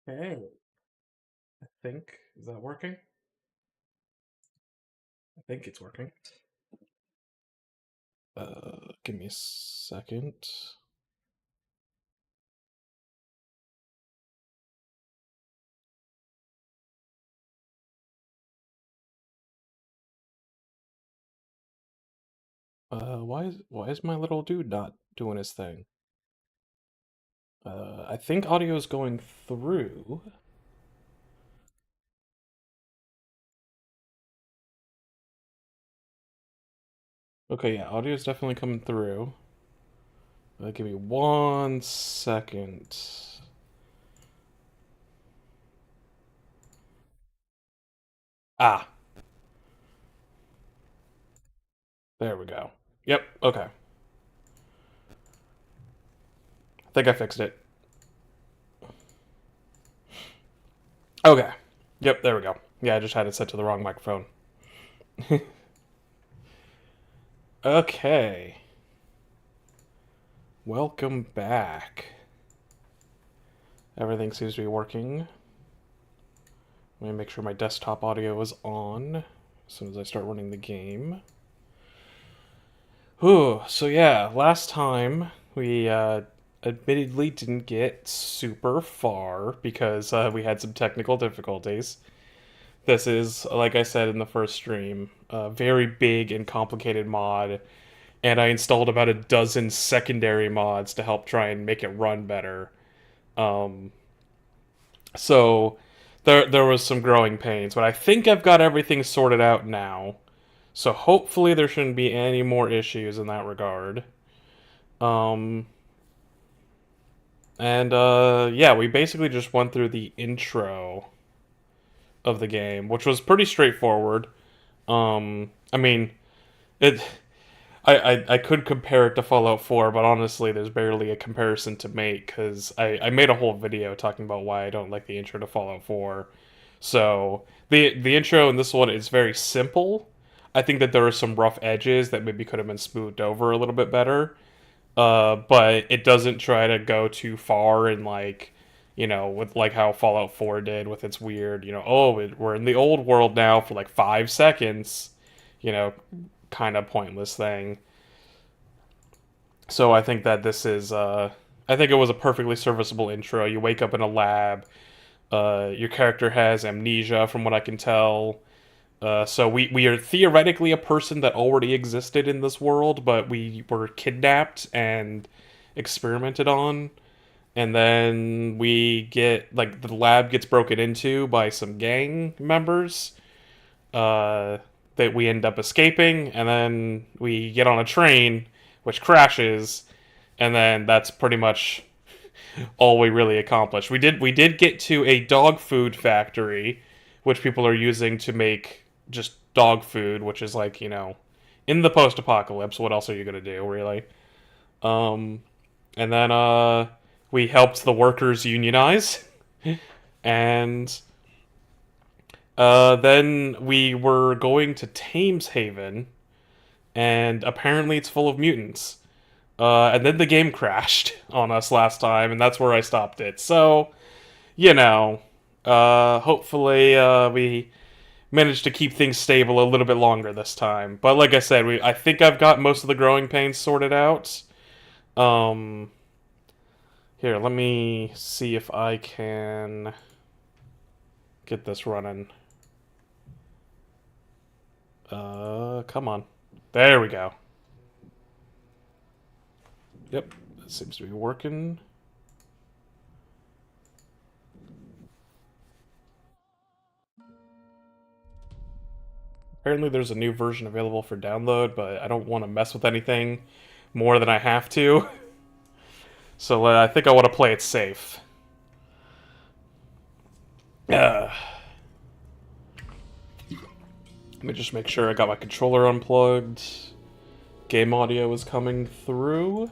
Hey, I think, is that working? I think it's working. Give me a second. Why is my little dude not doing his thing? I think audio is going through. Okay, yeah, audio is definitely coming through. Give me 1 second. Ah, there we go. Yep, okay. I think I fixed it. Okay. Yep, there we go. Yeah, I just had it set to the wrong microphone. Okay. Welcome back. Everything seems to be working. Let me make sure my desktop audio is on as soon as I start running the game. Whew, so yeah, last time we admittedly didn't get super far because we had some technical difficulties. This is, like I said in the first stream, a very big and complicated mod, and I installed about a dozen secondary mods to help try and make it run better. Um, so there was some growing pains, but I think I've got everything sorted out now. So hopefully there shouldn't be any more issues in that regard. Um, and yeah, we basically just went through the intro of the game, which was pretty straightforward. I mean, it. I could compare it to Fallout 4, but honestly, there's barely a comparison to make because I made a whole video talking about why I don't like the intro to Fallout 4. So the intro in this one is very simple. I think that there are some rough edges that maybe could have been smoothed over a little bit better. But it doesn't try to go too far and like, with like how Fallout 4 did with its weird, we're in the old world now for like 5 seconds, you know, kind of pointless thing. So I think that this is, I think it was a perfectly serviceable intro. You wake up in a lab. Your character has amnesia, from what I can tell. So we are theoretically a person that already existed in this world, but we were kidnapped and experimented on. And then we get, like, the lab gets broken into by some gang members uh, that we end up escaping. And then we get on a train, which crashes. And then that's pretty much all we really accomplished. We did get to a dog food factory, which people are using to make just dog food, which is like, in the post-apocalypse, what else are you gonna do, really? Um, and then we helped the workers unionize, and then we were going to Thames Haven, and apparently it's full of mutants. And then the game crashed on us last time, and that's where I stopped it. So, you know, hopefully we managed to keep things stable a little bit longer this time. But like I said, I think I've got most of the growing pains sorted out. Um, Here, let me see if I can get this running. Come on. There we go. Yep, that seems to be working. Apparently there's a new version available for download, but I don't want to mess with anything more than I have to. So I think I want to play it safe. Uh, Let me just make sure I got my controller unplugged. Game audio is coming through.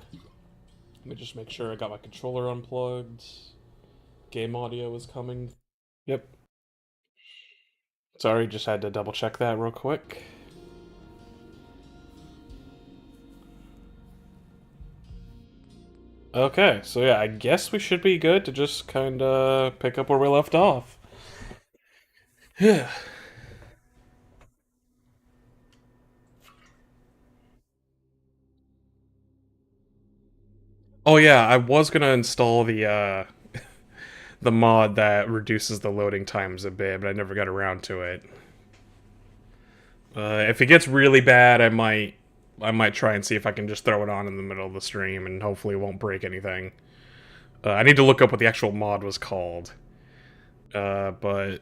Let me just make sure I got my controller unplugged. Game audio is coming. Yep. Sorry, just had to double check that real quick. Okay, so yeah, I guess we should be good to just kind of pick up where we left off. Yeah. Oh yeah, I was gonna install the mod that reduces the loading times a bit, but I never got around to it. If it gets really bad, I might try and see if I can just throw it on in the middle of the stream, and hopefully it won't break anything. I need to look up what the actual mod was called. But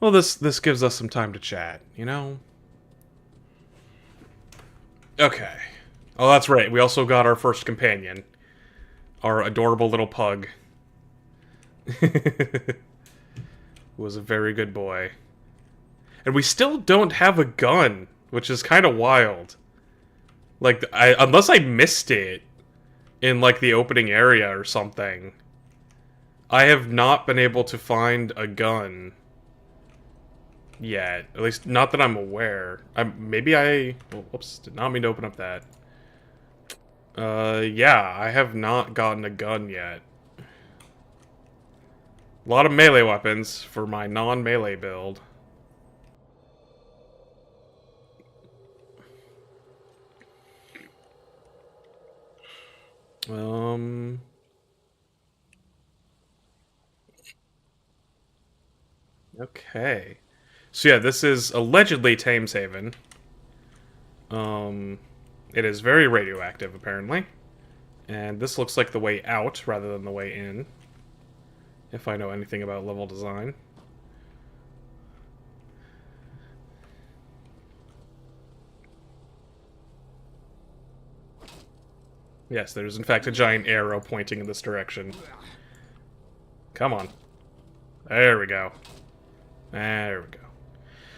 well, this gives us some time to chat, you know. Okay. Oh, that's right. We also got our first companion, our adorable little pug. Who was a very good boy. And we still don't have a gun, which is kind of wild. Like, unless I missed it in, like, the opening area or something, I have not been able to find a gun yet. At least, not that I'm aware. Maybe I... Oh, whoops, did not mean to open up that. Yeah, I have not gotten a gun yet. A lot of melee weapons for my non-melee build. Um... Okay. So yeah, this is allegedly Thames Haven. Um, it is very radioactive, apparently. And this looks like the way out rather than the way in, if I know anything about level design. Yes, there's in fact a giant arrow pointing in this direction. Come on. There we go. There we go.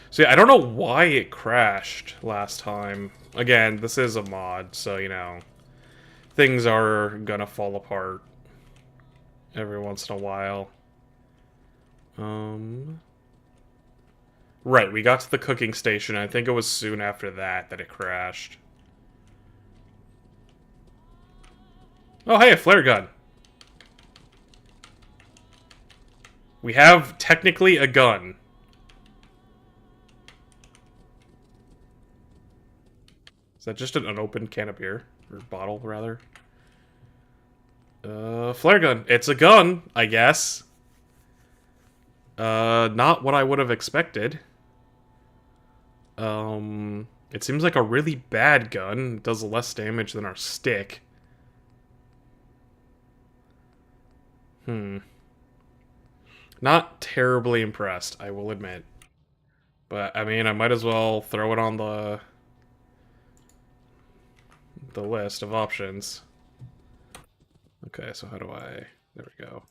So yeah, I don't know why it crashed last time. Again, this is a mod, so, you know, things are gonna fall apart every once in a while. Right, we got to the cooking station, and I think it was soon after that that it crashed. Oh, hey, a flare gun. We have, technically, a gun. Is that just an unopened can of beer? Or bottle, rather? Flare gun. It's a gun, I guess. Not what I would have expected. It seems like a really bad gun. It does less damage than our stick. Not terribly impressed, I will admit. But, I mean, I might as well throw it on the list of options. Okay, so how do I... There we go.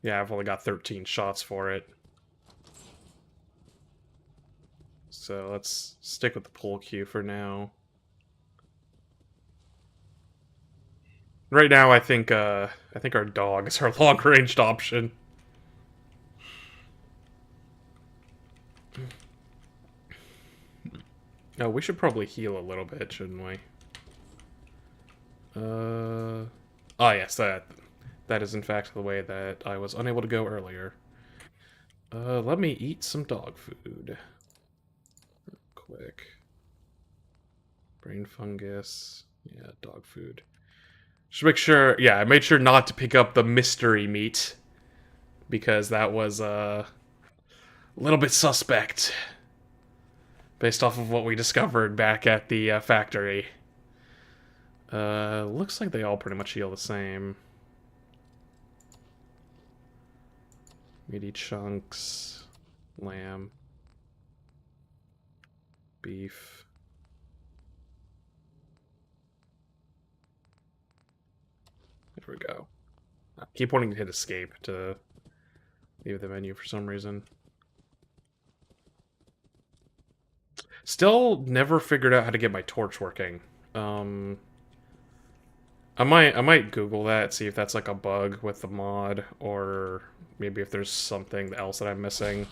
Yeah, I've only got 13 shots for it. So let's stick with the pull queue for now. Right now, I think our dog is our long-ranged option. Oh, we should probably heal a little bit, shouldn't we? Oh yes, that is in fact the way that I was unable to go earlier. Let me eat some dog food. Real quick. Brain fungus. Yeah, dog food. Just make sure, yeah, I made sure not to pick up the mystery meat. Because that was, a little bit suspect. Based off of what we discovered back at the factory. Looks like they all pretty much heal the same. Meaty chunks. Lamb. Beef. There we go. I keep wanting to hit escape to leave the menu for some reason. Still never figured out how to get my torch working. I might Google that, see if that's like a bug with the mod, or maybe if there's something else that I'm missing.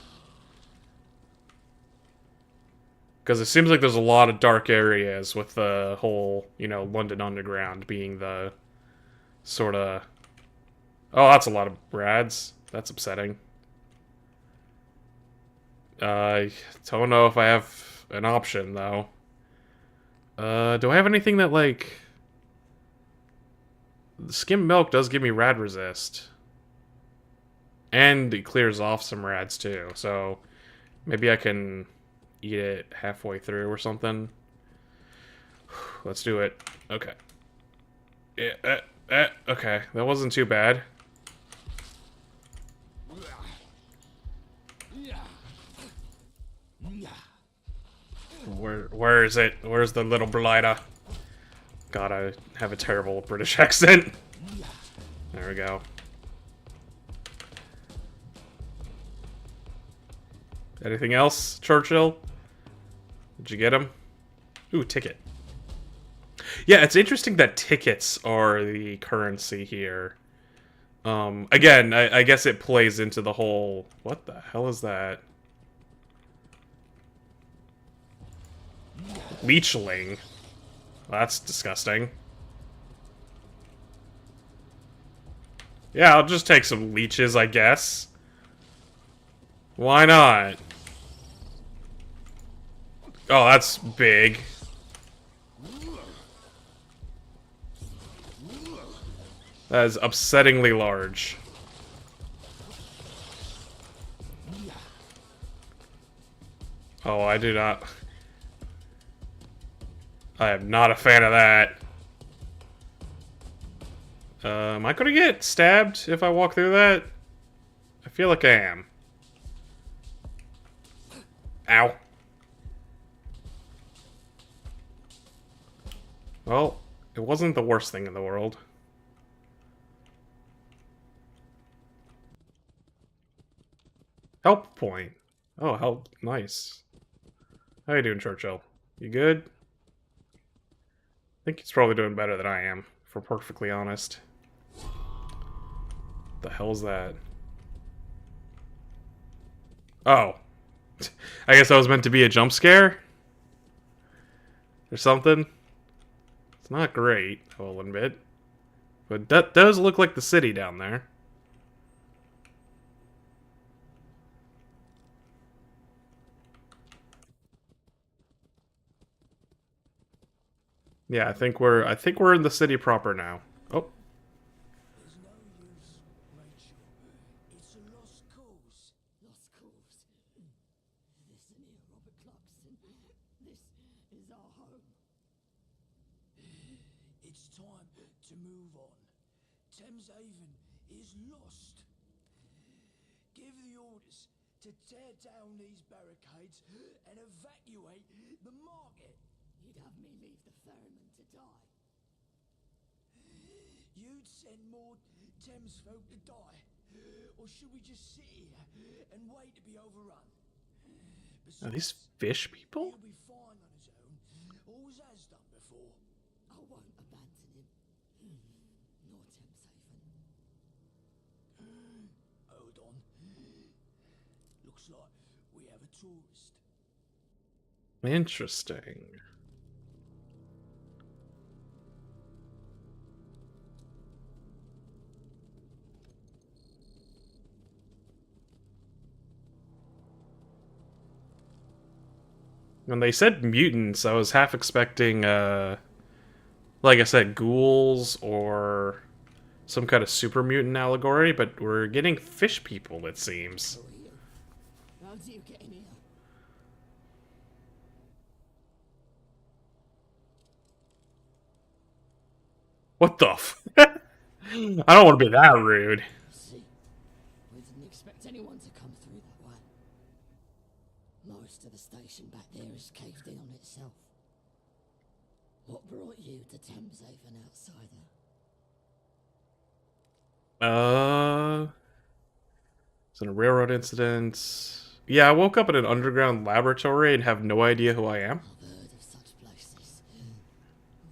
Because it seems like there's a lot of dark areas with the whole, London Underground being the sort of... Oh, that's a lot of Brads. That's upsetting. I don't know if I have an option, though. Do I have anything that, like... Skim milk does give me rad resist. And it clears off some rads, too. So, maybe I can eat it halfway through or something. Let's do it. Okay. Yeah, okay, that wasn't too bad. Where is it? Where's the little blighter? God, I have a terrible British accent. There we go. Anything else, Churchill? Did you get him? Ooh, ticket. Yeah, it's interesting that tickets are the currency here. Again, I guess it plays into the whole... What the hell is that? Leechling. Well, that's disgusting. Yeah, I'll just take some leeches, I guess. Why not? Oh, that's big. That is upsettingly large. Oh, I do not... I am not a fan of that. Am I gonna get stabbed if I walk through that? I feel like I am. Ow. Well, it wasn't the worst thing in the world. Help point. Oh, help. Nice. How you doing, Churchill? You good? I think he's probably doing better than I am, if we're perfectly honest. The hell's that? Oh. I guess that was meant to be a jump scare? Or something? It's not great, I will admit. But that does look like the city down there. Yeah, I think we're in the city proper now. Oh. There's no use, Rachel. It's a lost cause. Lost cause. Listen here, Robert Clarkson. This is our home. It's time to move on. Thames Haven is lost. Give the orders to tear down these barricades and evacuate the market. You'd have me leave the ferryman to die. You'd send more Thames folk to die. Or should we just sit here and wait to be overrun? Are these fish people? He'll be fine on his own. Always has done before. I won't abandon him. Nor Thames Haven. Hold on. Looks like we have a tourist. Interesting. When they said mutants, I was half expecting, like I said, ghouls or some kind of super mutant allegory, but we're getting fish people, it seems. Who are you? How do you get in here? What the f- I don't want to be that rude. See, we didn't expect anyone to come through that way. Most of the station back there is caved in on itself. What brought you to Thames Haven, outsider? It's in a railroad incident. Yeah, I woke up in an underground laboratory and have no idea who I am. I've heard of such places.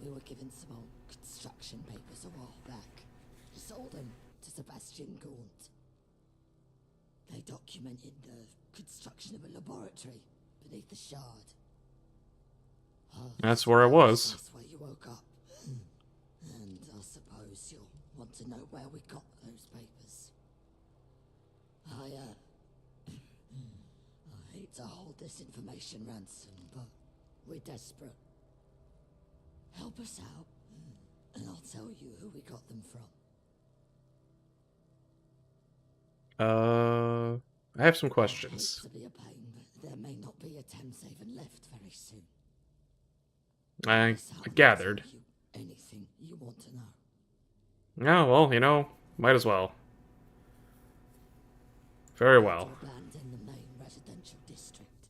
We were given some old construction papers a while back. Sold them to Sebastian Gaunt. They documented the construction of a laboratory beneath the Shard. That's where I was. That's where you woke up. And I suppose you'll want to know where we got those papers. I hate to hold this information ransom, but we're desperate. Help us out, and I'll tell you who we got them from. I have some I questions. hate to be a pain, but there may not be a Thameshaven left very soon. I Guess I'll gathered. tell you anything you want to know. Oh, well, you know, might as well. Very well. To abandon the main residential district.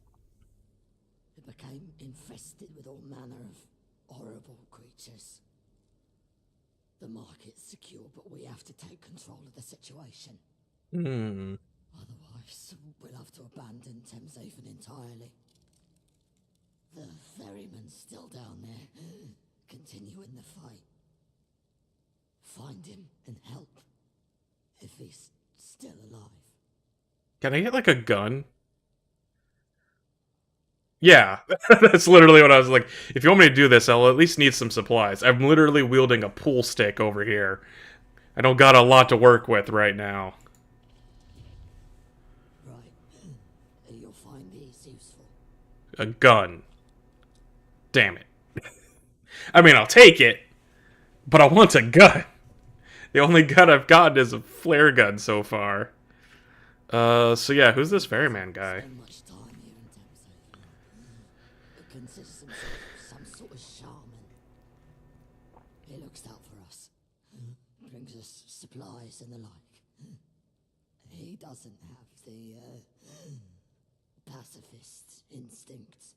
It became infested with all manner of horrible creatures. The market's secure, but we have to take control of the situation. Hmm. Otherwise, we'll have to abandon Thameshaven entirely. The ferryman's still down there, continuing the fight. Find him and help, if he's still alive. Can I get, like, a gun? Yeah, that's literally what I was like. If you want me to do this, I'll at least need some supplies. I'm literally wielding a pool stick over here. I don't got a lot to work with right now. Right. You'll find these useful. A gun. Damn it. I mean, I'll take it, but I want a gun. The only gun I've gotten is a flare gun so far. So yeah, who's this ferryman guy? Spend much time here in Thameshaven. It considers himself some sort of shaman. He looks out for us. Brings us supplies and the like. He doesn't have the, pacifist instincts.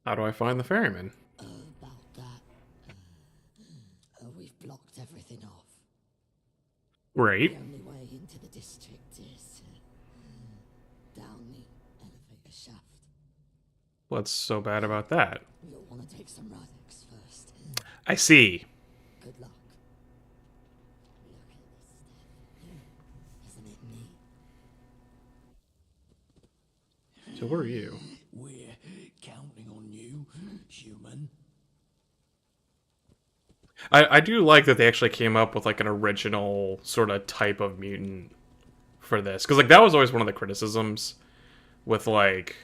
How do I find the ferryman? About that, we've blocked everything off. Great. The only way into the district is down the elevator shaft. What's so bad about that? You'll want to take some Radix first. I see. Good luck. Look at this stuff. Isn't it neat? So who are you? We're counting on you, human. I do like that they actually came up with like an original sort of type of mutant for this, because like that was always one of the criticisms with like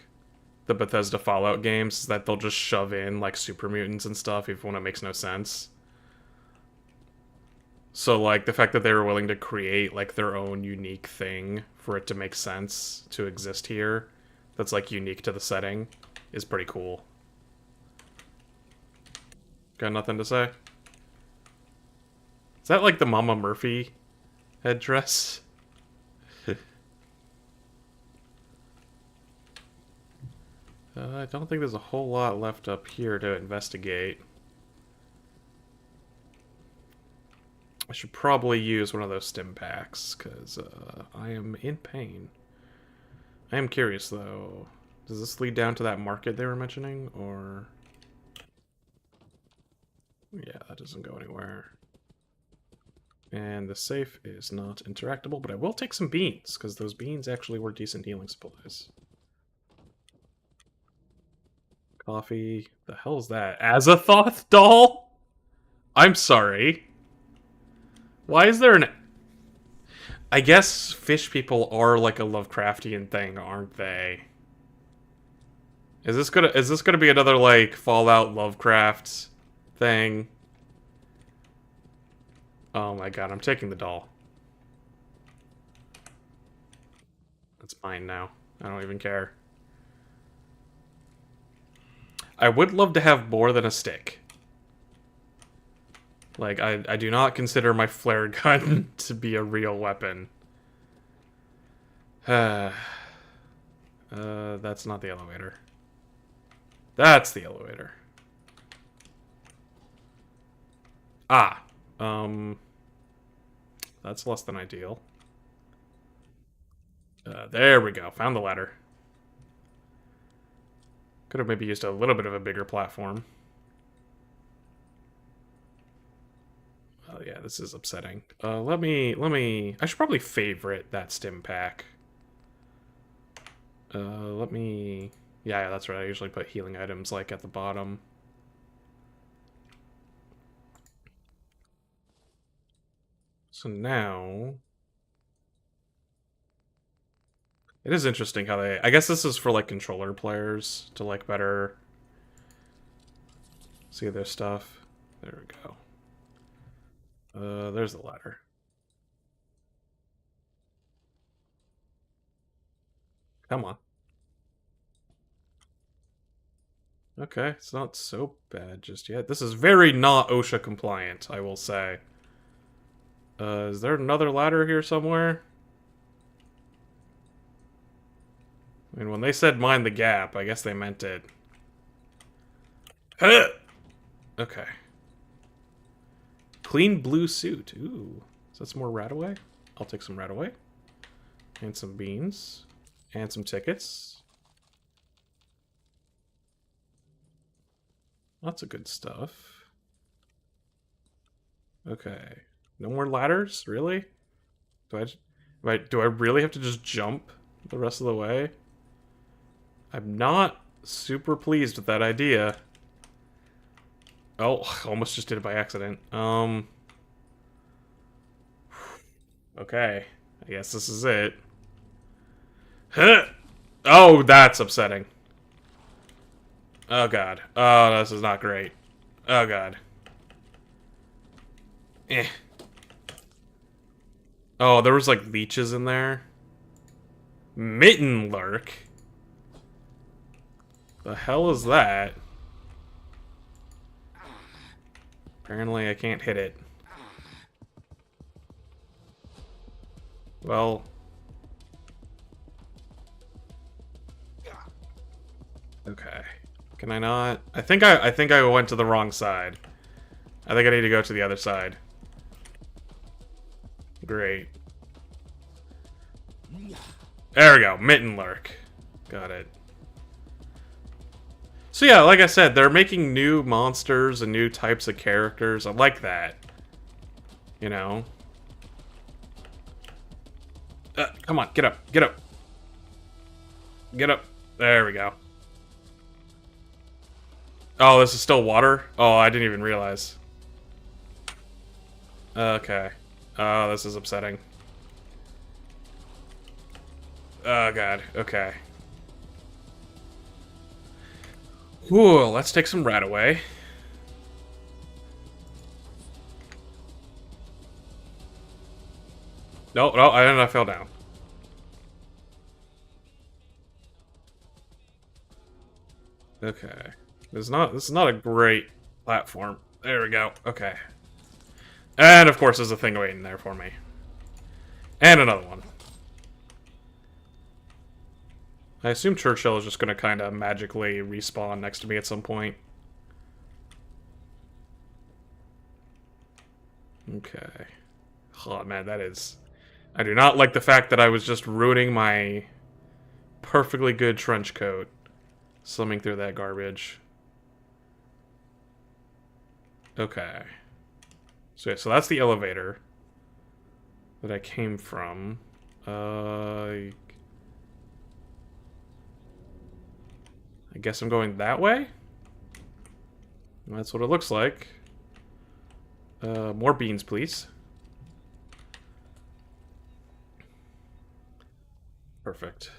the Bethesda Fallout games, is that they'll just shove in like super mutants and stuff even when it makes no sense. So like the fact that they were willing to create like their own unique thing for it to make sense to exist here, that's like unique to the setting, is pretty cool. Got nothing to say? Is that like the Mama Murphy headdress? I don't think there's a whole lot left up here to investigate. I should probably use one of those stim packs, because I am in pain. I am curious, though. Does this lead down to that market they were mentioning, or... Yeah, that doesn't go anywhere. And the safe is not interactable, but I will take some beans, because those beans actually were decent healing supplies. Coffee. The hell is that? Azathoth doll? I'm sorry. Why is there an... I guess fish people are like a Lovecraftian thing, aren't they? Is this gonna be another like Fallout Lovecraft thing? Oh my god, I'm taking the doll. That's mine now. I don't even care. I would love to have more than a stick. Like, I do not consider my flare gun to be a real weapon. That's not the elevator. That's the elevator. Ah. That's less than ideal. There we go. Found the ladder. Could have maybe used a little bit of a bigger platform. Oh yeah, this is upsetting. Let me... I should probably favorite that stim pack. Let me Yeah, that's right. I usually put healing items, like, at the bottom. So now... It is interesting how they... I guess this is for, like, controller players to, like, better see their stuff. There we go. There's the ladder. Come on. Okay, it's not so bad just yet. This is very not OSHA compliant, I will say. Is there another ladder here somewhere? I mean, when they said mind the gap, I guess they meant it. Huh! Okay. Clean blue suit. Ooh. Is that some more Radaway? I'll take some Radaway. And some beans. And some tickets. Lots of good stuff. Okay. No more ladders? Really? Do I really have to just jump the rest of the way? I'm not super pleased with that idea. Oh, almost just did it by accident. Okay. I guess this is it. Huh! Oh, that's upsetting. Oh, God. Oh, this is not great. Oh, God. Eh. Oh, there was, like, leeches in there. Mitten lurk? The hell is that? Apparently I can't hit it. Well... Okay. Can I not? I think I went to the wrong side. I think I need to go to the other side. Great. There we go. Mitten lurk. Got it. So yeah, like I said, they're making new monsters and new types of characters. I like that. You know? Come on, get up, get up. Get up. There we go. Oh, this is still water? Oh, I didn't even realize. Okay. Oh, this is upsetting. Oh, God. Okay. Whew, let's take some Radaway. No, no, I fell down. Okay. This is not a great platform. There we go. Okay. And of course there's a thing waiting there for me. And another one. I assume Churchill is just gonna kinda magically respawn next to me at some point. Okay. Oh man, that is... I do not like the fact that I was just ruining my perfectly good trench coat swimming through that garbage. Okay. So, yeah, so that's the elevator that I came from. I guess I'm going that way? That's what it looks like. More beans, please. Perfect.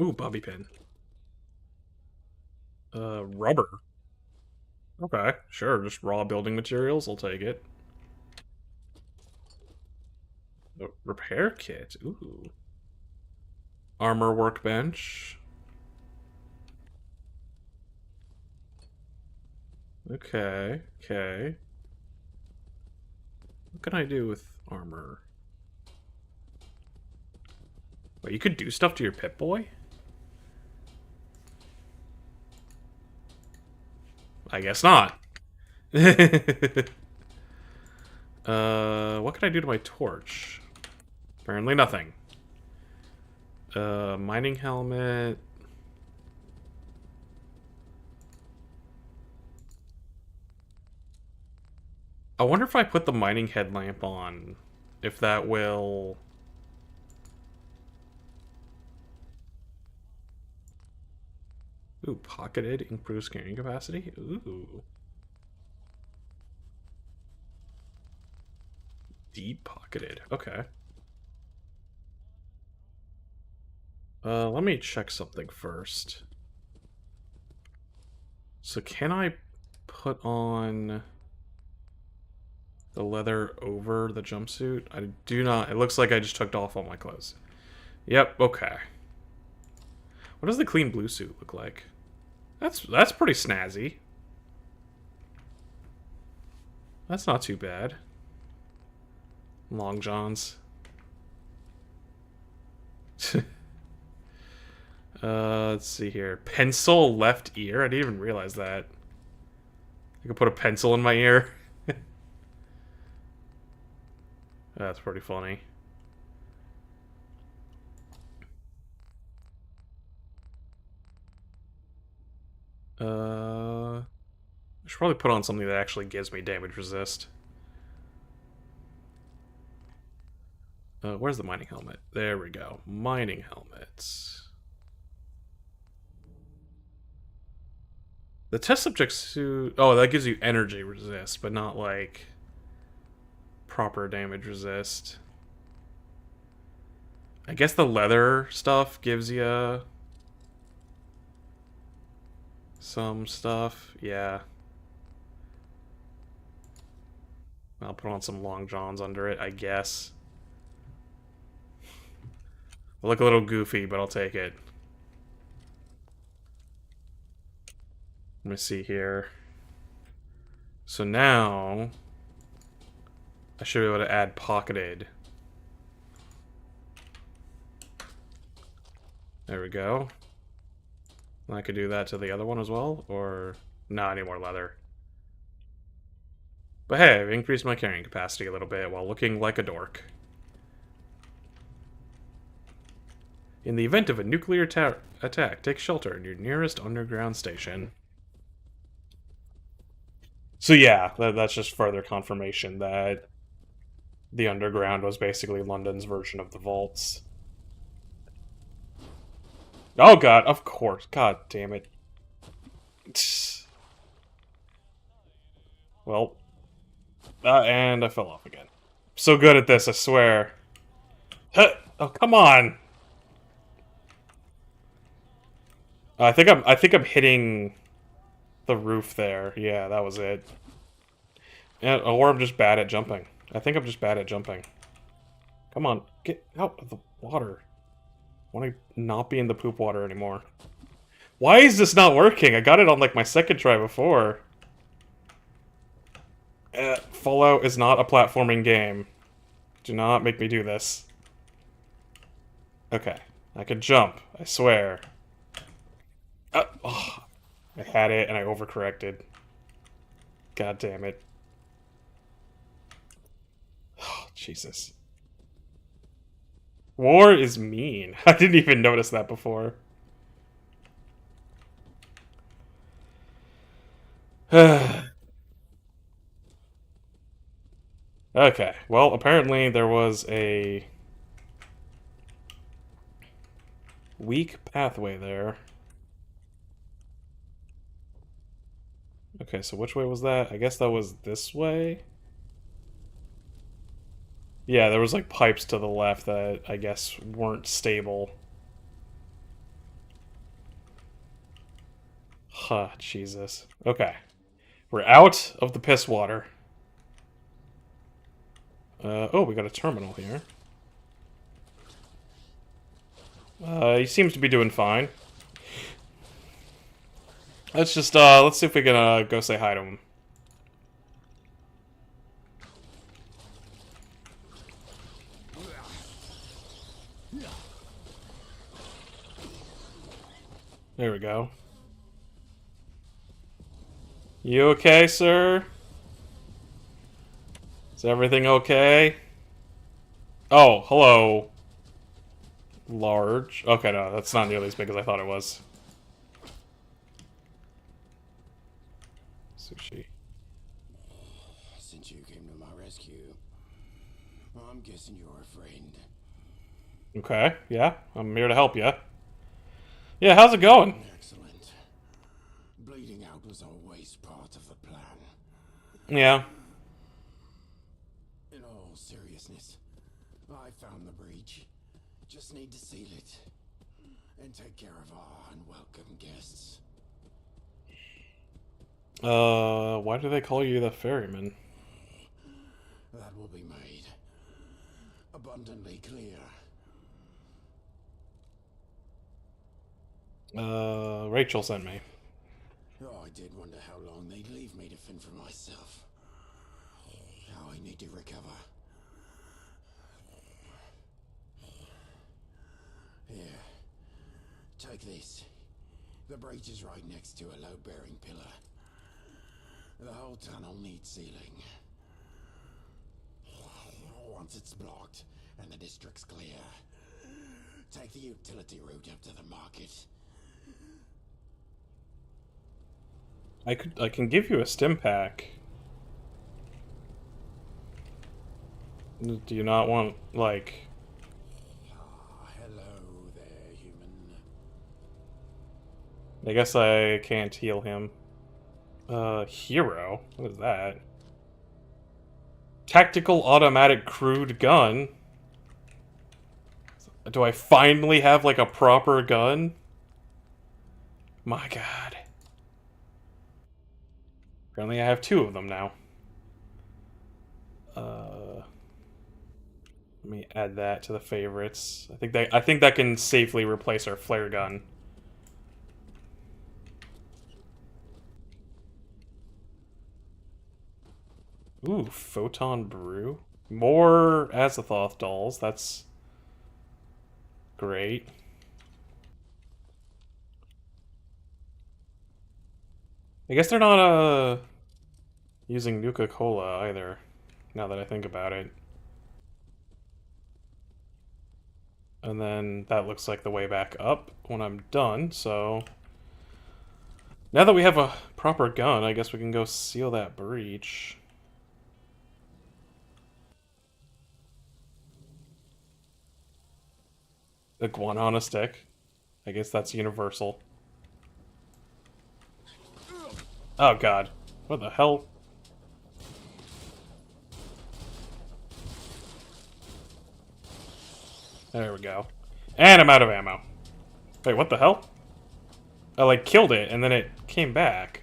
Ooh, bobby pin. Rubber. Okay, sure, just raw building materials, I'll take it. The repair kit, ooh. Armor workbench. Okay, okay. What can I do with armor? Wait, you could do stuff to your Pip-Boy? I guess not. What can I do to my torch? Apparently nothing. Mining helmet. I wonder if I put the mining headlamp on, if that will... Ooh, pocketed, improves carrying capacity? Ooh. Deep pocketed, okay. Let me check something first. So can I put on the leather over the jumpsuit? I do not. It looks like I just took off all my clothes. Yep, okay. What does the clean blue suit look like? That's pretty snazzy. That's not too bad. Long johns. Let's see here. Pencil left ear? I didn't even realize that. I could put a pencil in my ear. That's pretty funny. I should probably put on something that actually gives me damage resist. Where's the mining helmet? There we go. Mining helmets. The test subject suit... Oh, that gives you energy resist, but not, like, proper damage resist. I guess the leather stuff gives you some stuff. Yeah. I'll put on some long johns under it, I guess. I look a little goofy, but I'll take it. Let me see here. So now... I should be able to add pocketed. There we go. I could do that to the other one as well, or... No, I need more leather. But hey, I've increased my carrying capacity a little bit while looking like a dork. In the event of a nuclear attack, take shelter in your nearest underground station. So yeah, that's just further confirmation that the underground was basically London's version of the vaults. Oh god, of course. God damn it. Well, and I fell off again. So good at this, I swear. Huh. Oh, come on. I think I'm hitting the roof there. Yeah, that was it. Yeah, or I'm just bad at jumping. I think I'm just bad at jumping. Come on, get out of the water. I want to not be in the poop water anymore. Why is this not working? I got it on like my second try before. Fallout is not a platforming game. Do not make me do this. Okay, I can jump, I swear. Oh, I had it and I overcorrected. God damn it. Oh, Jesus. War is mean. I didn't even notice that before. Okay, well, apparently there was a weak pathway there. Okay, so which way was that? I guess that was this way? Yeah, there was like pipes to the left that I guess weren't stable. Huh, Jesus. Okay. We're out of the piss water. Oh, we got a terminal here. He seems to be doing fine. Let's just, let's see if we can, go say hi to him. There we go. You okay, sir? Is everything okay? Oh, hello. Large. Okay, no, that's not nearly as big as I thought it was. Sushi. since you came to my rescue. I'm guessing you're a friend. Okay, yeah, I'm here to help you. Yeah, how's it going? Excellent. Bleeding out was always part of the plan. Yeah. In all seriousness, I found the breach. Just need to seal it. And take care of our unwelcome guests. Why do they call you the ferryman? That will be made abundantly clear. Rachel sent me. Oh, I did wonder how long they'd leave me to fend for myself. Now I need to recover. Here. Take this. The breach is right next to a load-bearing pillar. The whole tunnel needs sealing. Once it's blocked and the district's clear, take the utility route up to the market. I can give you a stim pack. Do you not want, like... Hello there, human. I guess I can't heal him. Hero? What is that? Tactical automatic crude gun? Do I finally have, like, a proper gun? My god. Apparently I have 2 of them now. Let me add that to the favorites. I think that can safely replace our flare gun. Ooh, photon brew. More Azathoth dolls. That's great. I guess they're not using Nuka-Cola either, now that I think about it. And then that looks like the way back up when I'm done, so... Now that we have a proper gun, I guess we can go seal that breach. Iguana on a stick. I guess that's universal. Oh god. What the hell? There we go. And I'm out of ammo. Wait, what the hell? I, like, killed it, and then it came back.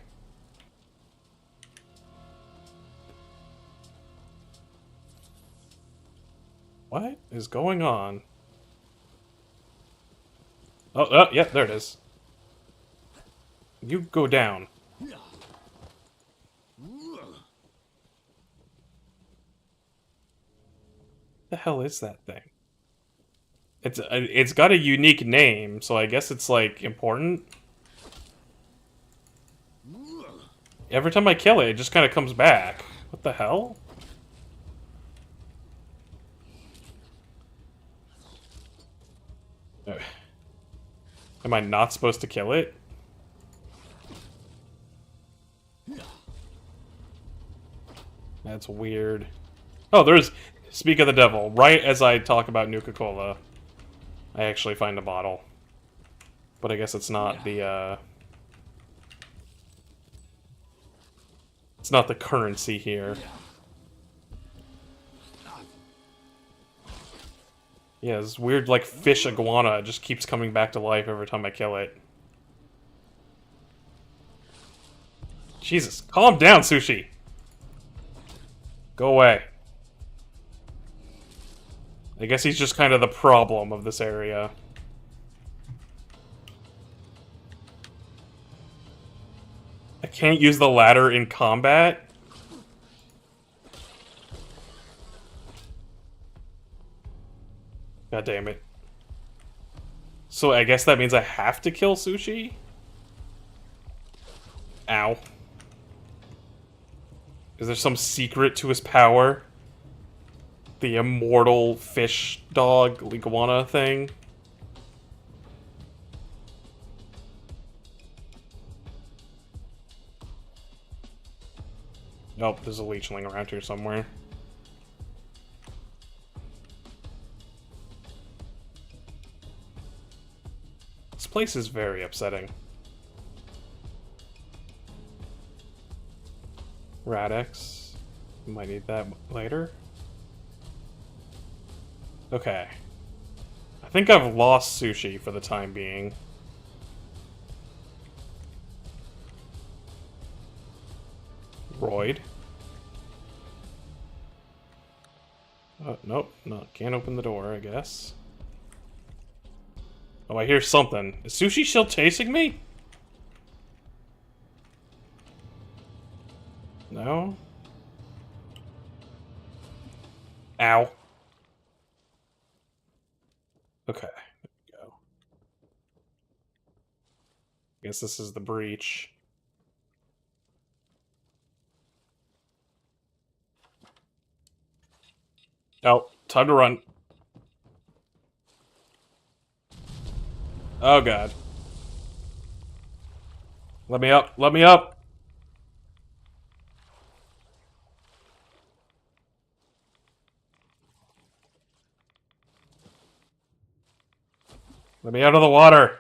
What is going on? Oh, yeah, there it is. You go down. The hell is that thing? It's got a unique name, so I guess it's, like, important. Every time I kill it, it just kind of comes back. What the hell? Am I not supposed to kill it? That's weird. Oh, there's... Speak of the devil. Right as I talk about Nuka-Cola, I actually find a bottle. But I guess it's not the, It's not the currency here. Yeah, this weird, like, fish iguana just keeps coming back to life every time I kill it. Jesus, calm down, Sushi! Go away. I guess he's just kind of the problem of this area. I can't use the ladder in combat? God damn it. So I guess that means I have to kill Sushi? Ow. Is there some secret to his power? The immortal fish dog iguana thing? Oh, there's a leechling around here somewhere. This place is very upsetting. Radix. Might need that later. Okay. I think I've lost sushi for the time being. Royd. Nope. No, can't open the door, I guess. Oh, I hear something. Is sushi still chasing me? No? Ow. Okay. There we go. Guess this is the breach. Oh, time to run. Oh, God. Let me up. Let me up. Let me out of the water.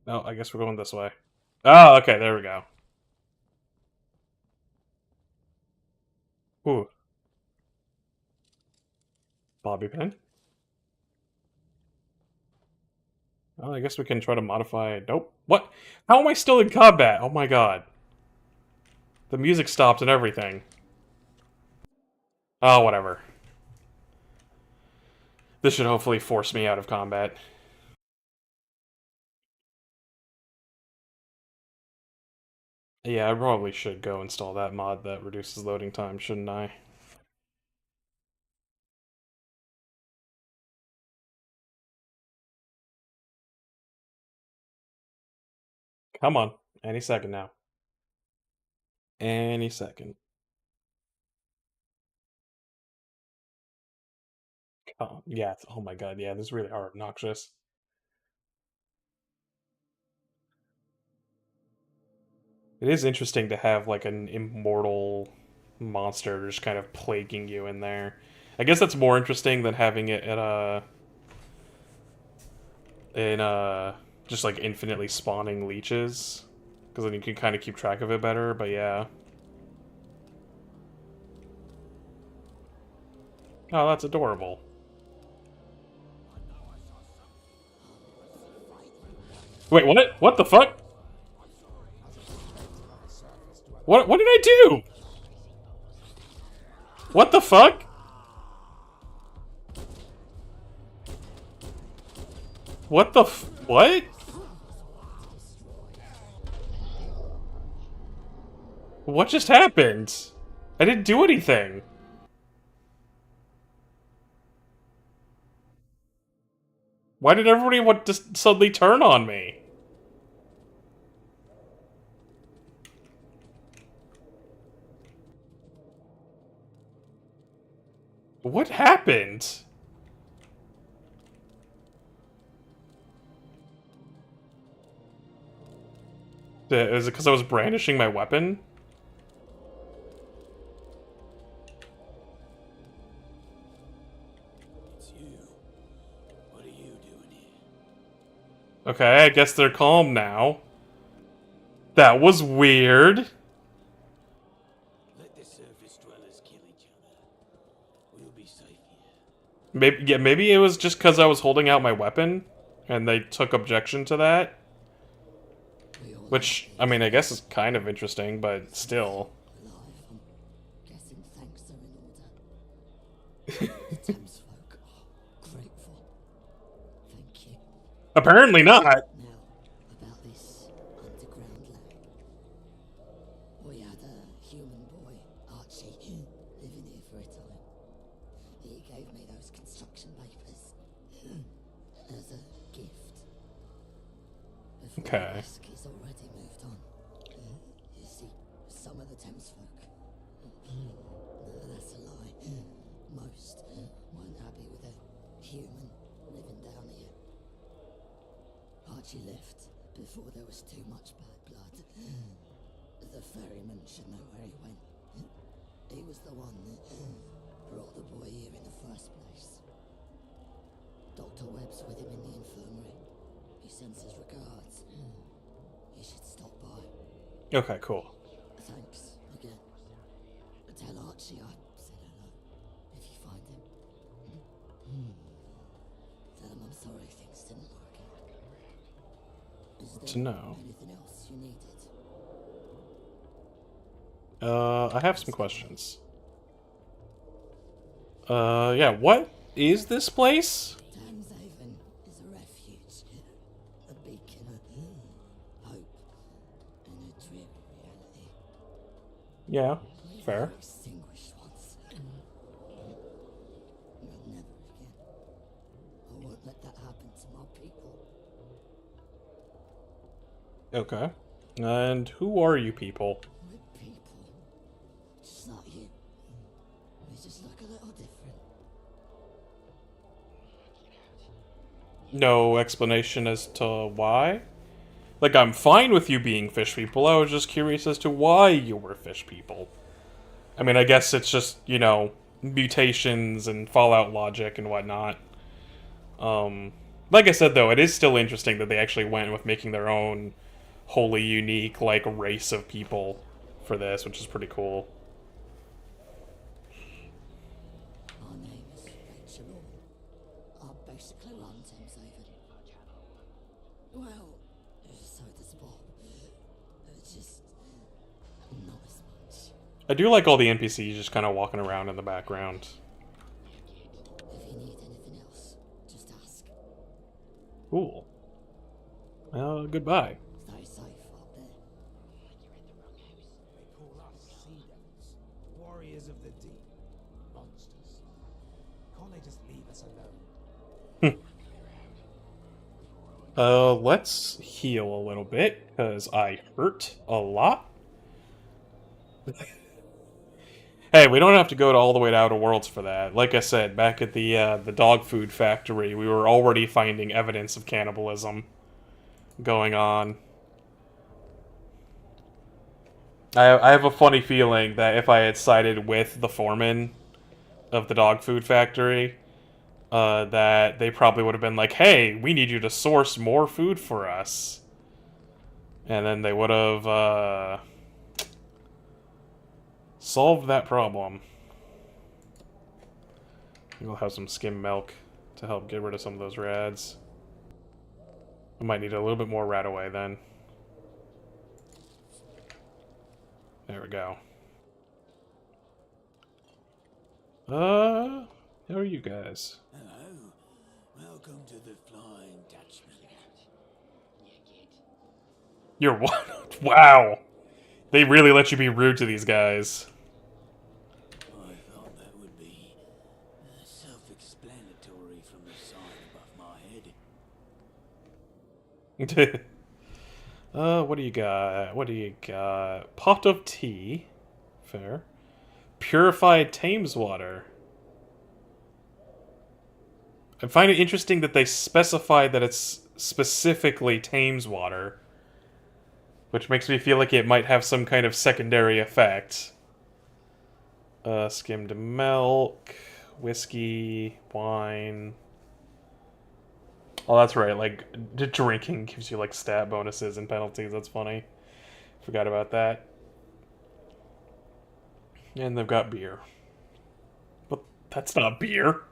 No, I guess we're going this way. Oh, okay, there we go. Ooh. Bobby pin. Well, I guess we can try to modify... Nope. What? How am I still in combat? Oh my god. The music stopped and everything. Oh, whatever. This should hopefully force me out of combat. Yeah, I probably should go install that mod that reduces loading time, shouldn't I? Come on. Any second now. Any second. Oh, yeah. Oh my god, yeah, this is really hard. Noxious. It is interesting to have, like, an immortal monster just kind of plaguing you in there. I guess that's more interesting than having it at just like infinitely spawning leeches, because then you can kind of keep track of it better. But yeah. Oh, that's adorable. Wait, what? What the fuck? What did I do? What the fuck? What the what? What just happened? I didn't do anything. Why did everybody want to suddenly turn on me? What happened? Is it because I was brandishing my weapon? It's you. What are you doing here? Okay, I guess they're calm now. That was weird. Let the surface dwellers kill each other. We'll be safe here. Maybe, yeah, maybe it was just because I was holding out my weapon, and they took objection to that. We all Which, I mean, I guess is kind of interesting, but still. alive. I'm guessing thanks are in order. The Thames folk are grateful. Thank you. Apparently not. Now, about this underground lab. We had a human boy, Archie, living here for a time. He gave me those construction papers as a gift. Before Okay. the risk, he's already moved on. You see, some of the Thames folk. No, that's a lie. Most weren't happy with a human living down here. Archie left, before there was too much bad blood. The ferryman should know where he went. He was the one that brought the boy here in the first place. Dr. Webb's with him in the infirmary. He sends his regards. You should stop by. Okay, cool. Thanks again. Tell Archie I said hello. If you find him. Tell him I'm sorry things didn't work out. Is To there know. anything else you needed? I have some questions. Yeah, what is this place? Haven is a refuge, a beacon of hope in a dreary reality. Yeah, We fair. were extinguished once. But never again. I won't let that happen to my people. Okay. And who are you people? We're people. Just like you. We just look a little different. No explanation as to why? Like, I'm fine with you being fish people, I was just curious as to why you were fish people. I mean, I guess it's just, you know, mutations and Fallout logic and whatnot. Like I said, though, it is still interesting that they actually went with making their own wholly unique, like, race of people for this, which is pretty cool. My name is Rachel Orr. I basically run Haven. Well, so does Bob. Just not as much. I do like all the NPCs just kind of walking around in the background. If you need anything else, just ask. Cool. Goodbye. Stay safe up there. They call us sea devils, warriors of the deep, monsters. Can't they just leave us alone? Let's heal a little bit, because I hurt a lot. Hey, we don't have to go all the way to Outer Worlds for that. Like I said, back at the dog food factory, we were already finding evidence of cannibalism going on. I have a funny feeling that if I had sided with the foreman of the dog food factory, that they probably would have been like, hey, we need you to source more food for us. And then they would have, solved that problem. We'll have some skim milk to help get rid of some of those rads. I might need a little bit more rat away then. There we go. How are you guys? Hello. Welcome to the Flying Dutchman. You're what? Wow! They really let you be rude to these guys. I thought that would be self-explanatory from the sign above my head. What do you got? What do you got? Pot of tea. Fair. Purified Thames water. I find it interesting that they specify that it's specifically Thames water, which makes me feel like it might have some kind of secondary effect. Skimmed milk, whiskey, wine. Oh, that's right, like, drinking gives you, like, stat bonuses and penalties, that's funny. Forgot about that. And they've got beer. But that's not beer.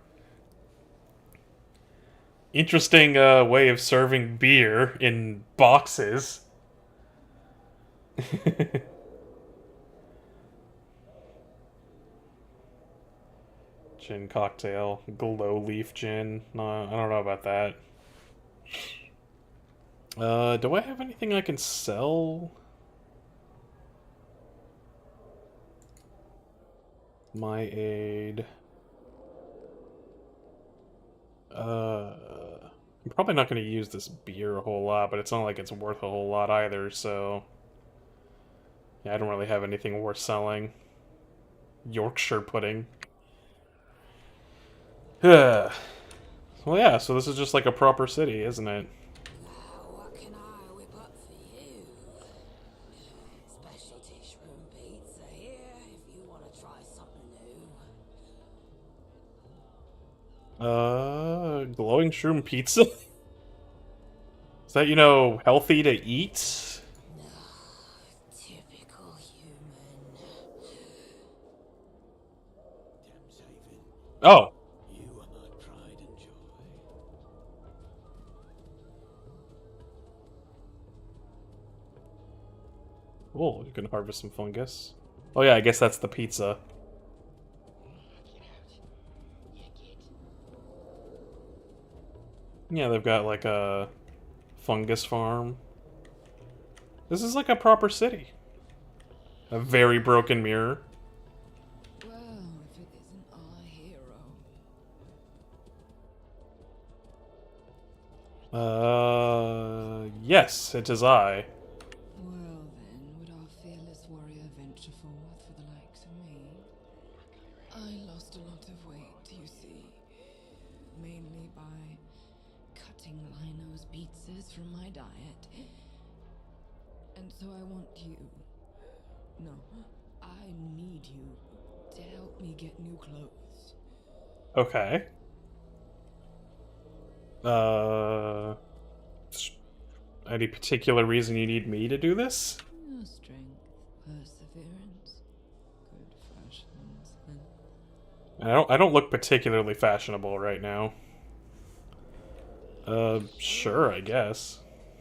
Interesting way of serving beer in boxes. Gin cocktail. Glow leaf gin. No, I don't know about that. Do I have anything I can sell? My aid. I'm probably not going to use this beer a whole lot, but it's not like it's worth a whole lot either, so... Yeah, I don't really have anything worth selling. Yorkshire pudding. Well, yeah, so this is just like a proper city, isn't it? Now, what can I whip up Glowing shroom pizza? Is that, you know, healthy to eat? Typical human. Thameshaven, Oh. you are my pride and joy. Oh, you can harvest some fungus. Oh yeah, I guess that's the pizza. Yeah, they've got like a fungus farm. This is like a proper city. A very broken mirror. Well, if it isn't our hero. Yes, it is I. Well then, would our fearless warrior venture forth for the likes of me? I lost a lot of weight, you see. Mainly by cutting Lino's pizzas from my diet. And so I want you. No, I need you to help me get new clothes. Okay. Any particular reason you need me to do this? Your strength, perseverance, good fashions, and I don't look particularly fashionable right now. Sure, I guess.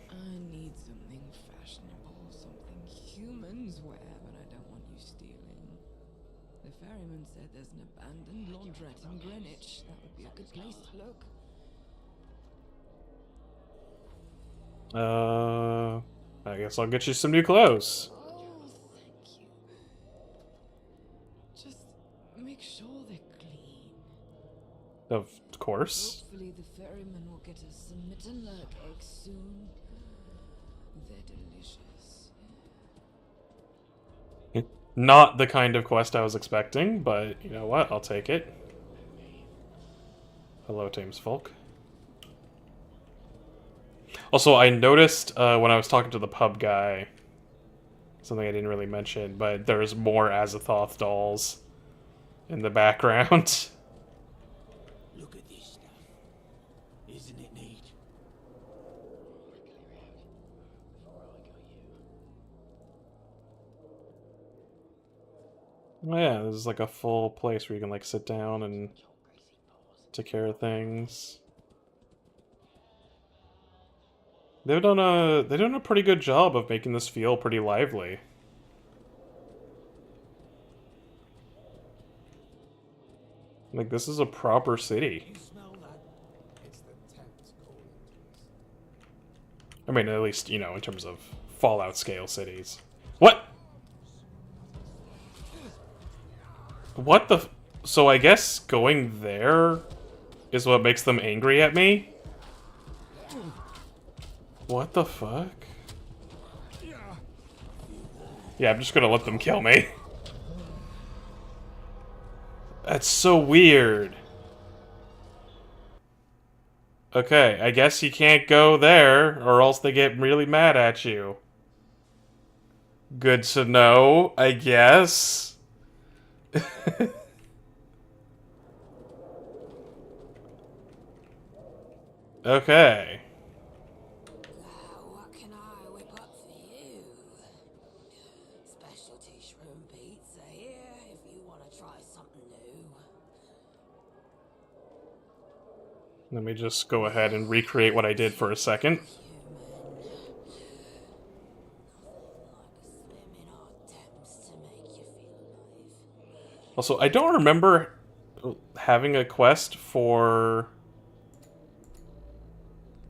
I need something fashionable, something humans wear, but I don't want you stealing. The ferryman said there's an abandoned laundrette in Greenwich. That would be a good place to look. I guess I'll get you some new clothes. Oh, thank you. Just make sure they're clean. Of course. Hopefully the ferryman will get us some mitten lurk eggs soon. They're delicious. Not the kind of quest I was expecting, but you know what? I'll take it. Hello, Thames Folk. Also, I noticed when I was talking to the pub guy, something I didn't really mention, but there's more Azathoth dolls in the background. Look at this stuff. Isn't it neat? Oh yeah, this is like a full place where you can like sit down and take care of things. They've done a pretty good job of making this feel pretty lively. Like this is a proper city. You smell that? It's the Thames calling to us. I mean, at least, you know, in terms of Fallout scale cities. What? What the so I guess going there is what makes them angry at me? What the fuck? Yeah, I'm just gonna let them kill me. That's so weird. Okay, I guess you can't go there, or else they get really mad at you. Good to know, I guess. Okay. What can I whip up for you? Specialty shroom pizza here if you want to try something new. Let me just go ahead and recreate what I did for a second. Human. Nothing like a swim in our depths to make you feel alive. Also, I don't remember having a quest for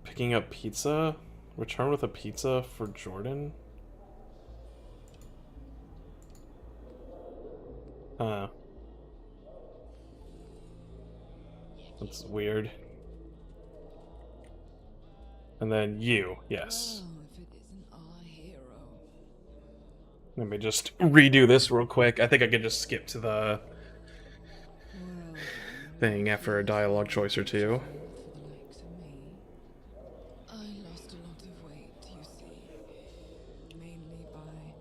picking up pizza. Return with a pizza for Jordan. Huh. That's weird. And then you, yes. Oh, if it isn't our hero. Let me just redo this real quick. I think I could just skip to the Well, thing after a dialogue choice or two. for the likes of me. I lost a lot of weight, you see. Mainly by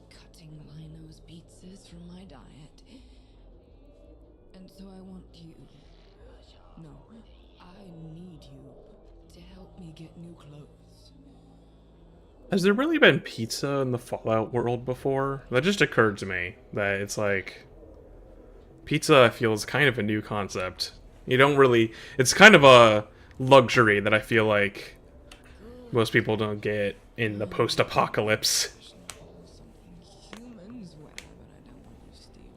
cutting Lino's pizzas from my diet. And so I want you No, I need you to help me get new clothes. Has there really been pizza in the Fallout world before? That just occurred to me, that it's like... Pizza, I feel, is kind of a new concept. You don't really... It's kind of a luxury that I feel like most people don't get in the post-apocalypse. Something humans wear, but I don't want you stealing.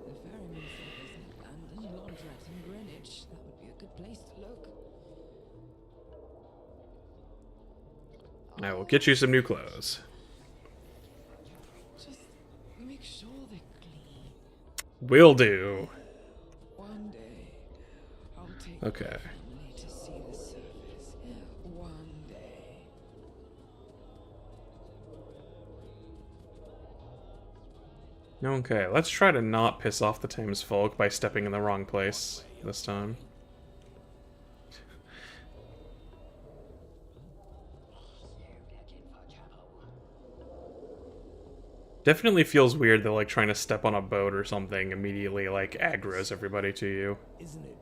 The ferryman said there's an abandoned laundrette in Greenwich. That would be a good place to look. I will get you some new clothes. Just make sure they're clean. Will do. One day, I'll take Okay. my family to see the surface. One day. Okay, let's try to not piss off the Thames folk by stepping in the wrong place this time. Definitely feels weird that, like, trying to step on a boat or something immediately, like, aggroes everybody to you. Isn't it?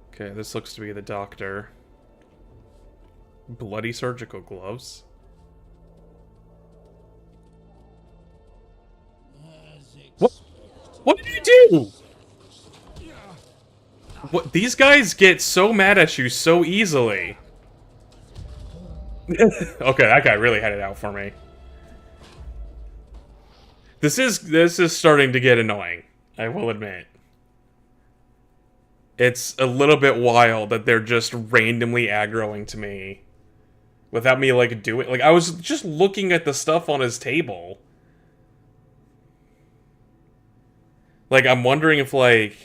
Okay, this looks to be the doctor. Bloody surgical gloves. What? What did you do? What? These guys get so mad at you so easily. Okay, that guy really had it out for me. This is starting to get annoying, I will admit. It's a little bit wild that they're just randomly aggroing to me without me, like, doing... Like, I was just looking at the stuff on his table. Like, I'm wondering if, like...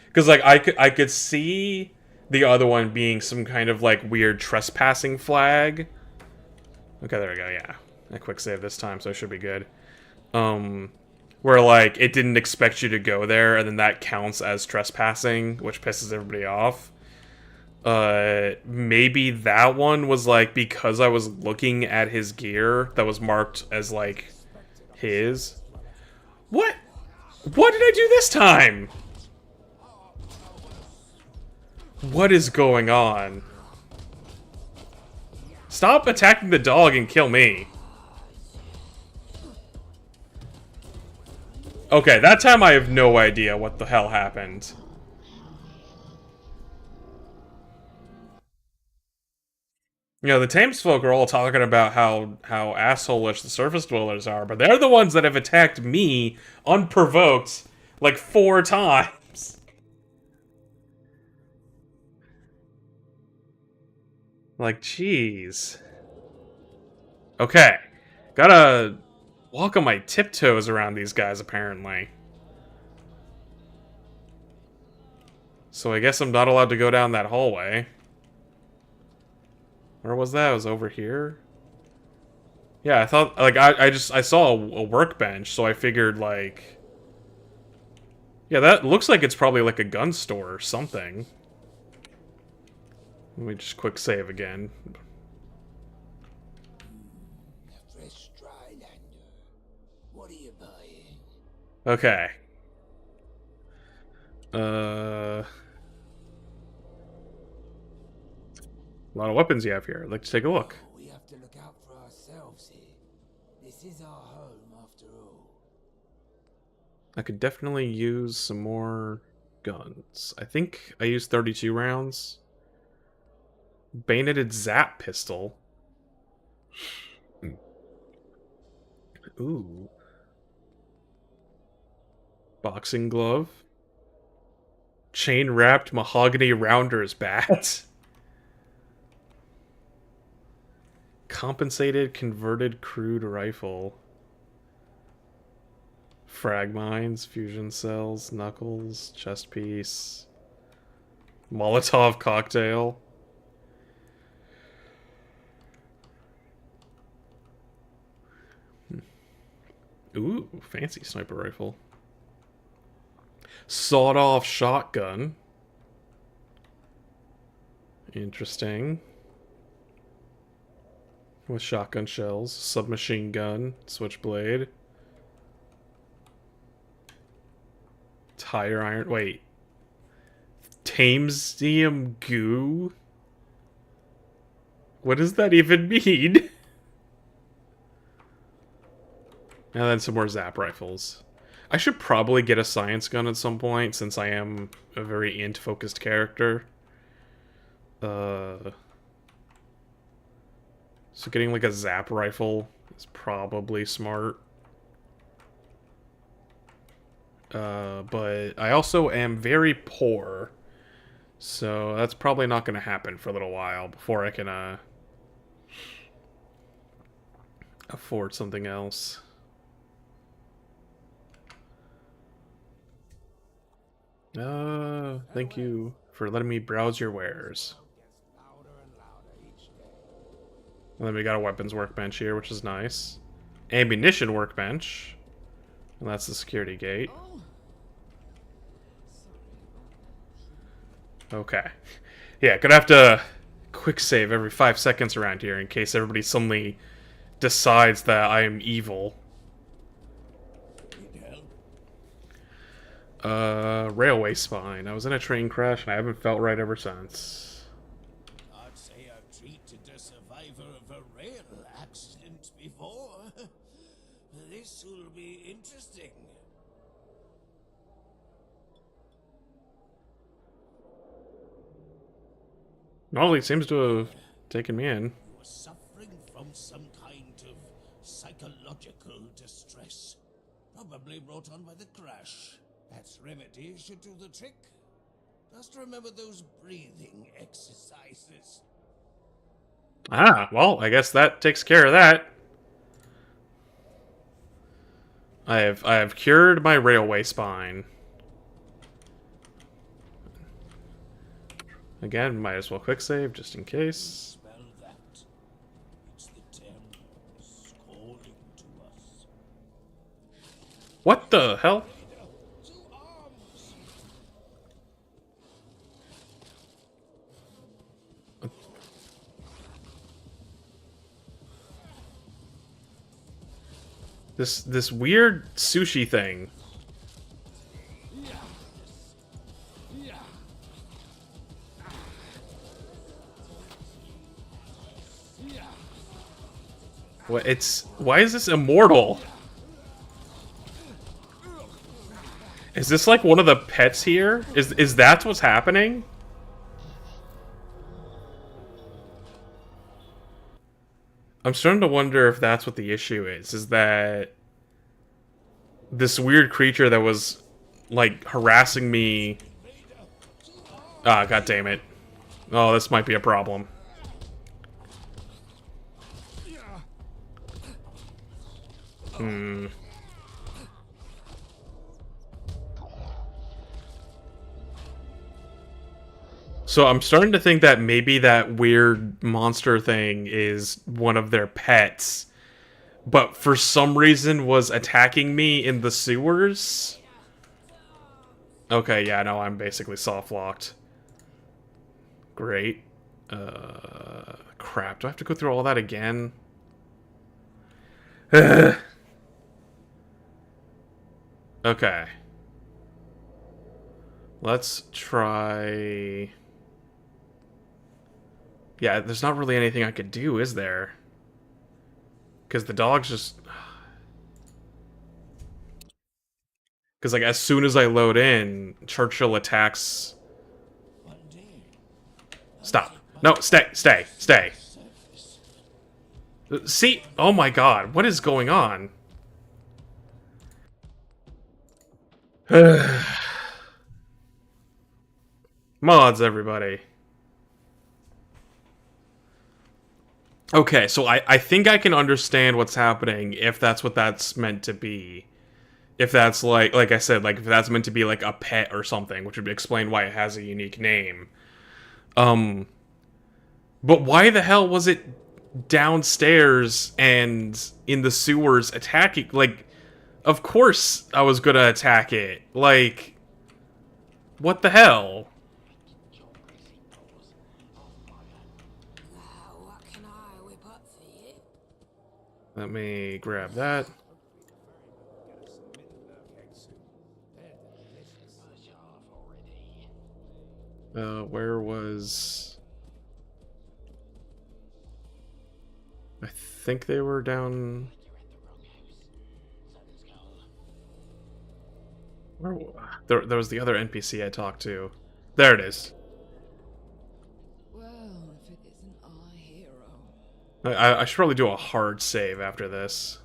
Because, like, I could see the other one being some kind of, like, weird trespassing flag. Okay, there we go, yeah. A quick save this time, so it should be good. Where, like, it didn't expect you to go there, and then that counts as trespassing, which pisses everybody off. Maybe that one was, like, because I was looking at his gear that was marked as, like, his. What? What did I do this time? What is going on? Stop attacking the dog and kill me. Okay, that time I have no idea what the hell happened. You know, the Thames folk are all talking about how asshole-ish the surface dwellers are, but they're the ones that have attacked me unprovoked like 4 times. Like, jeez. Okay. Gotta walk on my tiptoes around these guys, apparently. So I guess I'm not allowed to go down that hallway. Where was that? It was over here? Yeah, I thought, like, I saw a workbench, so I figured, like... Yeah, that looks like it's probably, like, a gun store or something. Let me just quick save again. A fresh Drylander. What are you buying? Okay. A lot of weapons you have here. I'd like to take a look. We have to look out for ourselves here. This is our home after all. I could definitely use some more guns. I think I used 32 rounds. Bayoneted Zap pistol. Ooh. Boxing glove. Chain-wrapped mahogany rounder's bat. Compensated converted crude rifle. Frag mines, fusion cells, knuckles, chest piece. Molotov cocktail. Ooh, fancy sniper rifle. Sawed-off shotgun. Interesting. With shotgun shells. Submachine gun. Switchblade. Tire iron. Wait. Tamesium goo? What does that even mean? And then some more zap rifles. I should probably get a science gun at some point, since I am a very int-focused character. So getting like a zap rifle is probably smart. But I also am very poor, so that's probably not going to happen for a little while before I can afford something else. Thank you for letting me browse your wares. And then we got a weapons workbench here, which is nice. Ammunition workbench. And that's the security gate. Okay. Yeah, gonna have to quick save every 5 seconds around here in case everybody suddenly decides that I am evil. Railway spine. I was in a train crash and I haven't felt right ever since. I'd say I've treated a survivor of a rail accident before. This will be interesting. Well, he seems to have taken me in. You are suffering from some kind of psychological distress. Probably brought on by the crash. That remedy should do the trick. Just remember those breathing exercises. Ah, well, I guess that takes care of that. I have cured my railway spine. Again, might as well quick save just in case. Smell that? It's the Thames calling to us. What the hell? To arms! This weird sushi thing. What? Why is this immortal? Is this like one of the pets here? Is that what's happening? I'm starting to wonder if that's what the issue is. Is that this weird creature that was like harassing me? Ah, god damn it. Oh, this might be a problem. Hmm. So I'm starting to think that maybe that weird monster thing is one of their pets, but for some reason was attacking me in the sewers. Okay, yeah, no, I'm basically soft-locked. Great. Crap, do I have to go through all that again? Okay. Let's try... Yeah, there's not really anything I could do, is there? Because the dog's just... Because, like, as soon as I load in, Churchill attacks... Stop. No, stay, stay, stay. See? Oh my god, what is going on? Mods, everybody. Okay, so I think I can understand what's happening if that's what that's meant to be. If that's like I said, like if that's meant to be like a pet or something, which would explain why it has a unique name. But why the hell was it downstairs and in the sewers attacking? Like, of course I was gonna attack it. Like, what the hell? What can I whip up for you? Let me grab that. Where was... I think they were down... Where... There was the other NPC I talked to. There it is. Well, if it isn't our hero. I should probably do a hard save after this.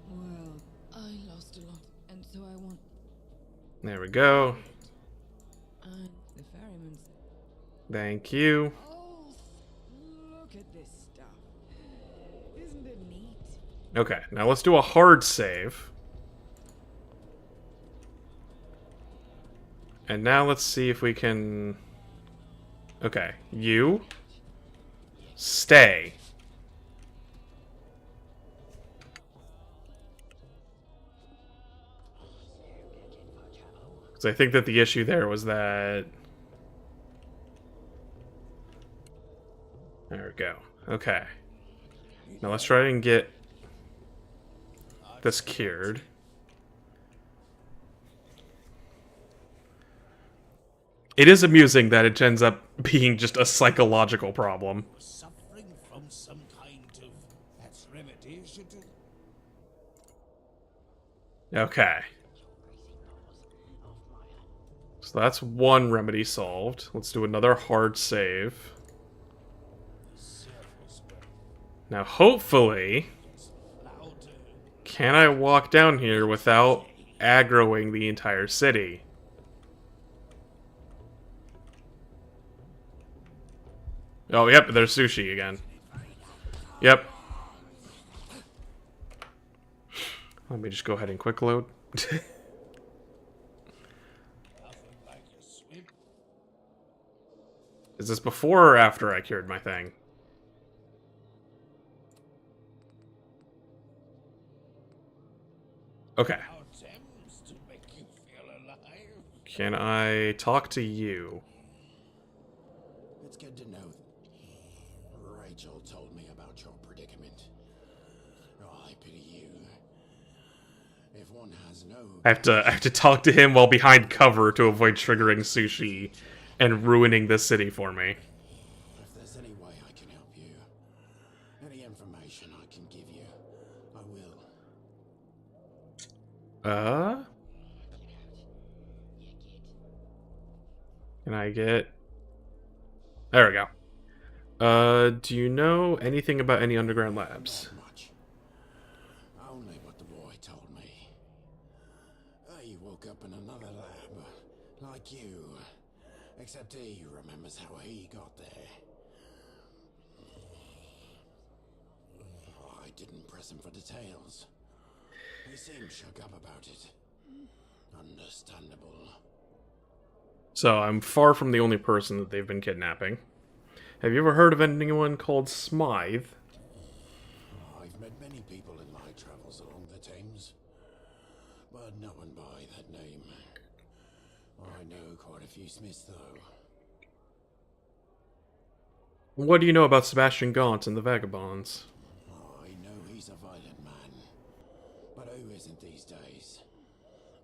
Well, I lost a lot, and so I want There we go. and the ferryman said, Thank you. "Oh, look at this stuff. Isn't it neat?" Okay, now let's do a hard save. And now let's see if we can... Okay, you... Stay. Because I think that the issue there was that... There we go. Okay. Now let's try and get this cured. It is amusing that it ends up being just a psychological problem. Suffering from some kind of extremity, should you? Okay. So that's one remedy solved. Let's do another hard save. Now, hopefully, can I walk down here without aggroing the entire city? Oh, yep, there's sushi again. Yep. Let me just go ahead and quick load. Is this before or after I cured my thing? Okay. Can I talk to you? It's good to know. Rachel told me about your predicament. Oh, I pity you. If one has no... I have to talk to him while behind cover to avoid triggering sushi and ruining this city for me. If there's any way I can help you, any information I can give you, I will. Can I get... There we go. Do you know anything about any underground labs? Not much. Only what the boy told me. He woke up in another lab, like you. Except he remembers how he got there. I didn't press him for details. He seemed shook up about it. Understandable. So, I'm far from the only person that they've been kidnapping. Have you ever heard of anyone called Smythe? I've met many people in my travels along the Thames, but no one by that name. I know quite a few Smiths, though. What do you know about Sebastian Gaunt and the Vagabonds? I know he's a violent man, but who isn't these days?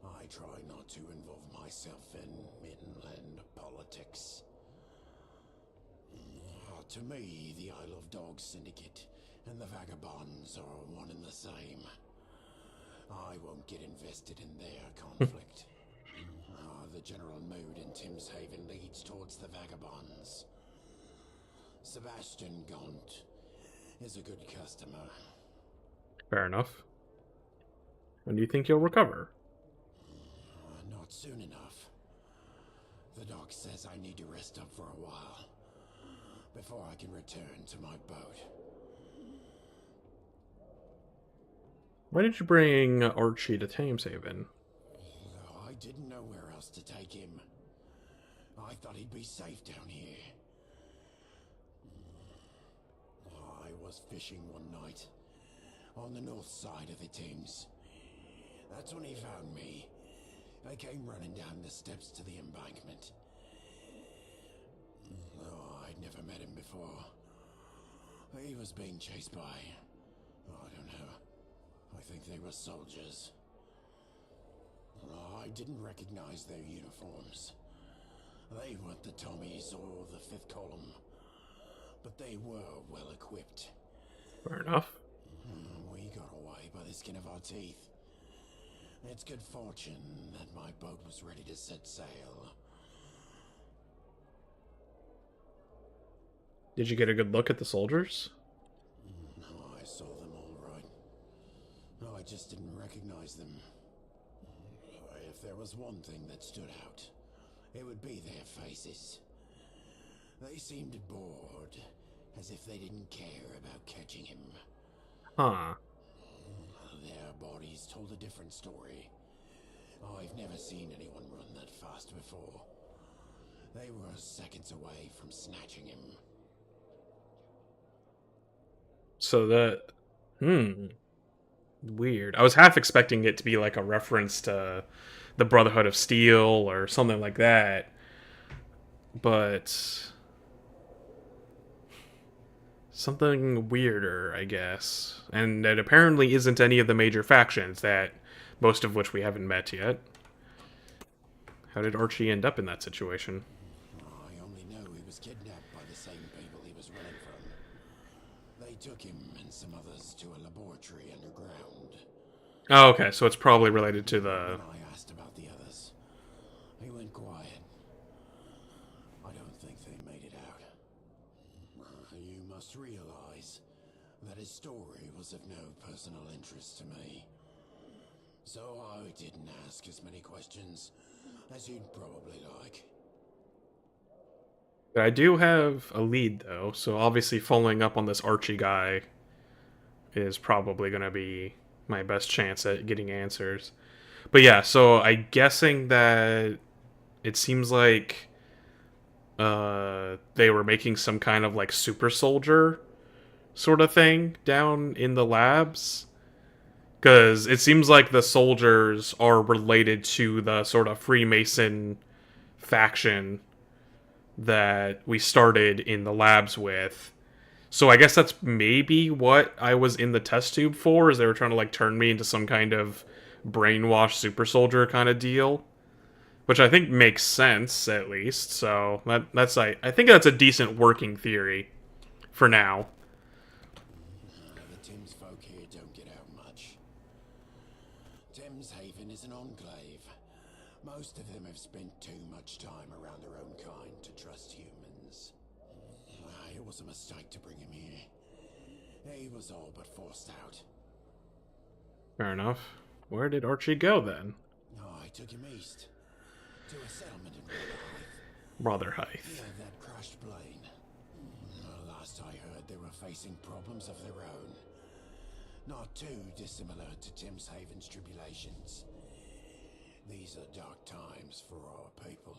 I try not to involve myself in inland politics. To me, the Isle of Dogs Syndicate and the Vagabonds are one and the same. I won't get invested in their conflict. The general mood in Timshaven leads towards the Vagabonds. Sebastian Gaunt is a good customer. Fair enough. When do you think you'll recover? Not soon enough. The doc says I need to rest up for a while before I can return to my boat. Why did you bring Archie to Thameshaven? I didn't know where else to take him. I thought he'd be safe down here. I was fishing one night on the north side of the Thames. That's when he found me. I came running down the steps to the embankment. I'd never met him before. He was being chased by... I don't know. I think they were soldiers. I didn't recognize their uniforms. They weren't the Tommies or the Fifth Column, but they were well equipped. Fair enough. We got away by the skin of our teeth. It's good fortune that my boat was ready to set sail. Did you get a good look at the soldiers? No, I saw them all right. No, I just didn't recognize them. If there was one thing that stood out, it would be their faces. They seemed bored, as if they didn't care about catching him. Huh. Their bodies told a different story. I've never seen anyone run that fast before. They were seconds away from snatching him. So that... Weird. I was half expecting it to be like a reference to the Brotherhood of Steel or something like that. But... something weirder, I guess. And it apparently isn't any of the major factions, that most of which we haven't met yet. How did Archie end up in that situation? I only know he was kidnapped by the same people he was running from. They took him and some others to a laboratory underground. Oh, okay, so it's probably related to the... When I asked about the others, he went quiet. I don't think they made it out. You must realize that his story was of no personal interest to me. So I didn't ask as many questions as you'd probably like. I do have a lead, though, so obviously following up on this Archie guy is probably going to be my best chance at getting answers. But yeah, so I'm guessing that it seems like they were making some kind of like super soldier sort of thing down in the labs. Because it seems like the soldiers are related to the sort of Freemason faction that we started in the labs with. So I guess that's maybe what I was in the test tube for, is they were trying to like turn me into some kind of brainwashed super soldier kind of deal. Which I think makes sense, at least. So that's I think that's a decent working theory for now. The Thames folk here don't get out much. Thames Haven is an enclave. Most of them have spent too much time around their own kind to trust humans. It was a mistake to bring him here. He was all but forced out. Fair enough. Where did Archie go then? I took him east. To a settlement in Rotherhithe. Yeah, that crashed plane. Last I heard, they were facing problems of their own. Not too dissimilar to Thames Haven's tribulations. These are dark times for our people.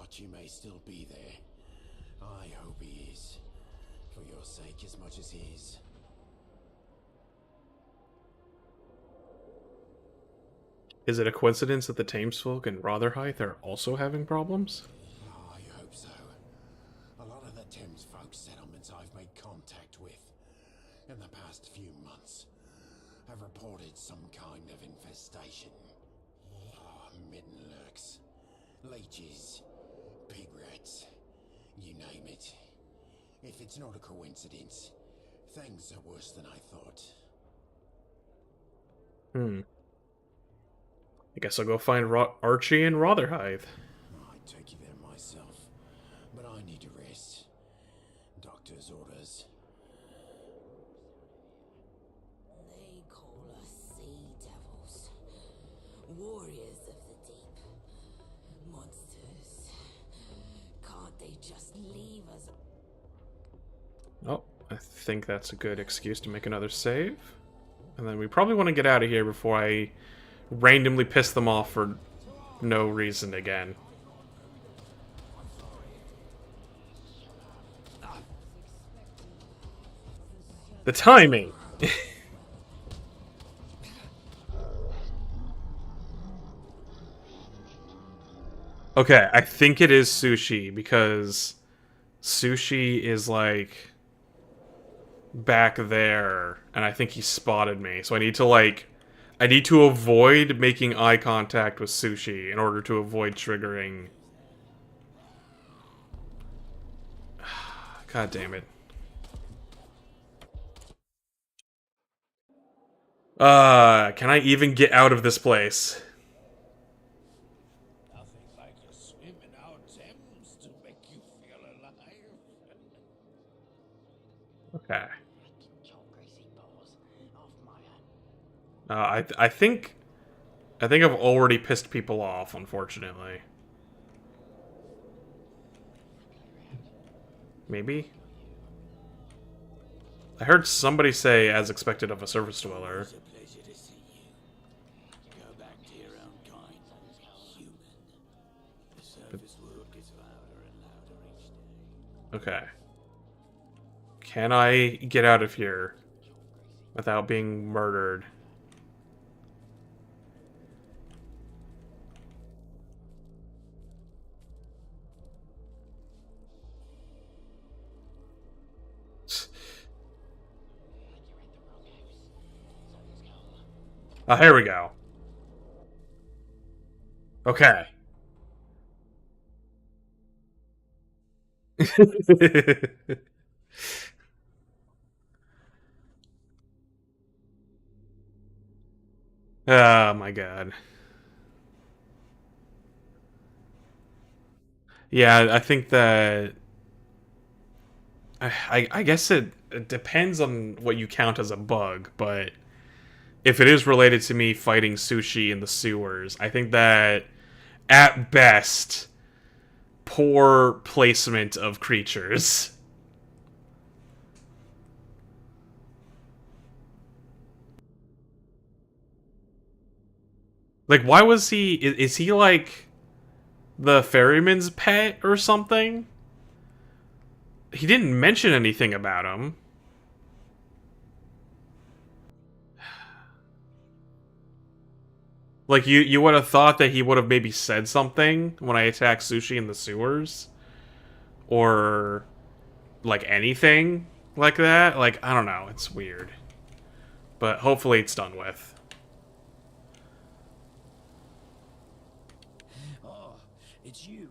Archie may still be there. I hope he is. For your sake as much as his. Is it a coincidence that the Thamesfolk and Rotherhithe are also having problems? I hope so. A lot of the Thames folk settlements I've made contact with in the past few months have reported some kind of infestation. Midden lurks, leeches, pig rats, you name it. If it's not a coincidence, things are worse than I thought. I guess I'll go find Archie and Rotherhithe. I'd take you there myself, but I need to rest. Doctor's orders. They call us sea devils, warriors of the deep, monsters. Can't they just leave us? Oh, I think that's a good excuse to make another save. And then we probably want to get out of here before I randomly piss them off for no reason again. The timing! Okay, I think it is Sushi, because Sushi is like back there, and I think he spotted me. So I need to like I need to avoid making eye contact with Sushi in order to avoid triggering. God damn it. Can I even get out of this place? Nothing like a swim in our Thames to make you feel alive. Okay. Your greasy paws off my hand. I think I've already pissed people off, unfortunately. Maybe? I heard somebody say as expected of a surface dweller. It's a pleasure to see you. Go back to your own kind, human. The surface world gets louder and louder each day. Okay. Can I get out of here without being murdered? Oh, here we go. Okay. Oh my god. Yeah, I think that I guess it depends on what you count as a bug, but if it is related to me fighting Sushi in the sewers, I think that at best poor placement of creatures. Like why was he is he like the ferryman's pet or something? He didn't mention anything about him. Like you would have thought that he would have maybe said something when I attacked Sushi in the sewers, or like anything like that. Like I don't know, it's weird, but hopefully it's done with. Oh, it's you.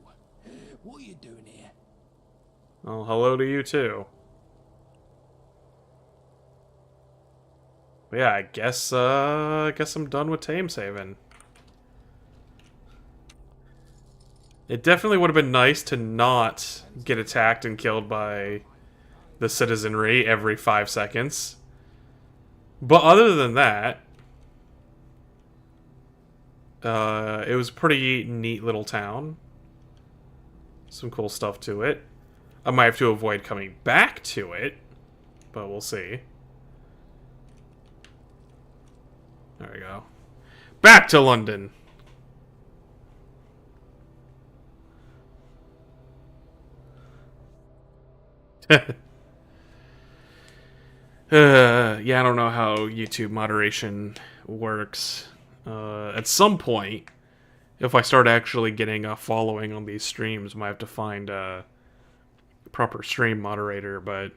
What are you doing here? Well, hello to you too. But yeah, I guess I'm done with Tame Saving. It definitely would have been nice to not get attacked and killed by the citizenry every 5 seconds. But other than that, it was a pretty neat little town. Some cool stuff to it. I might have to avoid coming back to it, but we'll see. There we go. Back to London. Yeah, I don't know how YouTube moderation works. At some point, if I start actually getting a following on these streams, I might have to find a proper stream moderator, but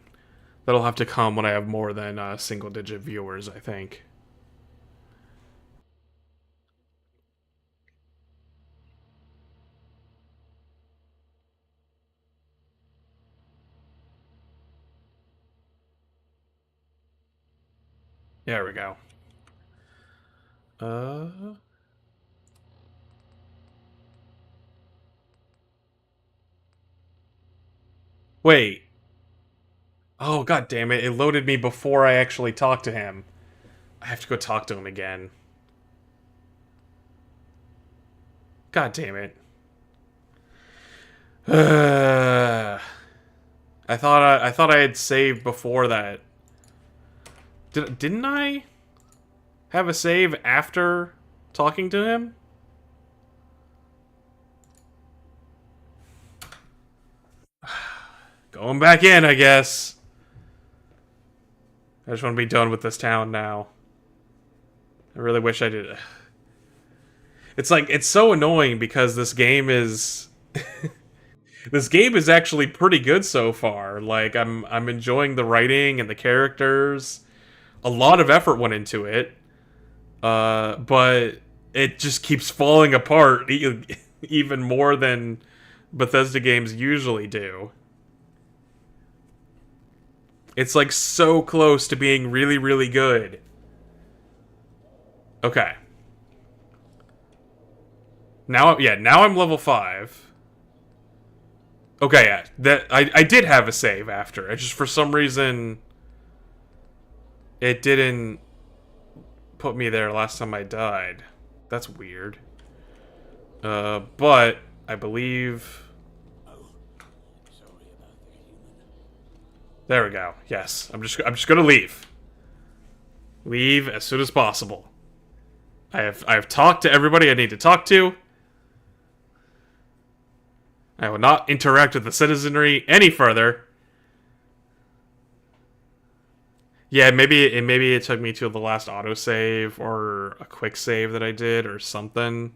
that'll have to come when I have more than single-digit viewers, I think. There we go. Uh... Wait. Oh, god damn it. It loaded me before I actually talked to him. I have to go talk to him again. God damn it. I thought I had saved before that. Didn't I have a save after talking to him? Going back in, I guess. I just want to be done with this town now. I really wish I did. It's like, it's so annoying because this game is... this game is actually pretty good so far. Like, I'm enjoying the writing and the characters. A lot of effort went into it. But it just keeps falling apart even more than Bethesda games usually do. It's like so close to being really, really good. Okay. Now I'm level 5. Okay, yeah. I did have a save after. I just for some reason it didn't put me there last time I died. That's weird. But I believe Sorry about the human. there we go. Yes. I'm just going to leave. Leave as soon as possible. I have talked to everybody I need to talk to. I will not interact with the citizenry any further. Yeah, maybe it took me to the last autosave or a quick save that I did or something.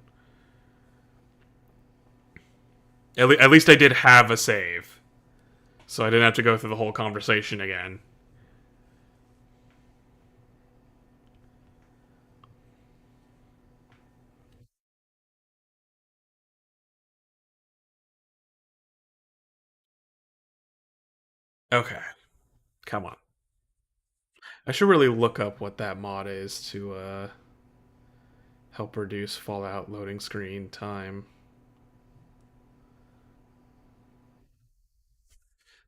At least I did have a save, so I didn't have to go through the whole conversation again. Okay, come on. I should really look up what that mod is to help reduce Fallout loading screen time.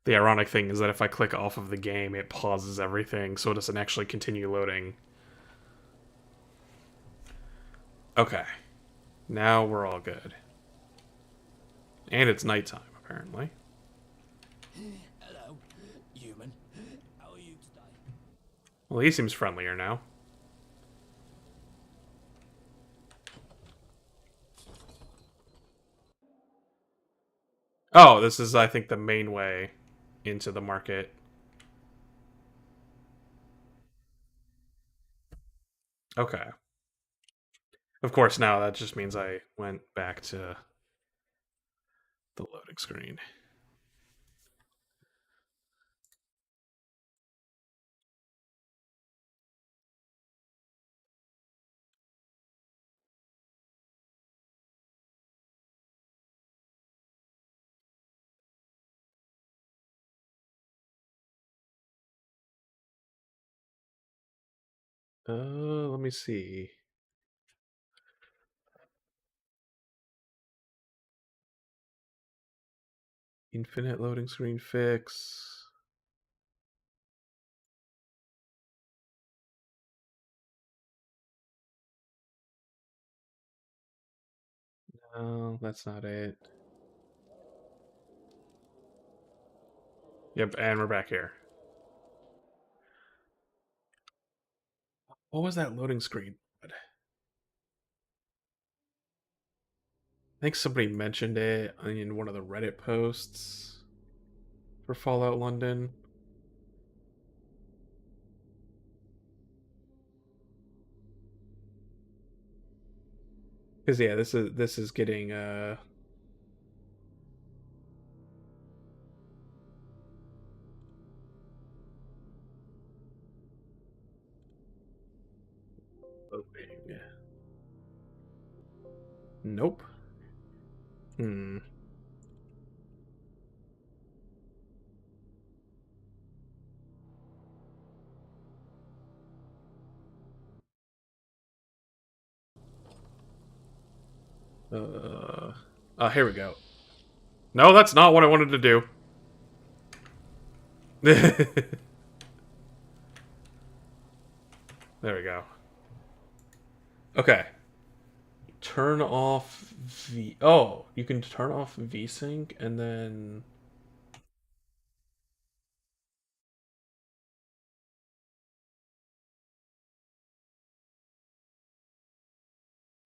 The ironic thing is that if I click off of the game, it pauses everything, so it doesn't actually continue loading. Okay, now we're all good. And it's nighttime, apparently. Hello, human. How are you today? Well, he seems friendlier now. Oh, this is, I think, the main way into the market. Okay. Of course, now that just means I went back to the loading screen. Let me see. Infinite loading screen fix. No, that's not it. Yep, and we're back here. What was that loading screen? I think somebody mentioned it in one of the Reddit posts for Fallout London. Because yeah, this is getting loading. Nope. Hmm. Here we go. No, that's not what I wanted to do. There we go. Okay. Turn off V. Oh, you can turn off VSync and then.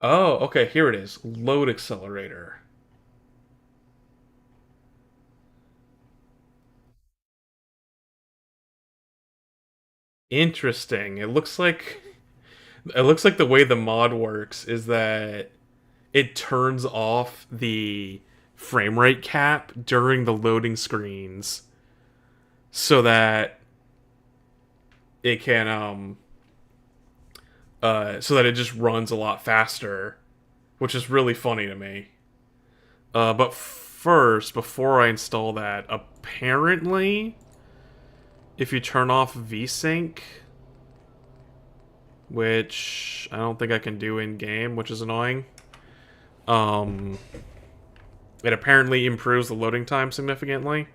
Oh, okay. Here it is. Load accelerator. Interesting. It looks like the way the mod works is that it turns off the frame rate cap during the loading screens so that it can so that it just runs a lot faster, which is really funny to me. But first, before I install that, apparently, if you turn off VSync, which I don't think I can do in game, which is annoying, um, it apparently improves the loading time significantly.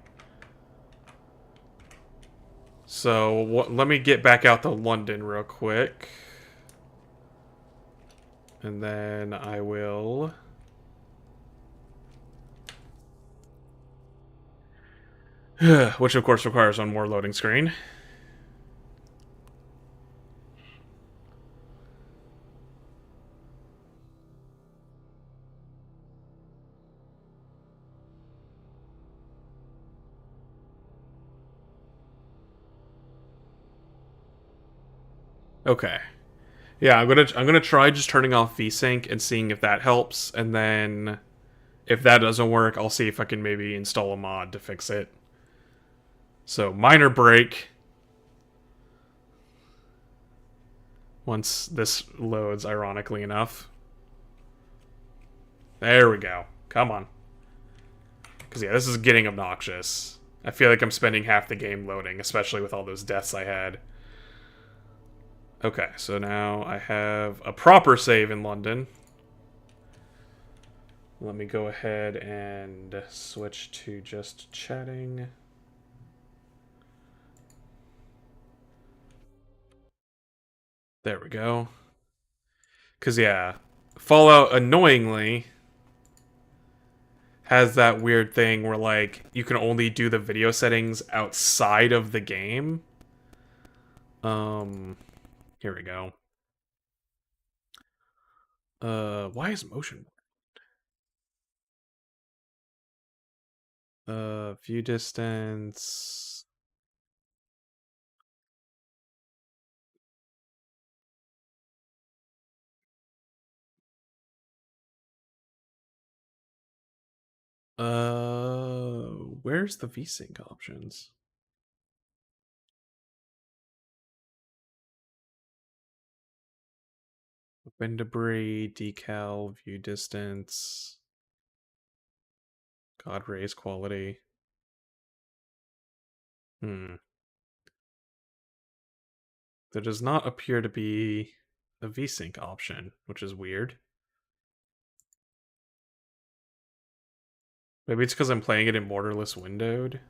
So let me get back out to London real quick. And then I will... which of course requires one more loading screen. Okay. Yeah, I'm gonna try just turning off VSync and seeing if that helps, and then if that doesn't work, I'll see if I can maybe install a mod to fix it. So minor break. Once this loads, ironically enough. There we go. Come on. Because yeah, this is getting obnoxious. I feel like I'm spending half the game loading, especially with all those deaths I had. Okay, so now I have a proper save in London. Let me go ahead and switch to just chatting. There we go. Because, yeah, Fallout, annoyingly, has that weird thing where, like, you can only do the video settings outside of the game. Here we go. Why is motion? View distance. Where's the VSync options? Wind debris, decal, view distance, God rays quality. Hmm. There does not appear to be a VSync option, which is weird. Maybe it's because I'm playing it in borderless windowed.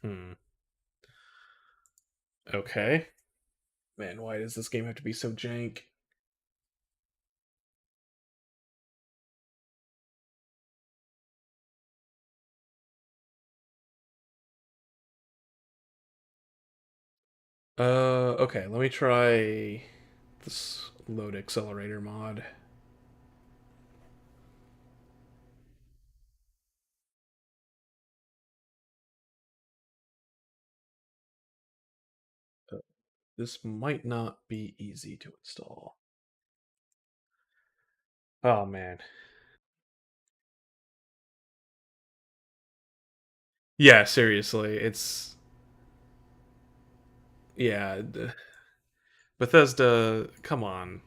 Hmm. Okay. Man, why does this game have to be so jank? Okay, let me try this load accelerator mod. This might not be easy to install. Oh man. Yeah, seriously, it's yeah. Bethesda, come on.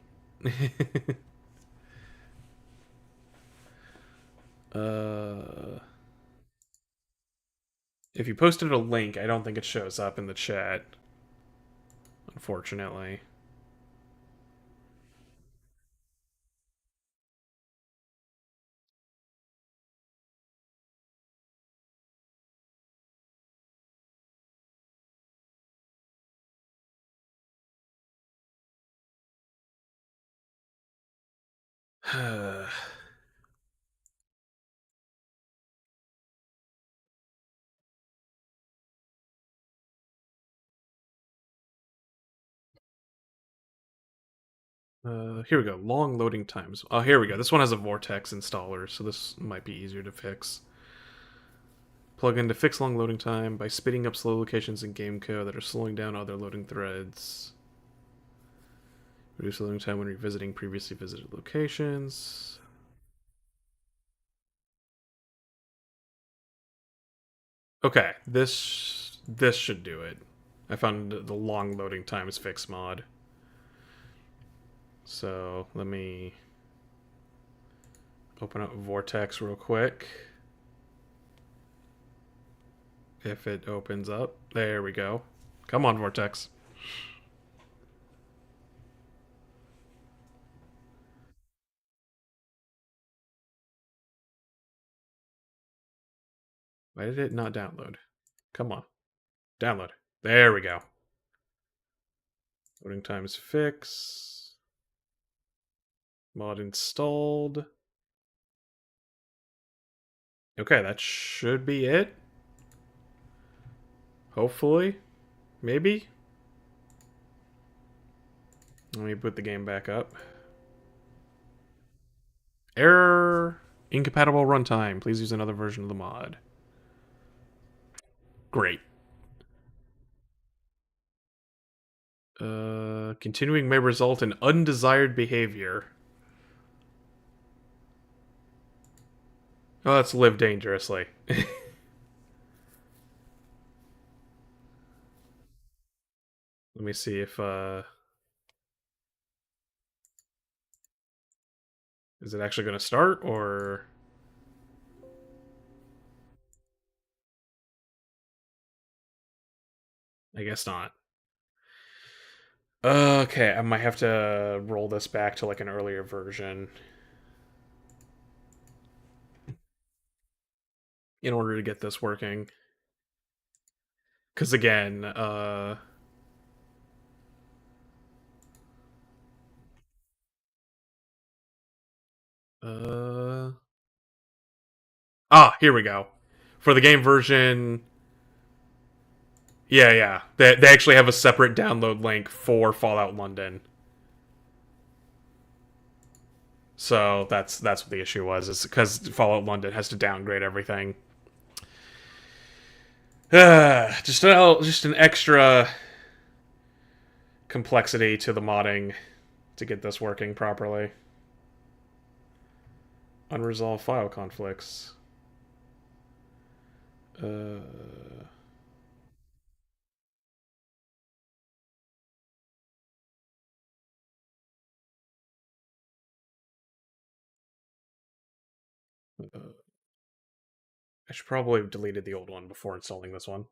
uh, if you posted a link, I don't think it shows up in the chat. Unfortunately. Here we go. Long loading times. Oh, here we go. This one has a Vortex installer, so this might be easier to fix. Plug in to fix long loading time by speeding up slow locations in game code that are slowing down other loading threads. Reduce loading time when revisiting previously visited locations. Okay, this should do it. I found the long loading times fix mod. So let me open up Vortex real quick. If it opens up. There we go. Come on, Vortex. Why did it not download? Come on. Download. There we go. Loading times fix. Mod installed. Okay, that should be it. Hopefully. Maybe. Let me put the game back up. Error. Incompatible runtime. Please use another version of the mod. Great. Continuing may result in undesired behavior. Oh, let's live dangerously. Let me see if is it actually going to start or I guess not. Okay, I might have to roll this back to like an earlier version in order to get this working. Cuz again, uh here we go. For the game version, yeah. They actually have a separate download link for Fallout London. So that's what the issue was, is because Fallout London has to downgrade everything. Just an extra complexity to the modding to get this working properly. Unresolved file conflicts. Uh, I should probably have deleted the old one before installing this one.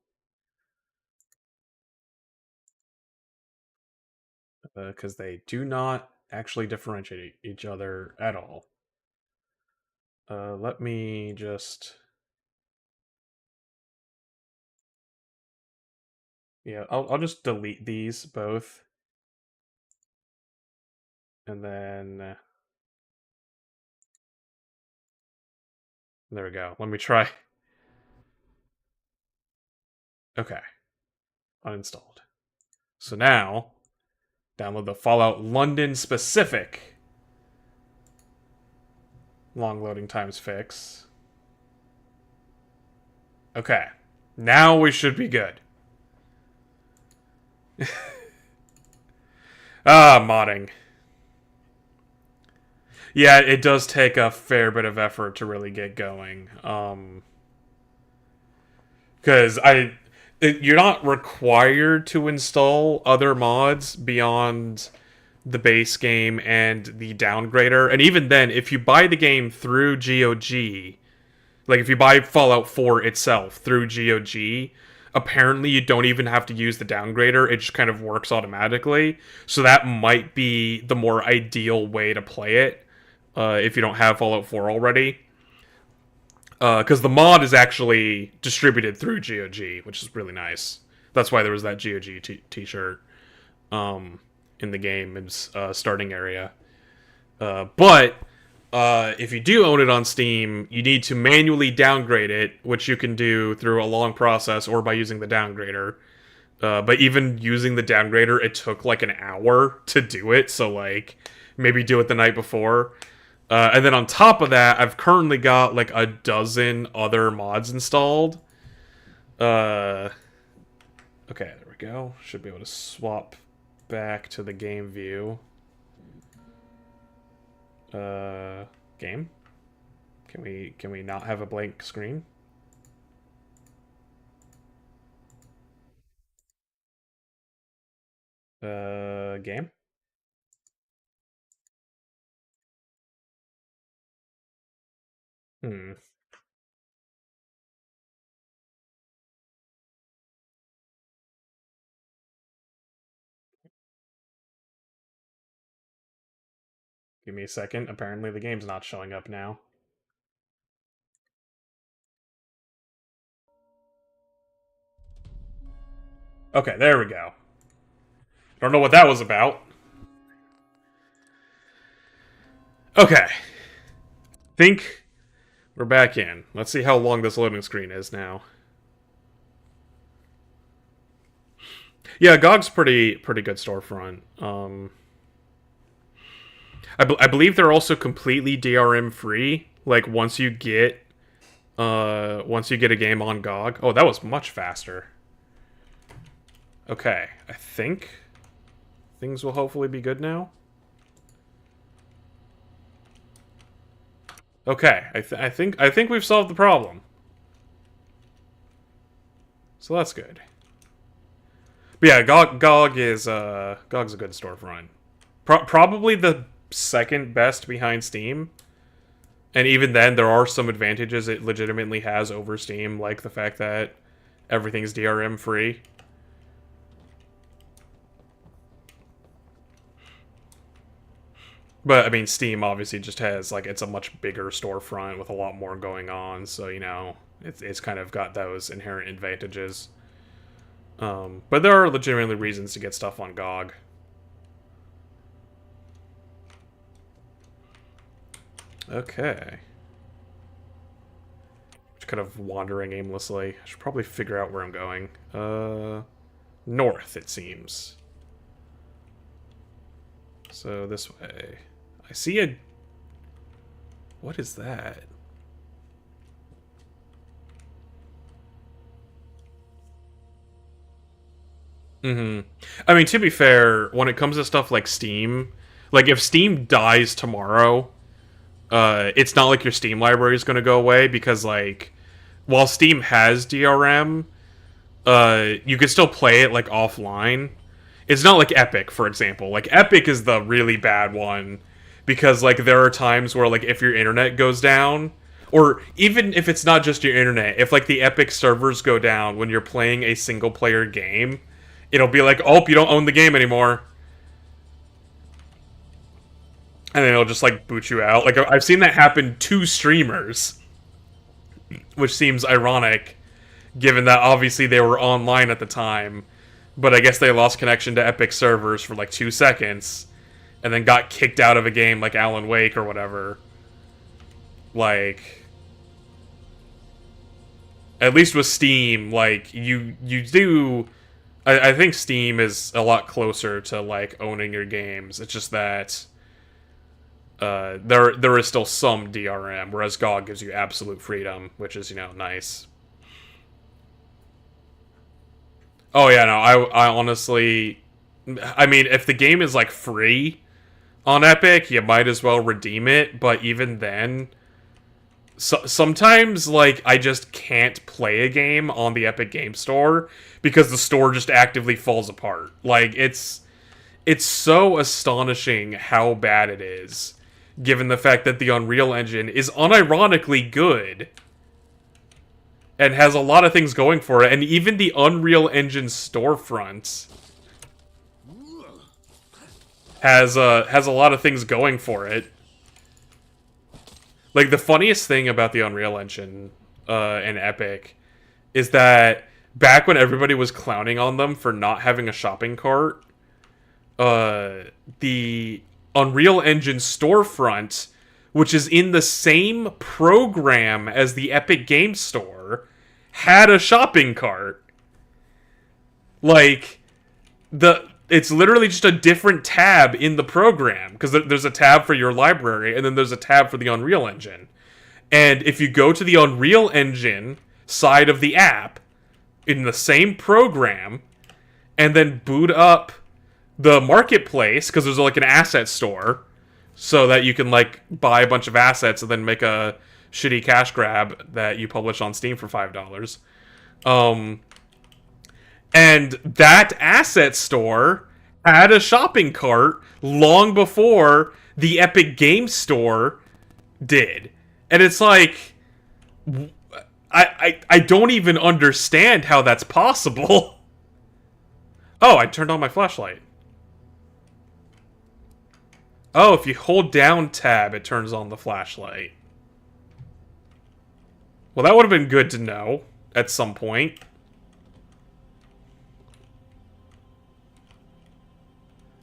Because they do not actually differentiate each other at all. Let me just... Yeah, I'll just delete these both. And then... there we go. Let me try. Okay. Uninstalled. So now, download the Fallout London specific long loading times fix. Okay. Now we should be good. Modding. Yeah, it does take a fair bit of effort to really get going. Because you're not required to install other mods beyond the base game and the downgrader. And even then, if you buy the game through GOG, like if you buy Fallout 4 itself through GOG, apparently you don't even have to use the downgrader. It just kind of works automatically. So that might be the more ideal way to play it if you don't have Fallout 4 already. Because the mod is actually distributed through GOG, which is really nice. That's why there was that GOG t-shirt in the game's starting area. But if you do own it on Steam, you need to manually downgrade it, which you can do through a long process or by using the downgrader. But even using the downgrader, it took like an hour to do it, so like maybe do it the night before. And then on top of that, I've currently got like a dozen other mods installed. Okay, there we go. Should be able to swap back to the game view. Game? Can we not have a blank screen? game. Hmm. Give me a second. Apparently the game's not showing up now. Okay, there we go. Don't know what that was about. Okay. Think we're back in. Let's see how long this loading screen is now. Yeah, GOG's pretty good storefront. I believe they're also completely DRM free. Like once you get a game on GOG. Oh, that was much faster. Okay, I think things will hopefully be good now. Okay, I think we've solved the problem. So that's good. But yeah, GOG's a good storefront. Probably the second best behind Steam. And even then, there are some advantages it legitimately has over Steam, like the fact that everything's DRM free. But I mean, Steam obviously just has like it's a much bigger storefront with a lot more going on, so you know it's kind of got those inherent advantages. But there are legitimately reasons to get stuff on GOG. Okay. Just kind of wandering aimlessly. I should probably figure out where I'm going. North, it seems. So this way. I see a... What is that? I mean, to be fair, when it comes to stuff like Steam, like if Steam dies tomorrow, it's not like your Steam library is going to go away because like while Steam has DRM, you can still play it like offline. It's not like Epic, for example. Like Epic is the really bad one because like there are times where like if your internet goes down, or even if it's not just your internet, if like the Epic servers go down when you're playing a single player game, it'll be like, oh, you don't own the game anymore. And then it'll just like boot you out. Like I've seen that happen to streamers, which seems ironic given that obviously they were online at the time, but I guess they lost connection to Epic servers for like 2 seconds and then got kicked out of a game like Alan Wake or whatever. Like at least with Steam, like you do I think Steam is a lot closer to like owning your games. It's just that there is still some DRM, whereas GOG gives you absolute freedom, which is, you know, nice. Oh yeah, no, I honestly, I mean, if the game is like free on Epic, you might as well redeem it. But even then, sometimes like I just can't play a game on the Epic Game Store because the store just actively falls apart. Like it's so astonishing how bad it is, given the fact that the Unreal Engine is unironically good and has a lot of things going for it, and even the Unreal Engine storefront has a lot of things going for it. Like the funniest thing about the Unreal Engine and Epic is that back when everybody was clowning on them for not having a shopping cart, the Unreal Engine storefront, which is in the same program as the Epic Game Store, had a shopping cart. Like it's literally just a different tab in the program because there's a tab for your library and then there's a tab for the Unreal Engine. And if you go to the Unreal Engine side of the app in the same program and then boot up the marketplace, because there's like an asset store so that you can like buy a bunch of assets and then make a shitty cash grab that you publish on Steam for $5. And that asset store had a shopping cart long before the Epic Game Store did. And it's like, I don't even understand how that's possible. Oh, I turned on my flashlight. Oh, if you hold down tab, it turns on the flashlight. Well, that would have been good to know at some point.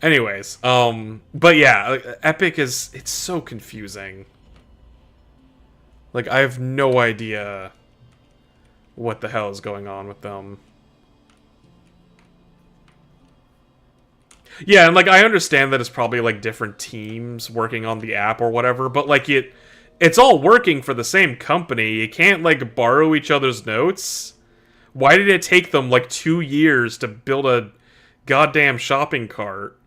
Anyways, but yeah, Epic it's so confusing. Like, I have no idea what the hell is going on with them. Yeah, and like, I understand that it's probably like different teams working on the app or whatever, but like it's all working for the same company. You can't like borrow each other's notes. Why did it take them like 2 years to build a goddamn shopping cart?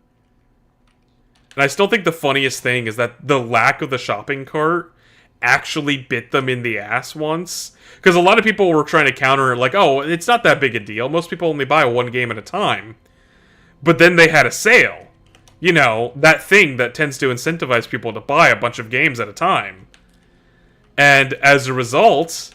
And I still think the funniest thing is that the lack of the shopping cart actually bit them in the ass once. Because a lot of people were trying to counter it like, oh, it's not that big a deal. Most people only buy one game at a time. But then they had a sale. You know, that thing that tends to incentivize people to buy a bunch of games at a time. And as a result,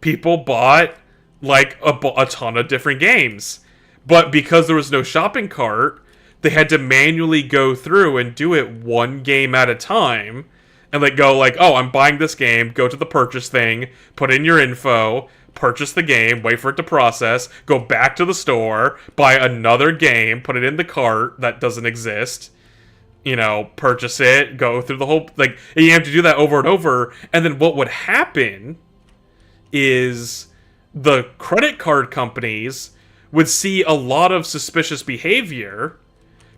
people bought like a ton of different games. But because there was no shopping cart, they had to manually go through and do it one game at a time. And like go like, oh, I'm buying this game, go to the purchase thing, put in your info, purchase the game, wait for it to process, go back to the store, buy another game, put it in the cart that doesn't exist, you know, purchase it, go through the whole, like, and you have to do that over and over. And then what would happen is the credit card companies would see a lot of suspicious behavior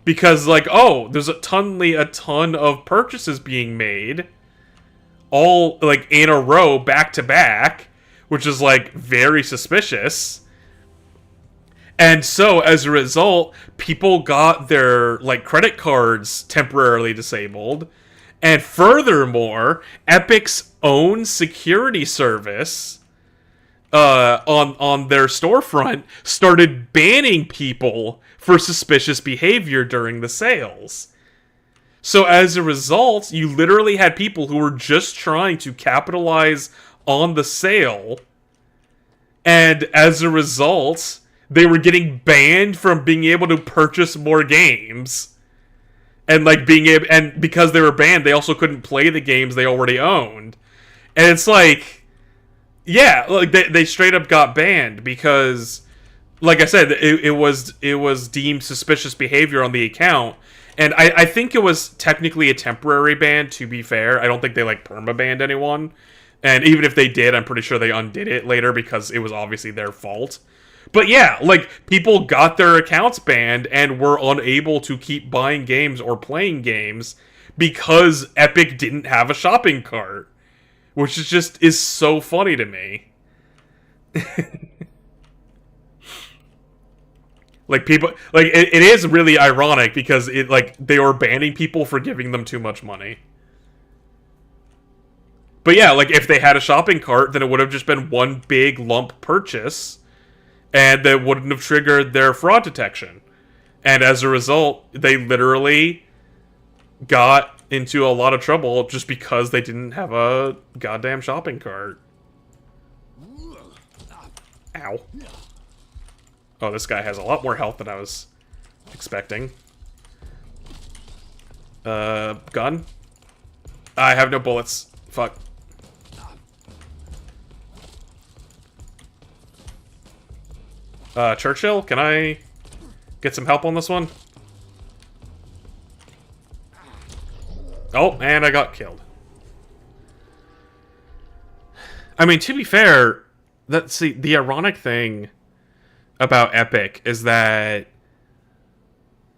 because, like, oh, there's a ton of purchases being made, all, like, in a row, back to back, which is, like, very suspicious. And so, as a result, people got their, like, credit cards temporarily disabled. And furthermore, Epic's own security service on their storefront started banning people for suspicious behavior during the sales. So as a result, you literally had people who were just trying to capitalize on the sale, and as a result, they were getting banned from being able to purchase more games. And like being able, and because they were banned, they also couldn't play the games they already owned. And it's like, yeah, like they straight up got banned because, like I said, it was deemed suspicious behavior on the account. And I think it was technically a temporary ban, to be fair. I don't think they, like, perma-banned anyone. And even if they did, I'm pretty sure they undid it later because it was obviously their fault. But yeah, like, people got their accounts banned and were unable to keep buying games or playing games because Epic didn't have a shopping cart. Which is so funny to me. Like, people, like, it is really ironic because it, like, they were banning people for giving them too much money. But yeah, like, if they had a shopping cart, then it would have just been one big lump purchase, and that wouldn't have triggered their fraud detection. And as a result, they literally got into a lot of trouble just because they didn't have a goddamn shopping cart. Ow. Oh, this guy has a lot more health than I was expecting. Gun? I have no bullets. Fuck. Churchill, can I get some help on this one? Oh, and I got killed. I mean, to be fair, the ironic thing about Epic is that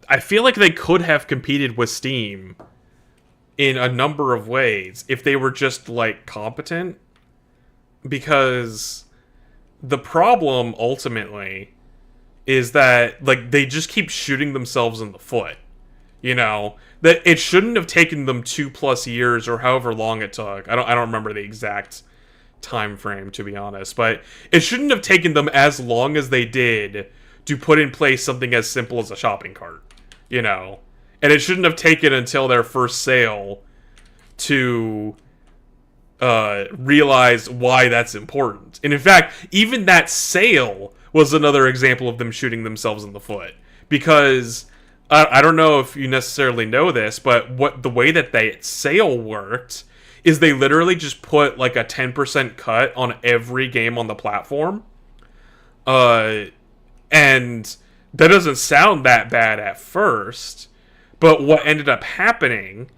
I feel like they could have competed with Steam in a number of ways if they were just, like, competent. Because the problem, ultimately, is that, like, they just keep shooting themselves in the foot. You know? That it shouldn't have taken them 2+ years or however long it took. I don't remember the exact time frame, to be honest, but it shouldn't have taken them as long as they did to put in place something as simple as a shopping cart. you know, and it shouldn't have taken until their first sale to realize why that's important. And in fact, even that sale was another example of them shooting themselves in the foot. Because I don't know if you necessarily know this, but what the way that that sale worked is they literally just put like a 10% cut on every game on the platform. Uh, and that doesn't sound that bad at first, but what ended up happening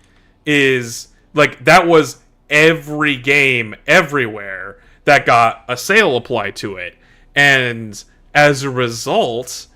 is like that was every game everywhere that got a sale applied to it. And as a result,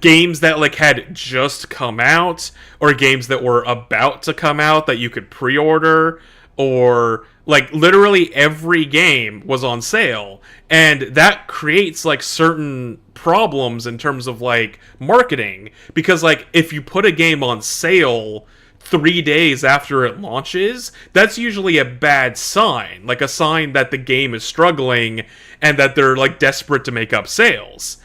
games that like had just come out or games that were about to come out that you could pre-order, or like literally every game was on sale, and that creates like certain problems in terms of like marketing, because like if you put a game on sale 3 days after it launches, that's usually a bad sign, like a sign that the game is struggling and that they're like desperate to make up sales.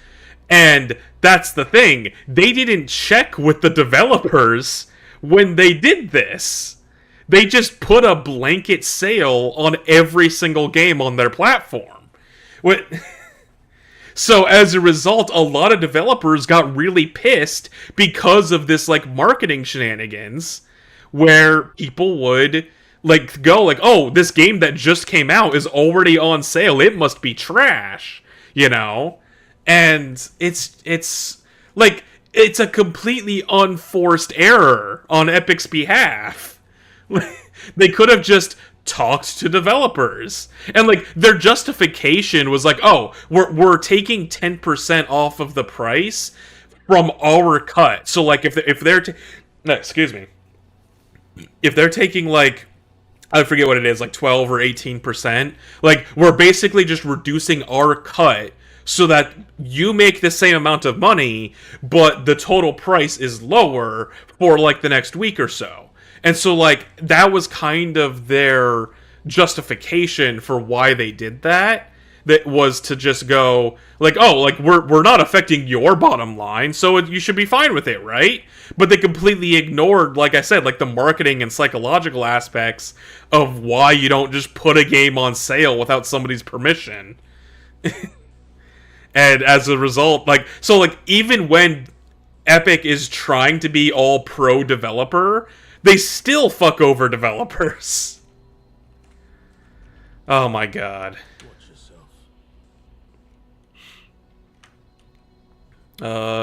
And that's the thing. They didn't check with the developers when they did this. They just put a blanket sale on every single game on their platform. What? So as a result, a lot of developers got really pissed because of this like marketing shenanigans, where people would like go like, "Oh, this game that just came out is already on sale. It must be trash," you know? And it's like it's a completely unforced error on Epic's behalf. They could have just talked to developers, and like their justification was like, "Oh, we're taking 10% off of the price from our cut." So like if they're no, excuse me, if they're taking like, I forget what it is, like 12 or 18%, like we're basically just reducing our cut so that you make the same amount of money, but the total price is lower for like the next week or so. And so like that was kind of their justification for why they did that. That was to just go like, "Oh, like we're not affecting your bottom line, so you should be fine with it, right?" But they completely ignored, like I said, like the marketing and psychological aspects of why you don't just put a game on sale without somebody's permission. And as a result, like, so like even when Epic is trying to be all pro developer, they still fuck over developers. Oh my god. Watch yourself.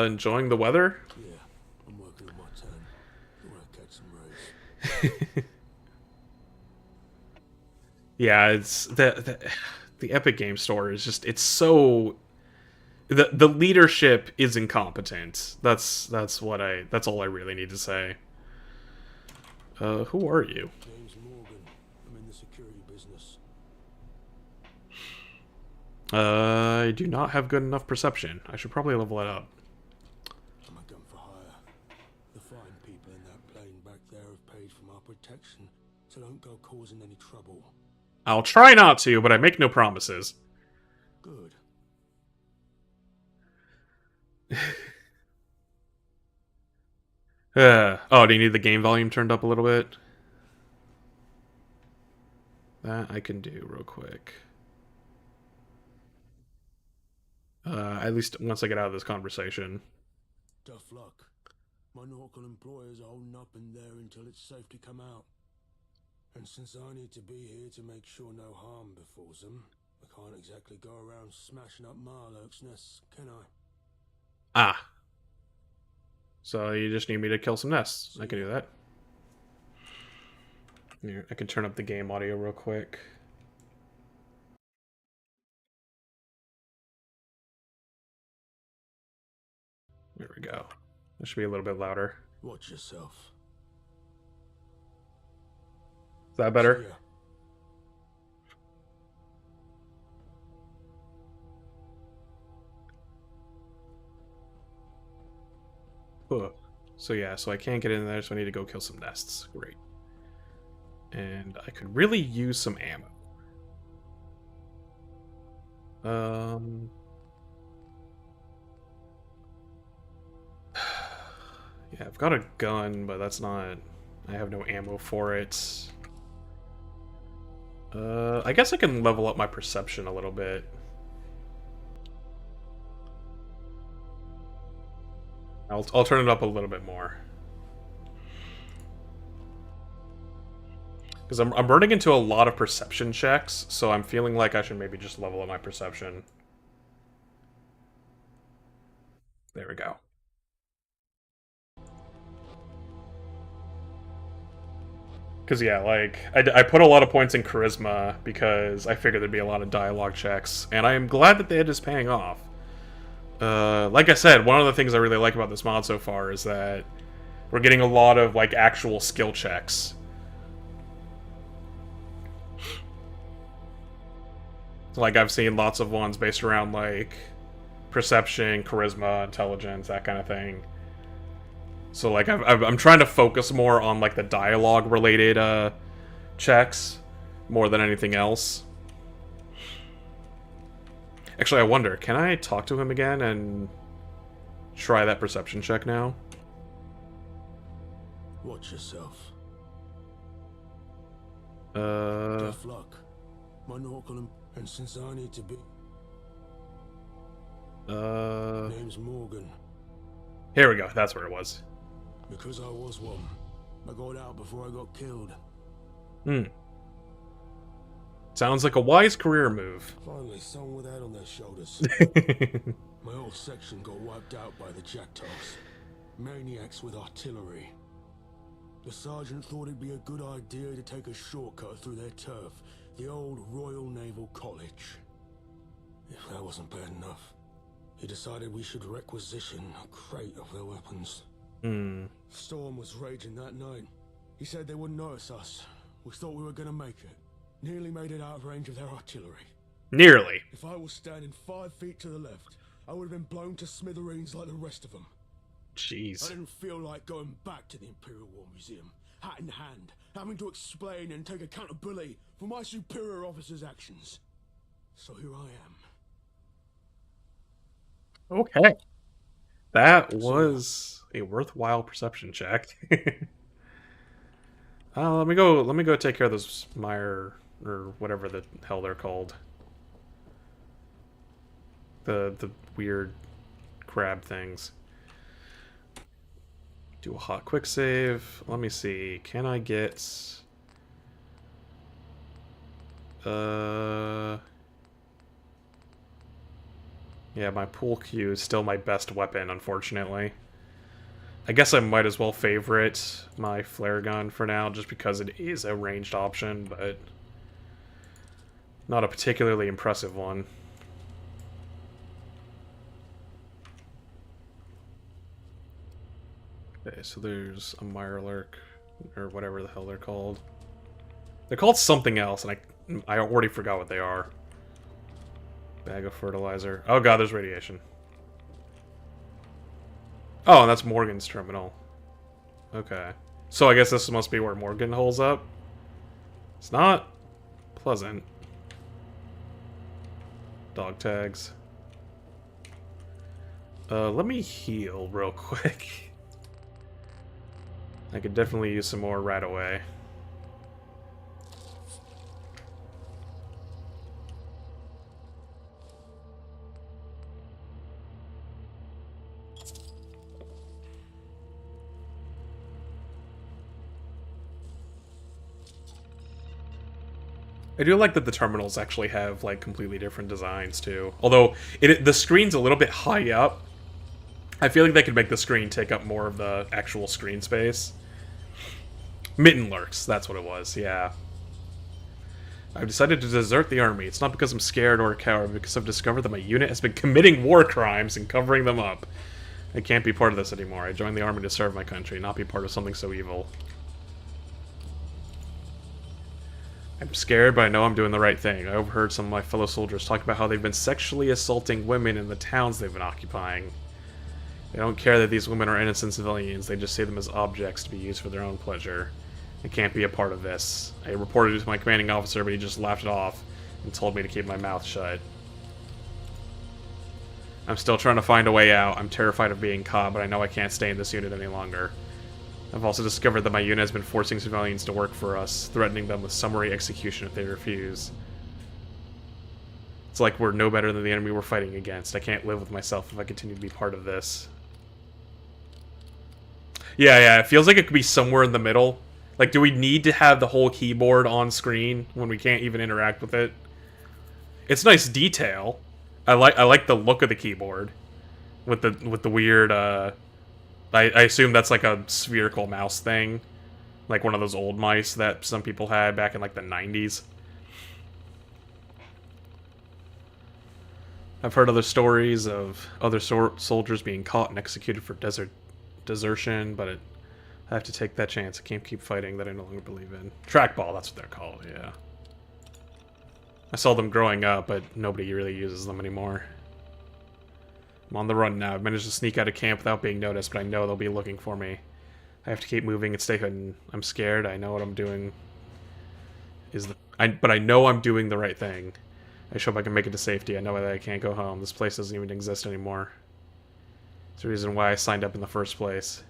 Enjoying the weather? Yeah, I'm working on my turn. I want to catch some rays. Yeah, it's the Epic Game Store is just, it's so, the leadership is incompetent. That's all I really need to say. Who are you? James Morgan. I'm in the security business. I do not have good enough perception. I should probably level it up. I'm a gun for hire. The fine people in that plane back there have paid for my protection, so don't go causing any trouble. I'll try not to, but I make no promises. Good. Oh, do you need the game volume turned up a little bit? That I can do real quick. At least once I get out of this conversation. Tough luck. My nautical employers are holding up in there until it's safe to come out. And since I need to be here to make sure no harm befalls them, I can't exactly go around smashing up Marlowe's nests, can I? Ah. So you just need me to kill some nests. I can do that. Here, I can turn up the game audio real quick. There we go. That should be a little bit louder. Watch yourself. Is that better? Yeah. Ugh. So yeah, so I can't get in there, so I need to go kill some nests. Great. And I could really use some ammo. Yeah, I've got a gun, but that's not... I have no ammo for it. I guess I can level up my perception a little bit. I'll turn it up a little bit more. Because I'm running into a lot of perception checks, so I'm feeling like I should maybe just level up my perception. There we go. Because, yeah, like, I put a lot of points in Charisma because I figured there'd be a lot of dialogue checks, and I am glad that it is paying off. Like I said, one of the things I really like about this mod so far is that we're getting a lot of, like, actual skill checks. Like, I've seen lots of ones based around, like, perception, charisma, intelligence, that kind of thing. So, like, I'm trying to focus more on, like, the dialogue-related, checks, more than anything else. Actually, I wonder, can I talk to him again and try that perception check now? Watch yourself. Uh... Tough luck. Monocle and since I need to be... Name's Morgan. Here we go, that's where it was. Because I was one, I got out before I got killed. Hmm. Sounds like a wise career move. Finally, someone with that on their shoulders. My whole section got wiped out by the Jackdaws. Maniacs with artillery. The sergeant thought it'd be a good idea to take a shortcut through their turf, the old Royal Naval College. If that wasn't bad enough, he decided we should requisition a crate of their weapons. Storm was raging that night. He said they wouldn't notice us. We thought we were gonna make it. Nearly made it out of range of their artillery. Nearly. If I was standing 5 feet to the left, I would have been blown to smithereens like the rest of them. Jeez. I didn't feel like going back to the Imperial War Museum, hat in hand, having to explain and take accountability for my superior officer's actions. So here I am. Okay. That was a worthwhile perception check. Let me go take care of those Meyer, or whatever the hell they're called. The weird crab things. Do a hot quick save. Let me see. Can I get... Yeah, my pool cue is still my best weapon, unfortunately. I guess I might as well favorite my flare gun for now, just because it is a ranged option, but not a particularly impressive one. Okay, so there's a Mirelurk, or whatever the hell they're called. They're called something else, and I already forgot what they are. Bag of fertilizer. Oh god, there's radiation. Oh, and that's Morgan's terminal. Okay. So I guess this must be where Morgan holds up. It's not pleasant. Dog tags. Let me heal real quick. I could definitely use some more right away. I do like that the terminals actually have, like, completely different designs, too. Although, the screen's a little bit high up. I feel like they could make the screen take up more of the actual screen space. Mitten lurks, that's what it was, yeah. I've decided to desert the army. It's not because I'm scared or a coward, but because I've discovered that my unit has been committing war crimes and covering them up. I can't be part of this anymore. I joined the army to serve my country, not be part of something so evil. I'm scared, but I know I'm doing the right thing. I overheard some of my fellow soldiers talk about how they've been sexually assaulting women in the towns they've been occupying. They don't care that these women are innocent civilians, they just see them as objects to be used for their own pleasure. I can't be a part of this. I reported it to my commanding officer, but he just laughed it off and told me to keep my mouth shut. I'm still trying to find a way out. I'm terrified of being caught, but I know I can't stay in this unit any longer. I've also discovered that my unit has been forcing civilians to work for us, threatening them with summary execution if they refuse. It's like we're no better than the enemy we're fighting against. I can't live with myself if I continue to be part of this. Yeah, it feels like it could be somewhere in the middle. Like, do we need to have the whole keyboard on screen when we can't even interact with it? It's nice detail. I like the look of the keyboard with the weird I assume that's like a spherical mouse thing. Like one of those old mice that some people had back in like the 90s. I've heard other stories of other soldiers being caught and executed for desertion, but I have to take that chance. I can't keep fighting that I no longer believe in. Trackball, that's what they're called, yeah. I saw them growing up, but nobody really uses them anymore. I'm on the run now. I've managed to sneak out of camp without being noticed, but I know they'll be looking for me. I have to keep moving and stay hidden. I'm scared. I know what I'm doing but I know I'm doing the right thing. I hope I can make it to safety. I know that I can't go home. This place doesn't even exist anymore. It's the reason why I signed up in the first place.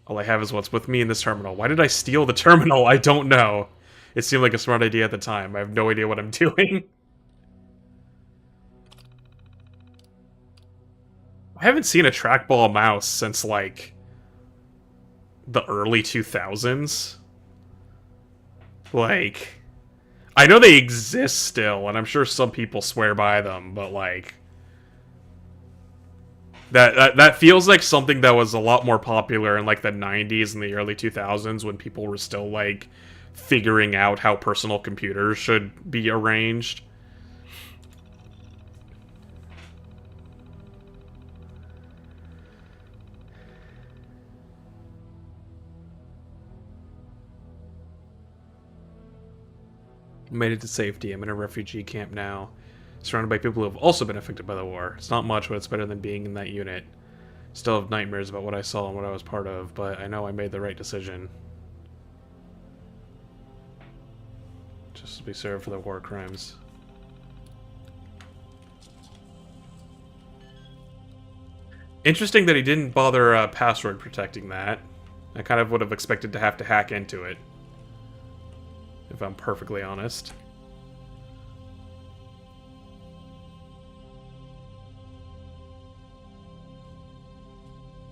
All I have is what's with me in this terminal. Why did I steal the terminal? I don't know. It seemed like a smart idea at the time. I have no idea what I'm doing. I haven't seen a trackball mouse since, like, the early 2000s. Like, I know they exist still, and I'm sure some people swear by them, but, like, that feels like something that was a lot more popular in, like, the 90s and the early 2000s when people were still, like, figuring out how personal computers should be arranged. Made it to safety. I'm in a refugee camp now, surrounded by people who have also been affected by the war. It's not much, but it's better than being in that unit. Still have nightmares about what I saw and what I was part of, but I know I made the right decision. Just to be served for the war crimes. Interesting that he didn't bother password protecting that. I kind of would have expected to have to hack into it, if I'm perfectly honest.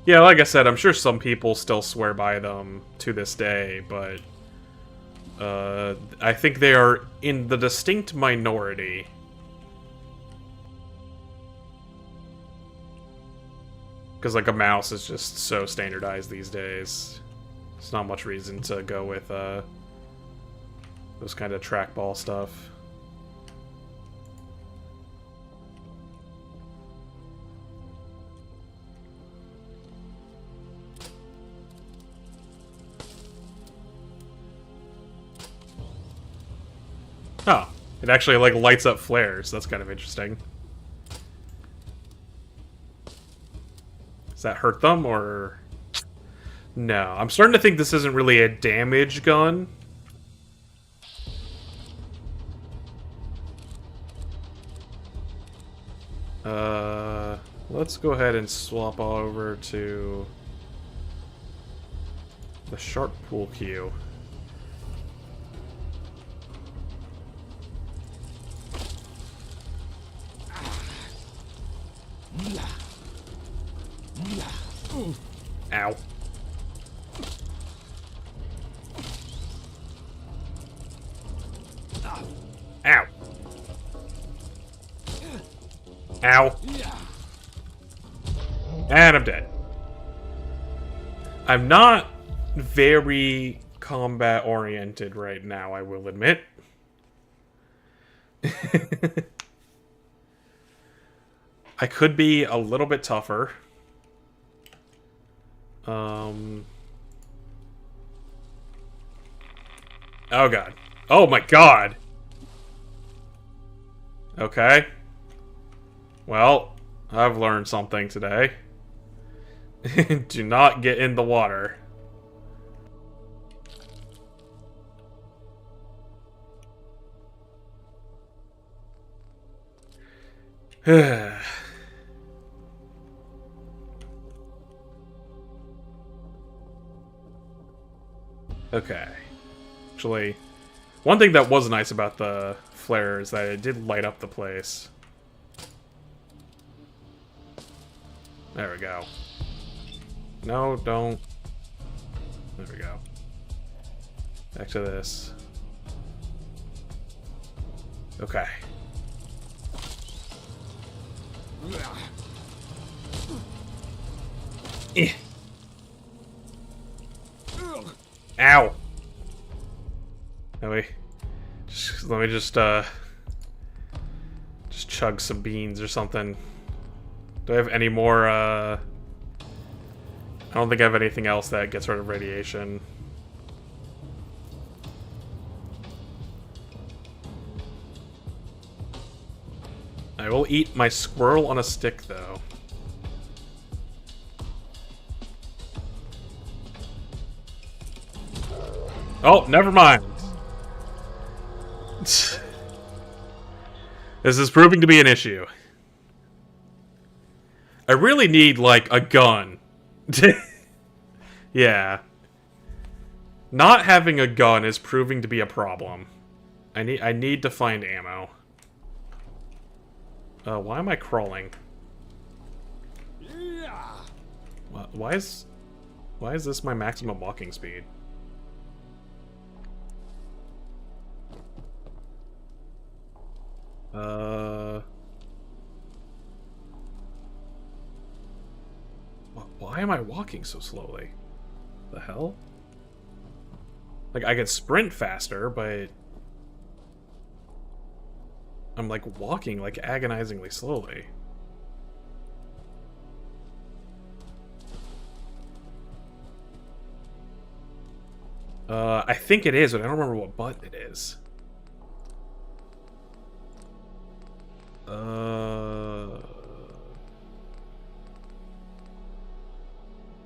Yeah, like I said, I'm sure some people still swear by them to this day, but I think they are in the distinct minority. Because, like, a mouse is just so standardized these days. There's not much reason to go with those kind of trackball stuff. Oh, it actually, like, lights up flares. That's kind of interesting. Does that hurt them, or... No. I'm starting to think this isn't really a damage gun. Let's go ahead and swap over to the sharp pool cue. Ow. Ow. Ow. And I'm dead. I'm not very combat oriented right now, I will admit. I could be a little bit tougher. Oh god. Oh my god! Okay. Well, I've learned something today. Do not get in the water. Okay. Actually, one thing that was nice about the flare is that it did light up the place. There we go. No, don't. There we go. Back to this. Okay. Eh. Ow! Let me just chug some beans or something. Do I have any more, I don't think I have anything else that gets rid of radiation. I will eat my squirrel on a stick, though. Oh, never mind. This is proving to be an issue. I really need, like, a gun. Yeah. Not having a gun is proving to be a problem. I need to find ammo. Why am I crawling? Why is this my maximum walking speed? Why am I walking so slowly? The hell? Like, I could sprint faster, but I'm, like, walking, like, agonizingly slowly. I think it is, but I don't remember what button it is.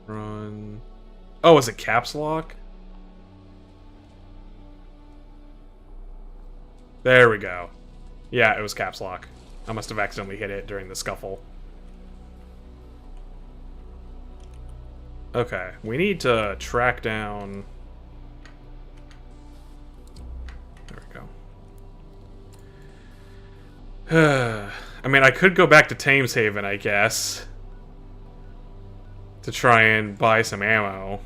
Run. Oh, is it caps lock? There we go. Yeah, it was caps lock. I must have accidentally hit it during the scuffle. Okay, we need to track down... There we go. I mean, I could go back to Thames Haven, I guess. To try and buy some ammo.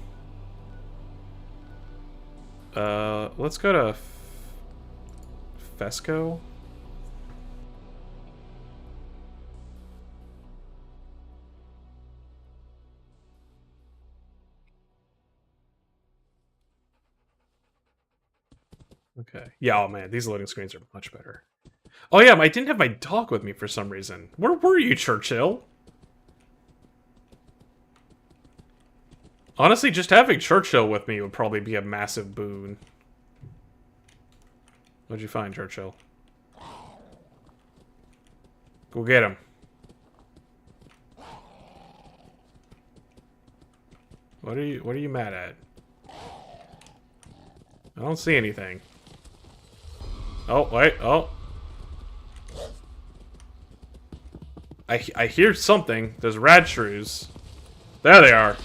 Let's go to... Fesco? Okay. Yeah, oh man, these loading screens are much better. Oh yeah, I didn't have my dog with me for some reason. Where were you, Churchill? Honestly, just having Churchill with me would probably be a massive boon. What'd you find, Churchill? Go get him. What are you mad at? I don't see anything. Oh, wait, oh. I hear something. There's rad shrews. There they are.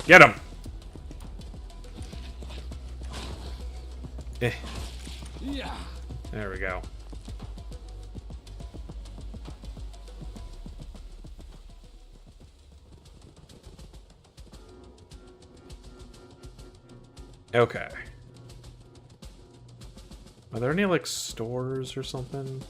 Get them. Eh. There we go. Okay. Are there any, like, stores or something?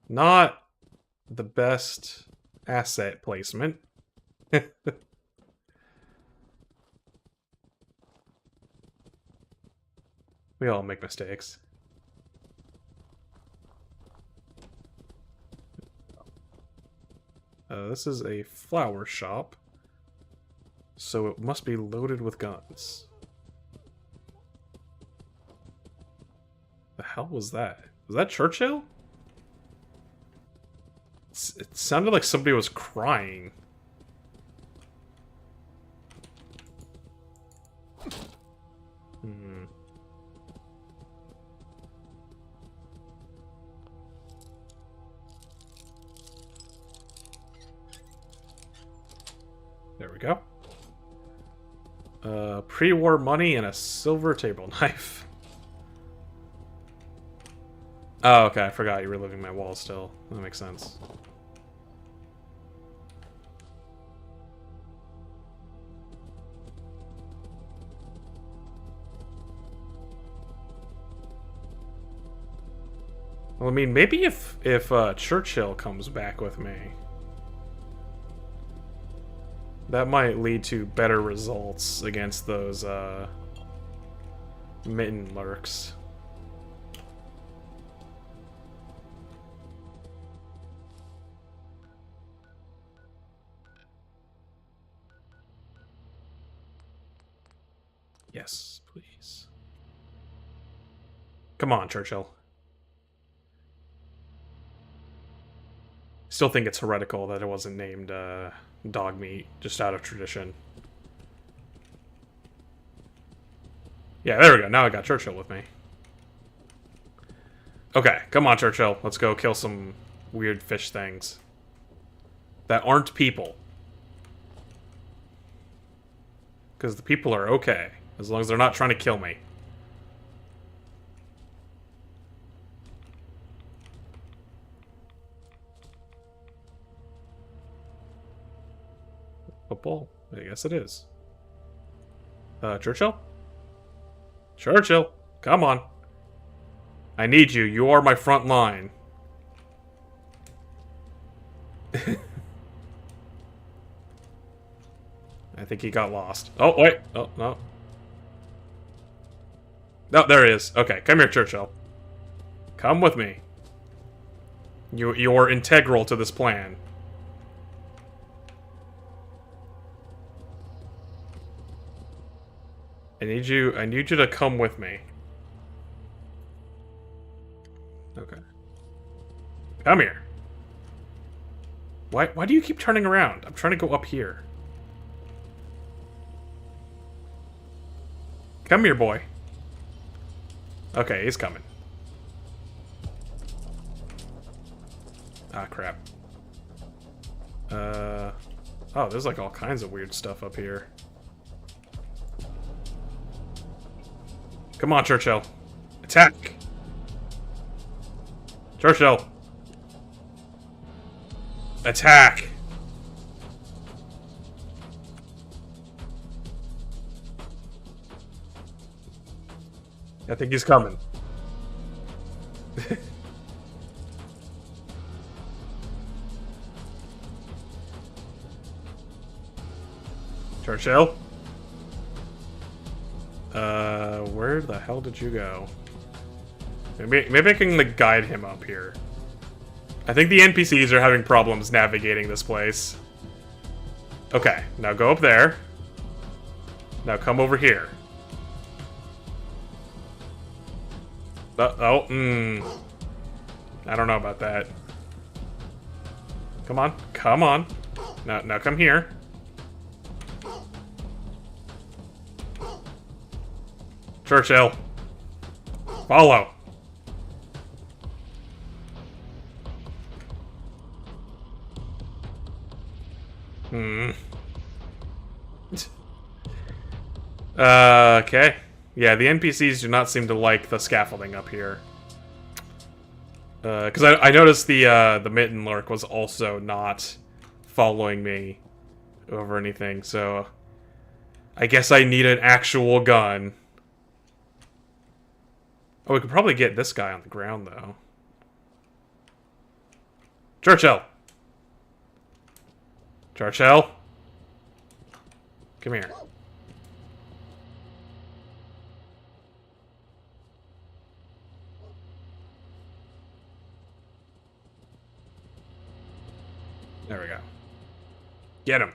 Not the best asset placement. We all make mistakes. This is a flower shop, so it must be loaded with guns. The hell was that? Was that Churchill? It sounded like somebody was crying. Hmm. go. Pre-war money and a silver table knife. Oh, okay. I forgot you were living my wall still. That makes sense. Well, I mean, maybe if Churchill comes back with me, that might lead to better results against those mitten lurks. Yes, please. Come on, Churchill. Still think it's heretical that it wasn't named dog meat, just out of tradition. Yeah, there we go. Now I got Churchill with me. Okay, come on, Churchill. Let's go kill some weird fish things that aren't people. Because the people are okay, as long as they're not trying to kill me. Football? I guess it is. Churchill? Churchill, come on. I need you. You are my front line. I think he got lost. Oh, wait. Oh, no. No, there he is. Okay, come here, Churchill. Come with me. You're integral to this plan. I need you to come with me. Okay. Come here. Why do you keep turning around? I'm trying to go up here. Come here, boy. Okay, he's coming. Ah, crap. Oh, there's like all kinds of weird stuff up here. Come on, Churchill. Attack! Churchill! Attack! I think he's coming. Churchill? Where the hell did you go? Maybe I can, like, guide him up here. I think the NPCs are having problems navigating this place. Okay, now go up there. Now come over here. I don't know about that. Come on, come on. Now come here. Churchill. Follow. Okay. Yeah, the NPCs do not seem to like the scaffolding up here. Because I noticed the mitten lurk was also not following me over anything, so I guess I need an actual gun. Oh, we could probably get this guy on the ground, though. Churchill! Churchill! Come here. There we go. Get him.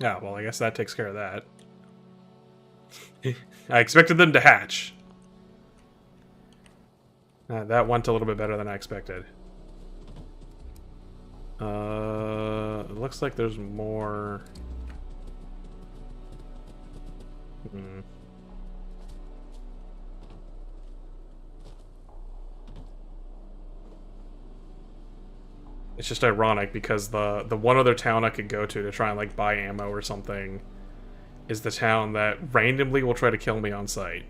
Yeah, well, I guess that takes care of that. I expected them to hatch. That went a little bit better than I expected. It looks like there's more. It's just ironic because the one other town I could go to try and like buy ammo or something is the town that randomly will try to kill me on sight.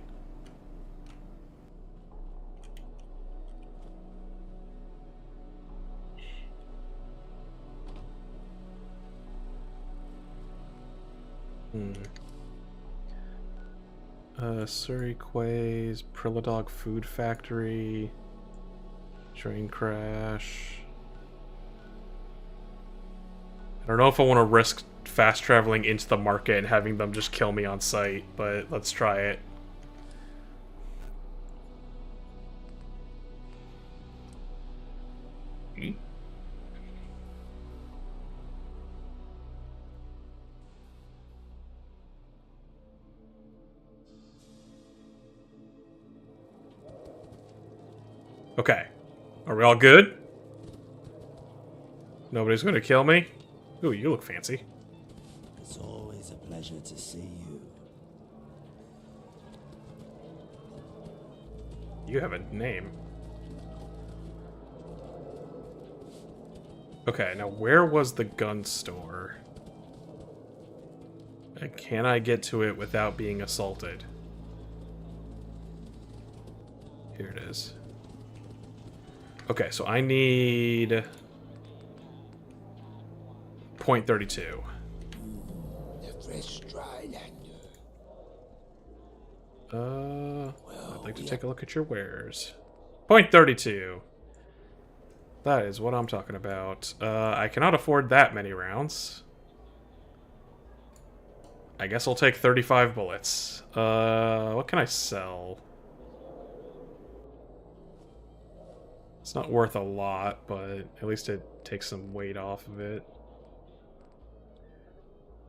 Surrey Quays, Prilladog Food Factory, train crash. I don't know if I want to risk fast traveling into the market and having them just kill me on sight, but let's try it. Okay. Are we all good? Nobody's gonna kill me? Ooh, you look fancy. It's always a pleasure to see you. You have a name. Okay, now where was the gun store? And can I get to it without being assaulted? Here it is. Okay, so I need .32. The fresh dry lander. I'd like to take a look at your wares. .32. That is what I'm talking about. I cannot afford that many rounds. I guess I'll take 35 bullets. What can I sell? It's not worth a lot, but at least it takes some weight off of it.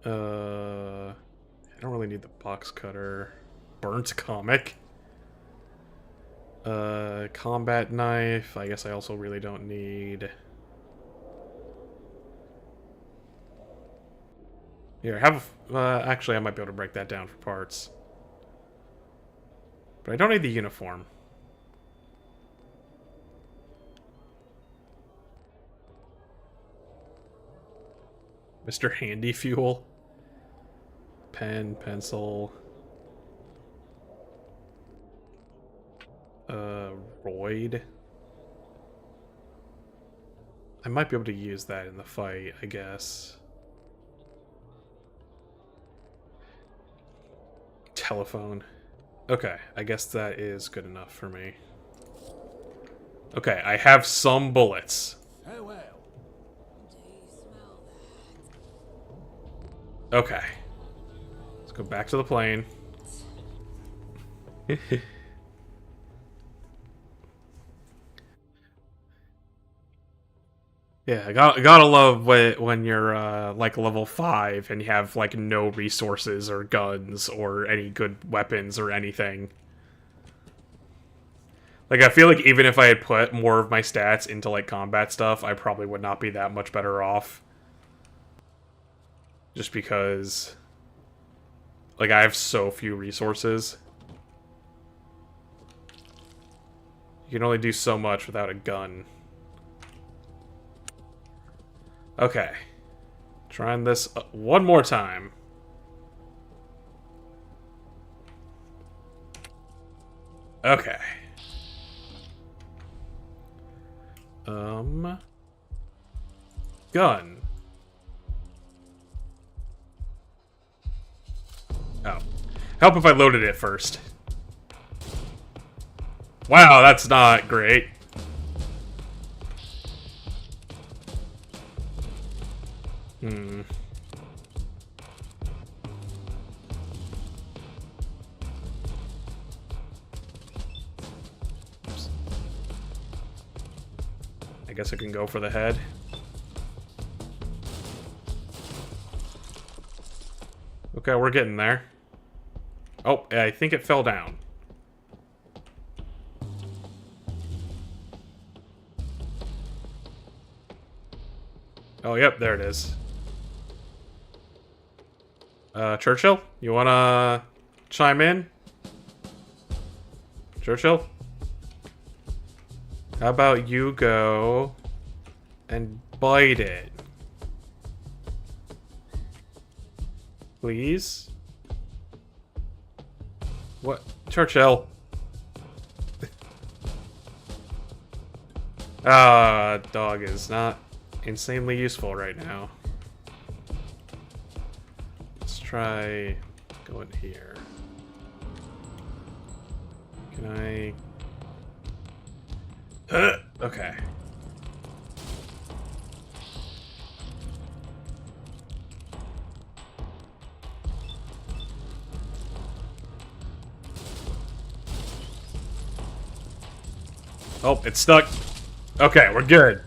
I don't really need the box cutter. Burnt comic. Combat knife. I guess I also really don't need. Here, have. Actually, I might be able to break that down for parts. But I don't need the uniform. Mr. Handy Fuel. Pen, pencil. Roid. I might be able to use that in the fight, I guess. Telephone. Okay, I guess that is good enough for me. Okay, I have some bullets. Farewell. Do you smell Okay. Let's go back to the plane. Yeah, I gotta love when you're like level 5 and you have like no resources or guns or any good weapons or anything. Like, I feel like even if I had put more of my stats into like combat stuff, I probably would not be that much better off. Just because like I have so few resources. You can only do so much without a gun. Okay. Trying this one more time. Okay. Gun. Oh. Help if I loaded it first. Wow, that's not great. Hmm. Oops. I guess I can go for the head. Okay, we're getting there. Oh, I think it fell down. Oh, yep, there it is. Churchill? You wanna chime in? Churchill? How about you go and Bite it. Please? What? Churchill. Dog is not insanely useful right now. Let's try going here. Can I... Okay. Oh, it's stuck. Okay, we're good.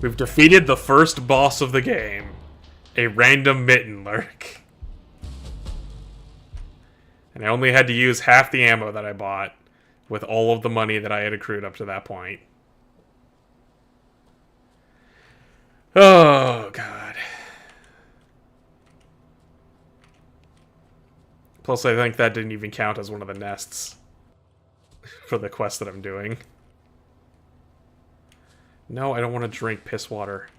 We've defeated the first boss of the game. A random mitten lurk. And I only had to use half the ammo that I bought with all of the money that I had accrued up to that point. Oh, God. Plus, I think that didn't even count as one of the nests for the quest that I'm doing. No, I don't want to drink piss water.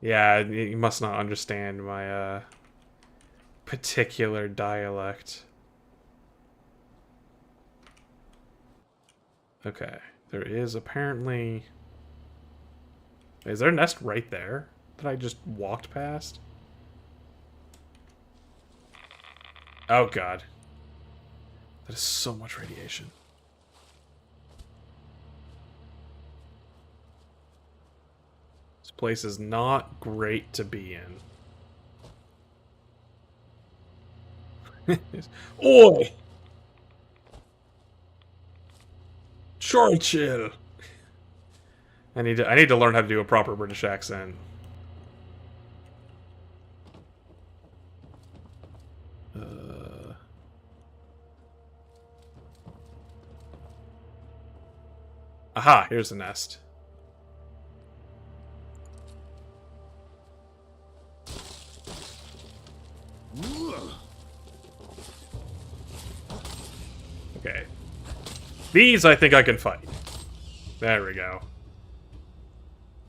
Yeah, you must not understand my, particular dialect. Okay, there is apparently... Is there a nest right there that I just walked past? Oh, God. That is so much radiation. This place is not great to be in. Oi! Churchill! I need to learn how to do a proper British accent. Aha, here's the nest. Okay. These I think I can fight. There we go.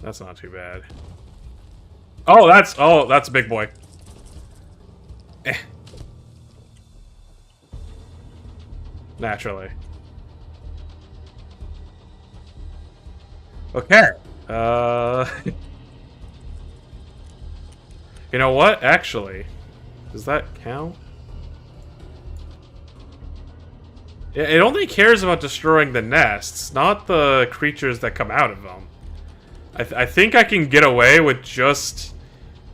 That's not too bad. Oh, that's a big boy. Eh. Naturally. Okay. You know what? Actually, does that count? It only cares about destroying the nests, not the creatures that come out of them. I think I can get away with just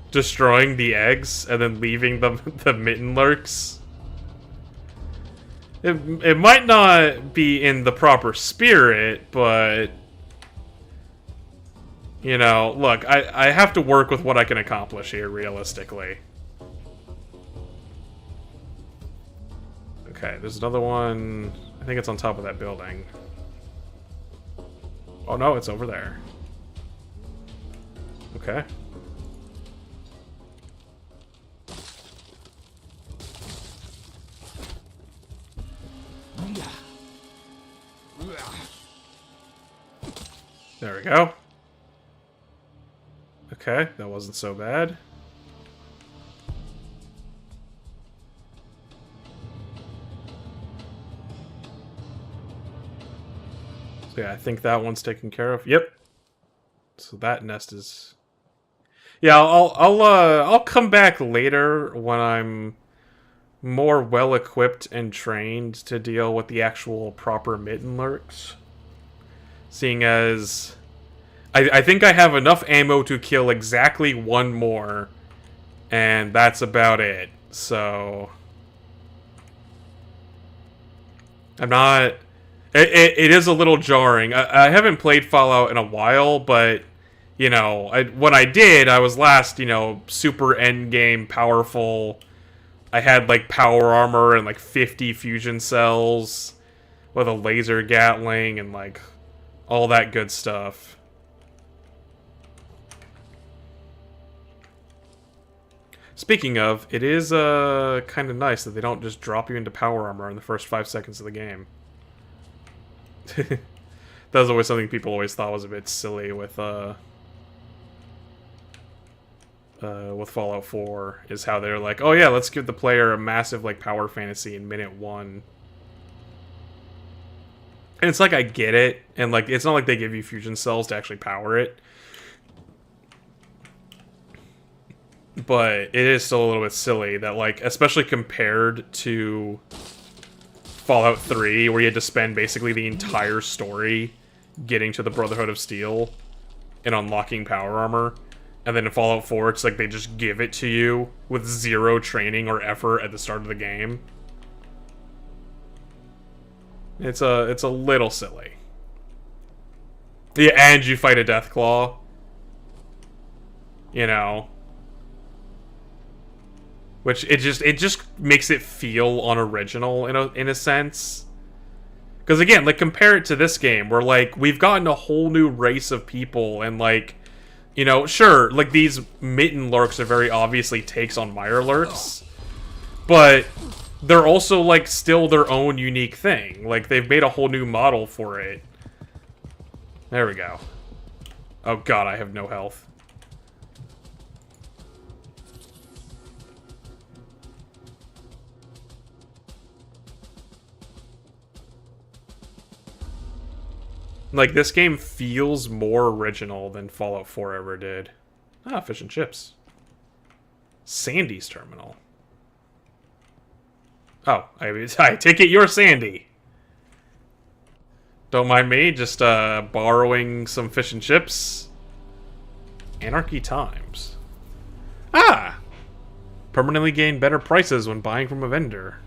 destroying the eggs and then leaving the mitten lurks. It might not be in the proper spirit, but... You know, look, I have to work with what I can accomplish here, realistically. Okay, there's another one. I think it's on top of that building. Oh no, it's over there. Okay. There we go. Okay, that wasn't so bad. So yeah, I think that one's taken care of. Yep. So that nest is... Yeah, I'll come back later when I'm more well equipped and trained to deal with the actual proper mitten lurks. Seeing as I think I have enough ammo to kill exactly one more, and that's about it. So I'm not... It is a little jarring. I haven't played Fallout in a while, but, you know, when I did, I was last, you know, super endgame powerful. I had, like, power armor and, like, 50 fusion cells with a laser gatling and, like, all that good stuff. Speaking of, it is kind of nice that they don't just drop you into power armor in the first 5 seconds of the game. That was always something people always thought was a bit silly with Fallout 4, is how they're like, oh yeah, let's give the player a massive like power fantasy in minute 1. And it's like, I get it, and like it's not like they give you fusion cells to actually power it. But it is still a little bit silly that, like, especially compared to Fallout 3, where you had to spend basically the entire story getting to the Brotherhood of Steel and unlocking power armor. And then in Fallout 4, it's like they just give it to you with zero training or effort at the start of the game. It's a little silly. Yeah, and you fight a Deathclaw. You know. Which it just makes it feel unoriginal in a sense. Because again, like, compare it to this game where, like, we've gotten a whole new race of people, and like, you know, sure, like, these mitten lurks are very obviously takes on mire lurks, but they're also like still their own unique thing. Like, they've made a whole new model for it. There we go. Oh god, I have no health. Like, this game feels more original than Fallout 4 ever did. Ah, fish and chips. Sandy's terminal. Oh, I take it you're Sandy. Don't mind me, just borrowing some fish and chips. Anarchy Times. Ah! Permanently gain better prices when buying from a vendor.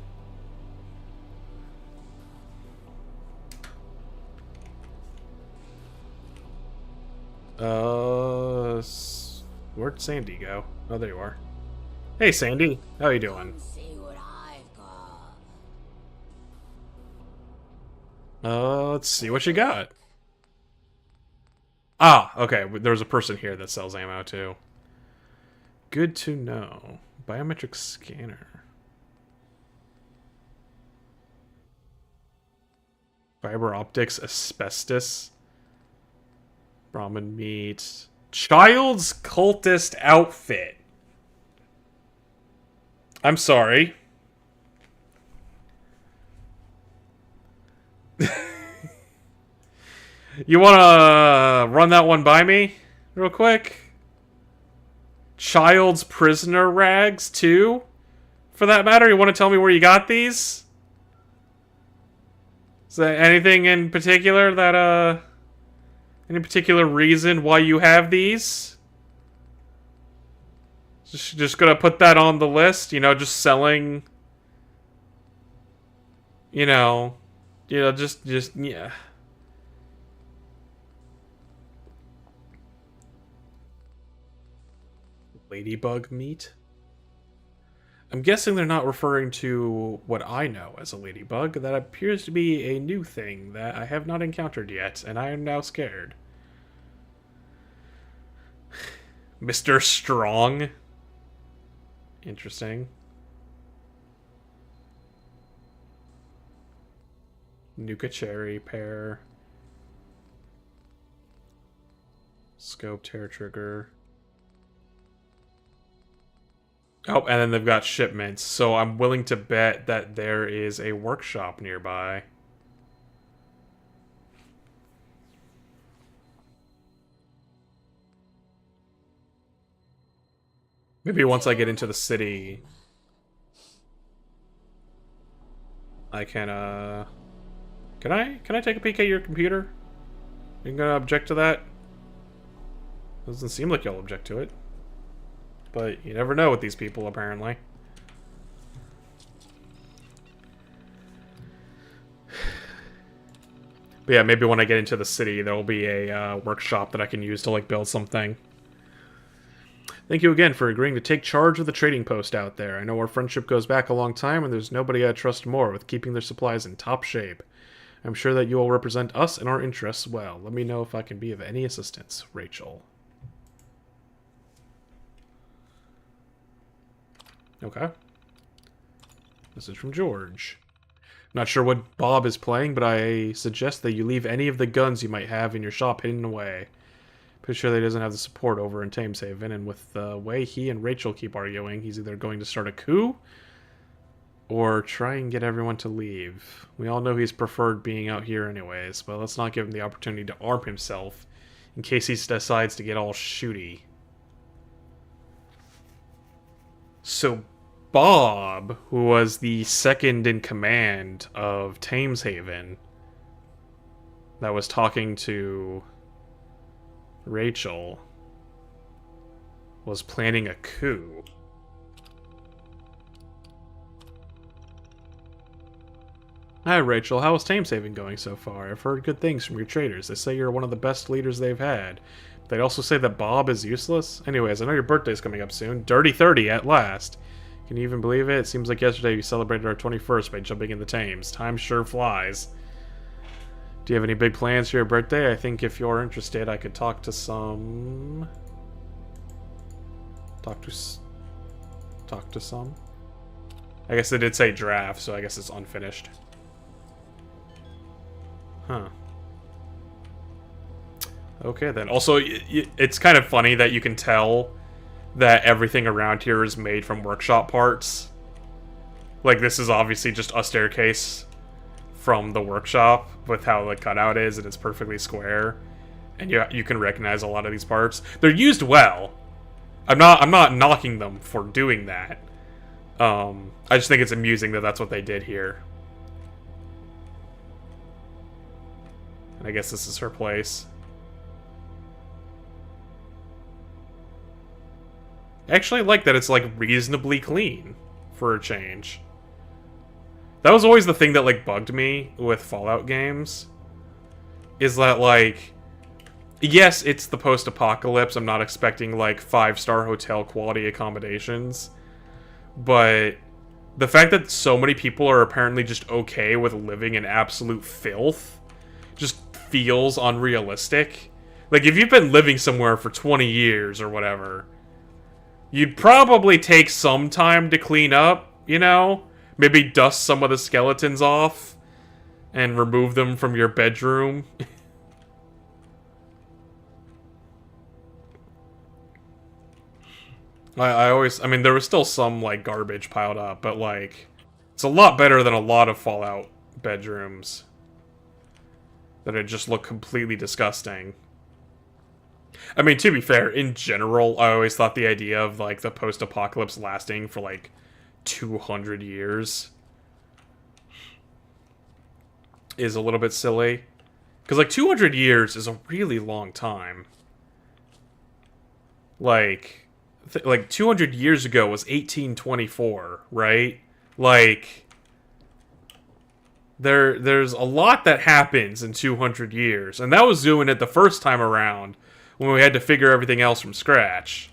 Where'd Sandy go? Oh, there you are. Hey, Sandy. How you doing? See what I've got. Let's see what you got. Ah, okay. There's a person here that sells ammo, too. Good to know. Biometric scanner. Fiber optics, asbestos. Brahmin meat. Child's cultist outfit. I'm sorry. You wanna run that one by me real quick? Child's prisoner rags, too? For that matter, you want to tell me where you got these? Is there anything in particular that, any particular reason why you have these? Just gonna put that on the list, you know, just selling, you know, just, yeah. Ladybug meat? I'm guessing they're not referring to what I know as a ladybug. That appears to be a new thing that I have not encountered yet, and I am now scared. Mr. Strong? Interesting. Nuka cherry pear. Scope tear trigger. Oh, and then they've got shipments, so I'm willing to bet that there is a workshop nearby. Maybe once I get into the city, I can, Can I take a peek at your computer? You gonna object to that? Doesn't seem like you'll object to it. But you never know with these people, apparently. But yeah, maybe when I get into the city, there will be a workshop that I can use to, like, build something. Thank you again for agreeing to take charge of the trading post out there. I know our friendship goes back a long time, and there's nobody I trust more with keeping their supplies in top shape. I'm sure that you will represent us and our interests well. Let me know if I can be of any assistance. Rachel. Okay. Message from George. Not sure what Bob is playing, but I suggest that you leave any of the guns you might have in your shop hidden away. Pretty sure that he doesn't have the support over in Thameshaven, and with the way he and Rachel keep arguing, he's either going to start a coup or try and get everyone to leave. We all know he's preferred being out here anyways, but let's not give him the opportunity to arm himself in case he decides to get all shooty. So Bob, who was the second in command of Thameshaven, that was talking to Rachel, was planning a coup. Hi, Rachel. How is Thameshaven going so far? I've heard good things from your traders. They say you're one of the best leaders they've had. They'd also say that Bob is useless. Anyways, I know your birthday's coming up soon. Dirty 30 at last. Can you even believe it? It seems like yesterday we celebrated our 21st by jumping in the Thames. Time sure flies. Do you have any big plans for your birthday? I think if you're interested, I could talk to some... Talk to some? I guess they did say draft, so I guess it's unfinished. Huh. Okay, then. Also, it's kind of funny that you can tell that everything around here is made from workshop parts. Like, this is obviously just a staircase from the workshop with how the cutout is, and it's perfectly square. And you can recognize a lot of these parts. They're used well. I'm not knocking them for doing that. I just think it's amusing that that's what they did here. And I guess this is her place. I actually like that it's, like, reasonably clean for a change. That was always the thing that, like, bugged me with Fallout games. Is that, like... Yes, it's the post-apocalypse. I'm not expecting, like, 5-star hotel quality accommodations. But the fact that so many people are apparently just okay with living in absolute filth just feels unrealistic. Like, if you've been living somewhere for 20 years or whatever, you'd probably take some time to clean up, you know? Maybe dust some of the skeletons off and remove them from your bedroom. I mean, there was still some, like, garbage piled up, but, like, it's a lot better than a lot of Fallout bedrooms that had just looked completely disgusting. I mean, to be fair, in general, I always thought the idea of, like, the post-apocalypse lasting for, like, 200 years is a little bit silly. Because, like, 200 years is a really long time. Like 200 years ago was 1824, right? Like, there's a lot that happens in 200 years. And that was doing it the first time around, when we had to figure everything else from scratch.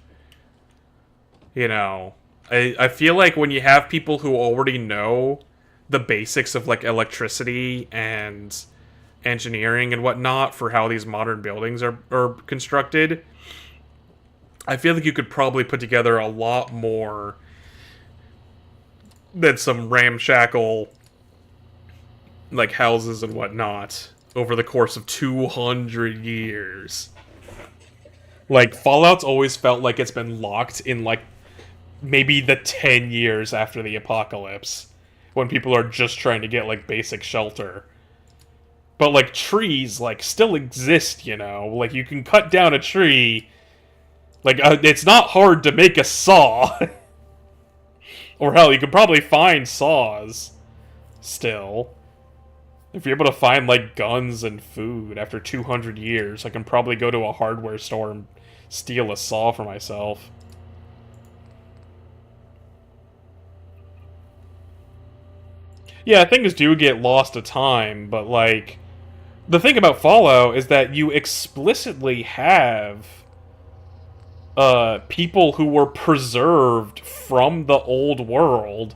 You know, I feel like when you have people who already know the basics of, like, electricity and engineering and whatnot for how these modern buildings are constructed, I feel like you could probably put together a lot more than some ramshackle, like, houses and whatnot over the course of 200 years. Like, Fallout's always felt like it's been locked in, like, maybe the 10 years after the apocalypse, when people are just trying to get, like, basic shelter. But, like, trees, like, still exist, you know? Like, you can cut down a tree. Like, it's not hard to make a saw. Or hell, you could probably find saws still. If you're able to find, like, guns and food after 200 years, I can probably go to a hardware store and steal a saw for myself. Yeah, things do get lost to time, but, like, the thing about Fallout is that you explicitly have people who were preserved from the old world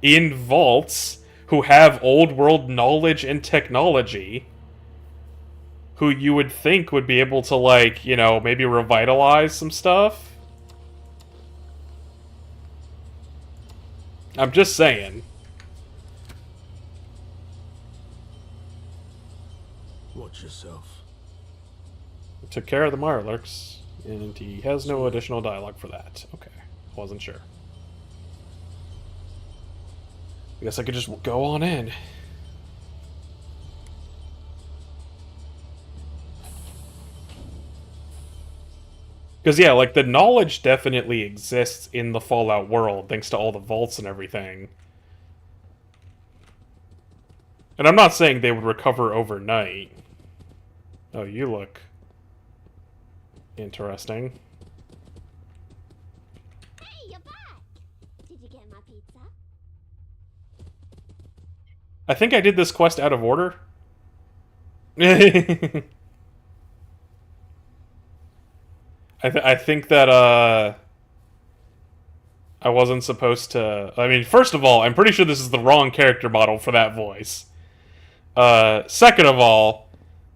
in vaults, who have old world knowledge and technology, who you would think would be able to, like, you know, maybe revitalize some stuff. I'm just saying. Watch yourself. Took care of the Mirelurks, and he has no additional dialogue for that. Okay, wasn't sure. I guess I could just go on in. Because, yeah, like, the knowledge definitely exists in the Fallout world, thanks to all the vaults and everything. And I'm not saying they would recover overnight. Oh, you look interesting. Hey, you're back! Did you get my pizza? I think I did this quest out of order. I I think that I wasn't supposed to. I mean, first of all, I'm pretty sure this is the wrong character model for that voice. Second of all,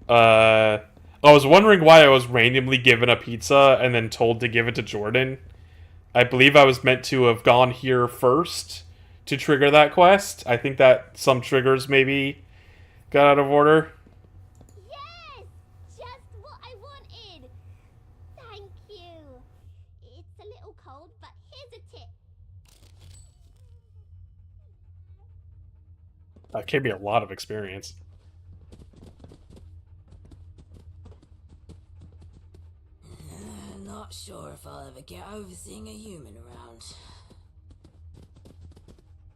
I was wondering why I was randomly given a pizza and then told to give it to Jordan. I believe I was meant to have gone here first to trigger that quest. I think that some triggers maybe got out of order. Yes! Just what I wanted! Thank you. It's a little cold, but here's a tip. That gave me a lot of experience. Not sure if I'll ever get over seeing a human around.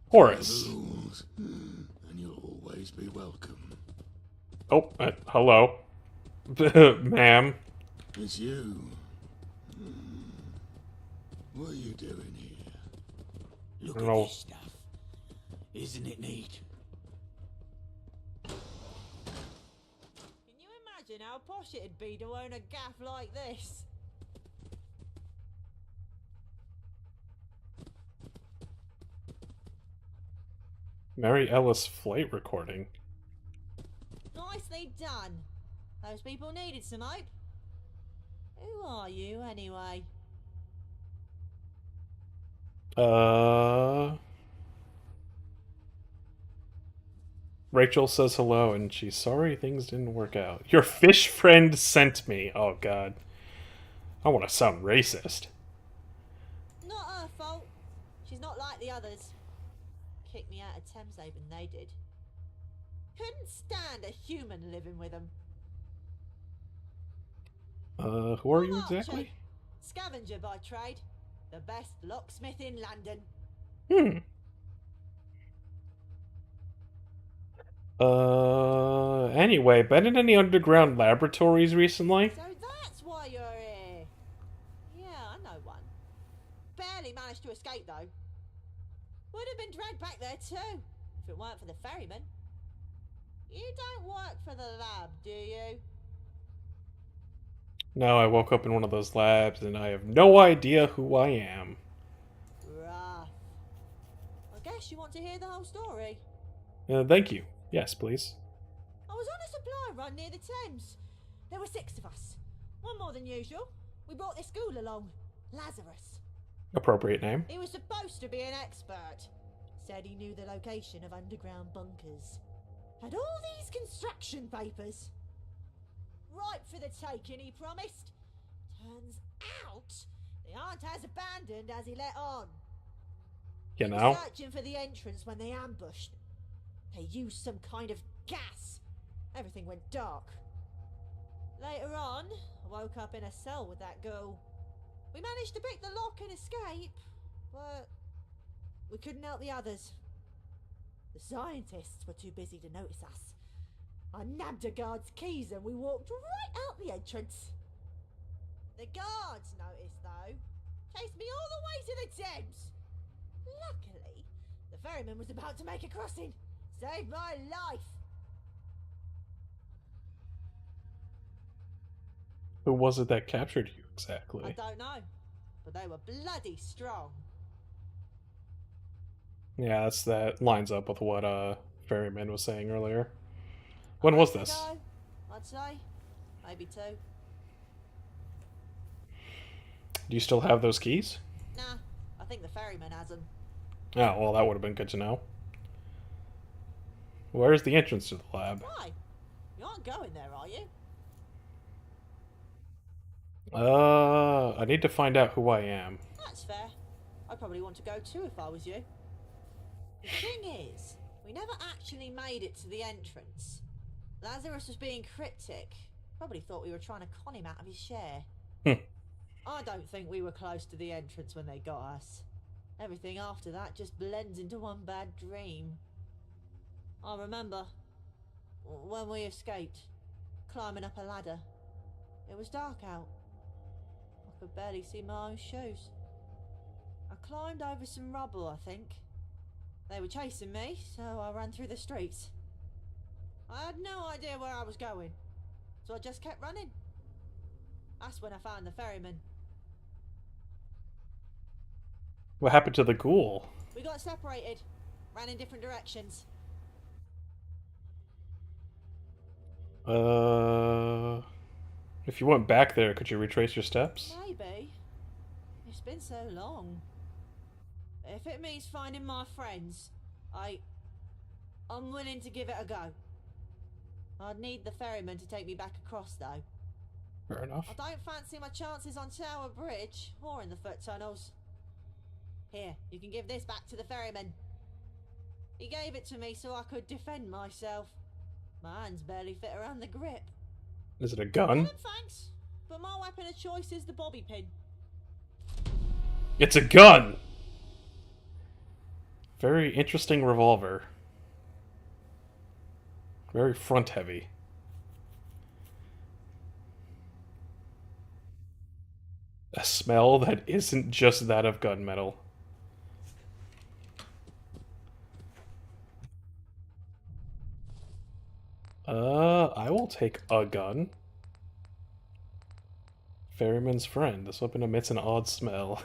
Horace. Fools. And you'll always be welcome. Oh, hello. Ma'am. It's you. What are you doing here? Look at No. this stuff. Isn't it neat? Can you imagine how posh it'd be to own a gaff like this? Mary Ellis flight recording. Nicely done. Those people needed some hope. Who are you, anyway? Rachel says hello, and she's sorry things didn't work out. Your fish friend sent me. Oh, God. I want to sound racist. Not her fault. She's not like the others. Kicked me out of Thameshaven, they did. Couldn't stand a human living with them. Who are you I'm Archie, exactly? Scavenger by trade. The best locksmith in London. Hmm. Anyway, been in any underground laboratories recently? So that's why you're here. Yeah, I know one. Barely managed to escape though. Would have been dragged back there too, if it weren't for the ferryman. You don't work for the lab, do you? No, I woke up in one of those labs, and I have no idea who I am. Rough. I guess you want to hear the whole story. Thank you. Yes, please. I was on a supply run near the Thames. There were 6 of us. One more than usual. We brought this ghoul along. Lazarus. Appropriate name. He was supposed to be an expert. Said he knew the location of underground bunkers. Had all these construction papers. Ripe for the taking, he promised. Turns out, they aren't as abandoned as he let on. You He know? was searching for the entrance when they ambushed. They used some kind of gas. Everything went dark. Later on, I woke up in a cell with that girl. We managed to pick the lock and escape, but we couldn't help the others. The scientists were too busy to notice us. I nabbed a guard's keys and we walked right out the entrance. The guards noticed though. Chased me all the way to the Thames. Luckily, the ferryman was about to make a crossing. Saved my life. Who was it that captured you I exactly? don't know, but they were bloody strong. Yeah, that lines up with what Ferryman was saying earlier. When was this? Ago, I'd say. Maybe 2. Do you still have those keys? Nah, I think the ferryman has them. Oh, well, that would have been good to know. Where's the entrance to the lab? Why? You aren't going there, are you? I need to find out who I am. That's fair. I'd probably want to go too if I was you. The thing is, we never actually made it to the entrance. Lazarus was being cryptic. Probably thought we were trying to con him out of his share. Hmm. I don't think we were close to the entrance when they got us. Everything after that just blends into one bad dream. I remember when we escaped, climbing up a ladder. It was dark out. I could barely see my own shoes. I climbed over some rubble, I think. They were chasing me, so I ran through the streets. I had no idea where I was going, so I just kept running. That's when I found the ferryman. What happened to the ghoul? We got separated, ran in different directions. If you went back there, could you retrace your steps? Maybe. It's been so long. If it means finding my friends, I'm willing to give it a go. I'd need the ferryman to take me back across, though. Fair enough. I don't fancy my chances on Tower Bridge or in the foot tunnels. Here, you can give this back to the ferryman. He gave it to me so I could defend myself. My hands barely fit around the grip. Is it a gun? Thanks, but my weapon of choice is the bobby pin. It's a gun! Very interesting revolver. Very front heavy. A smell that isn't just that of gunmetal. I will take a gun. Ferryman's friend. This weapon emits an odd smell.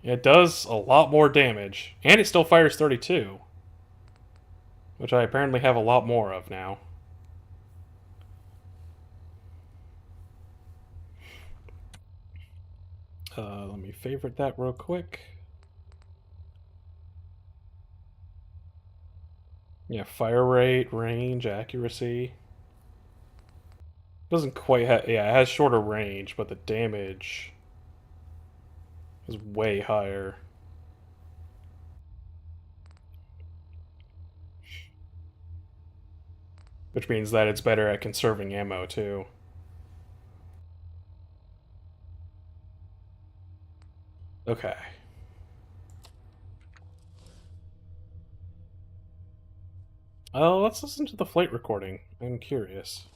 It does a lot more damage. And it still fires 32. Which I apparently have a lot more of now. Let me favorite that real quick. Yeah, fire rate, range, accuracy. Doesn't quite have... Yeah, it has shorter range, but the damage is way higher. Which means that it's better at conserving ammo, too. Okay. Let's listen to the flight recording. I'm curious.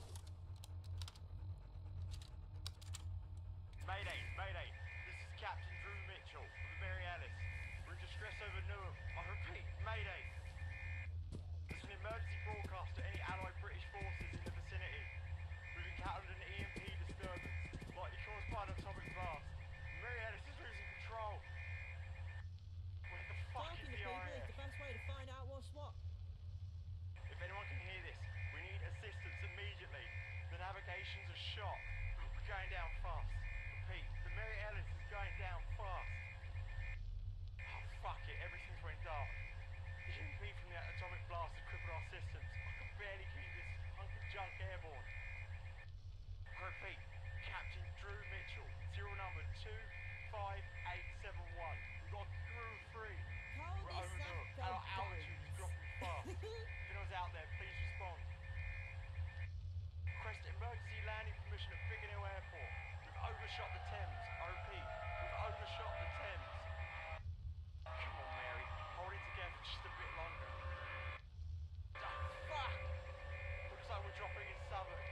Mayday, mayday. This is Captain Drew Mitchell of the Mary Alice. We're in distress over Newham. I repeat, mayday. This is an emergency broadcast to any Allied British forces in the vicinity. We've encountered an EMP disturbance, likely caused by an atomic blast. The Mary Alice is losing control. Where the fuck is the RAF? the best way to find out what's what. If anyone can hear this, we need assistance immediately. The navigations are shot. We're going down fast. Repeat, the Mary Alice is going down fast. Oh, fuck it, everything's went dark. The EMP from the atomic blast has crippled our systems. I can barely keep this hunk of junk airborne. I repeat, Captain Drew Mitchell, serial number 25871. We've got a crew of 3. We're over Newark, and our altitude is dropping fast. If anyone's out there, please respond. Request emergency landing permission at Biggin Hill Airport. We've overshot the Thames. I repeat, we've overshot the Thames. Come on, Mary. Hold it together just a bit longer. Oh, fuck! Looks like we're dropping in Southwark.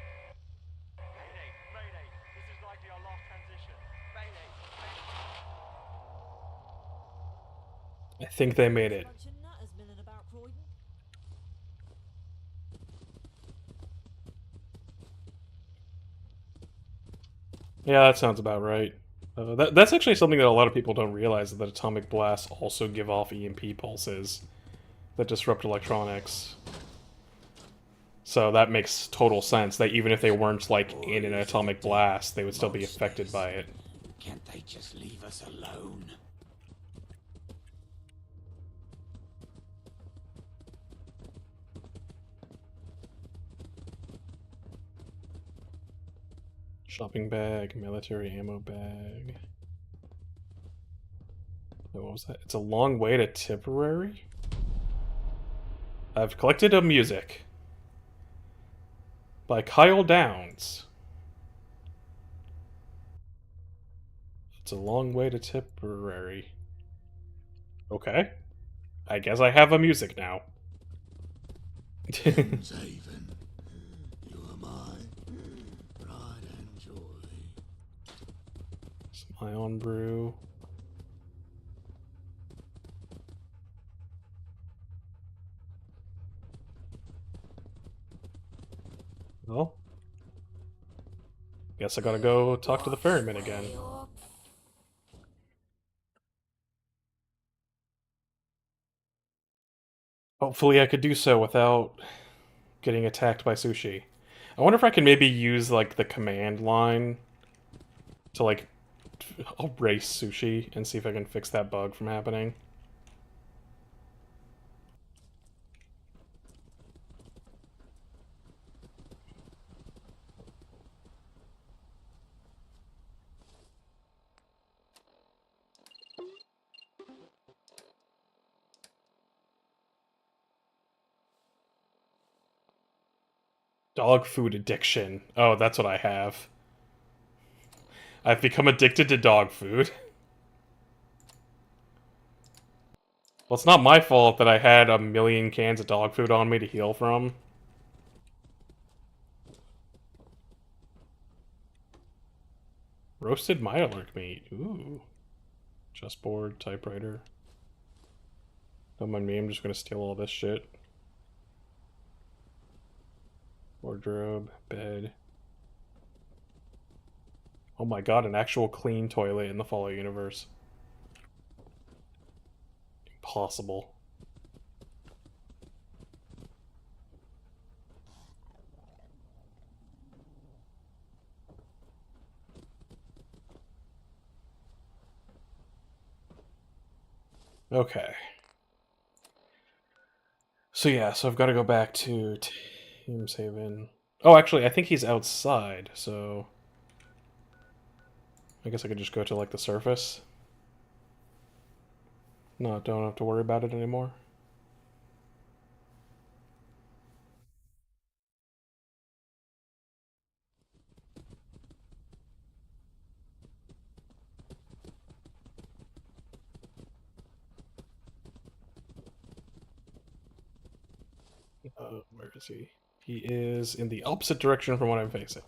Mayday, mayday. This is likely our last transition. Mayday, mayday. I think they made it. Bunch of nutters milling about Croydon. Yeah, that sounds about right. That's actually something that a lot of people don't realize, that atomic blasts also give off EMP pulses that disrupt electronics. So that makes total sense, that even if they weren't, like, in an atomic blast, they would still be affected by it. Can't they just leave us alone? Shopping bag, military ammo bag. Wait, what was that? It's a long way to Tipperary? I've collected a music by Kyle Downs. It's a long way to Tipperary. Okay. I guess I have a music now. Haven, you are my pride and joy. Some Ion Brew. Well, guess I gotta go talk to the ferryman again. Hopefully I could do so without getting attacked by sushi. I wonder if I can maybe use, like, the command line to, like, erase sushi and see if I can fix that bug from happening. Dog food addiction. Oh, that's what I have. I've become addicted to dog food. Well, it's not my fault that I had a million cans of dog food on me to heal from. Roasted Mirelurk meat. Ooh. Chessboard, typewriter. Don't mind me, I'm just gonna steal all this shit. Wardrobe, bed. Oh my god, an actual clean toilet in the Fallout universe. Impossible. Okay. So yeah, so I've got to go back to Teams Haven. Oh, actually, I think he's outside, so... I guess I could just go to, like, the surface. No, don't have to worry about it anymore. Where is he? He is in the opposite direction from what I'm facing.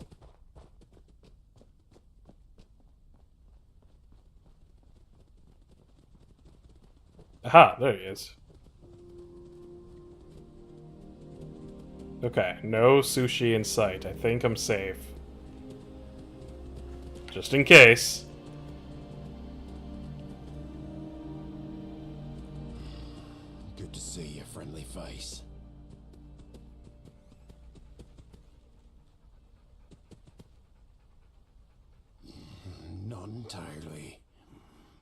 Aha, there he is. Okay, no sushi in sight. I think I'm safe. Just in case. Good to see a friendly face. Not entirely.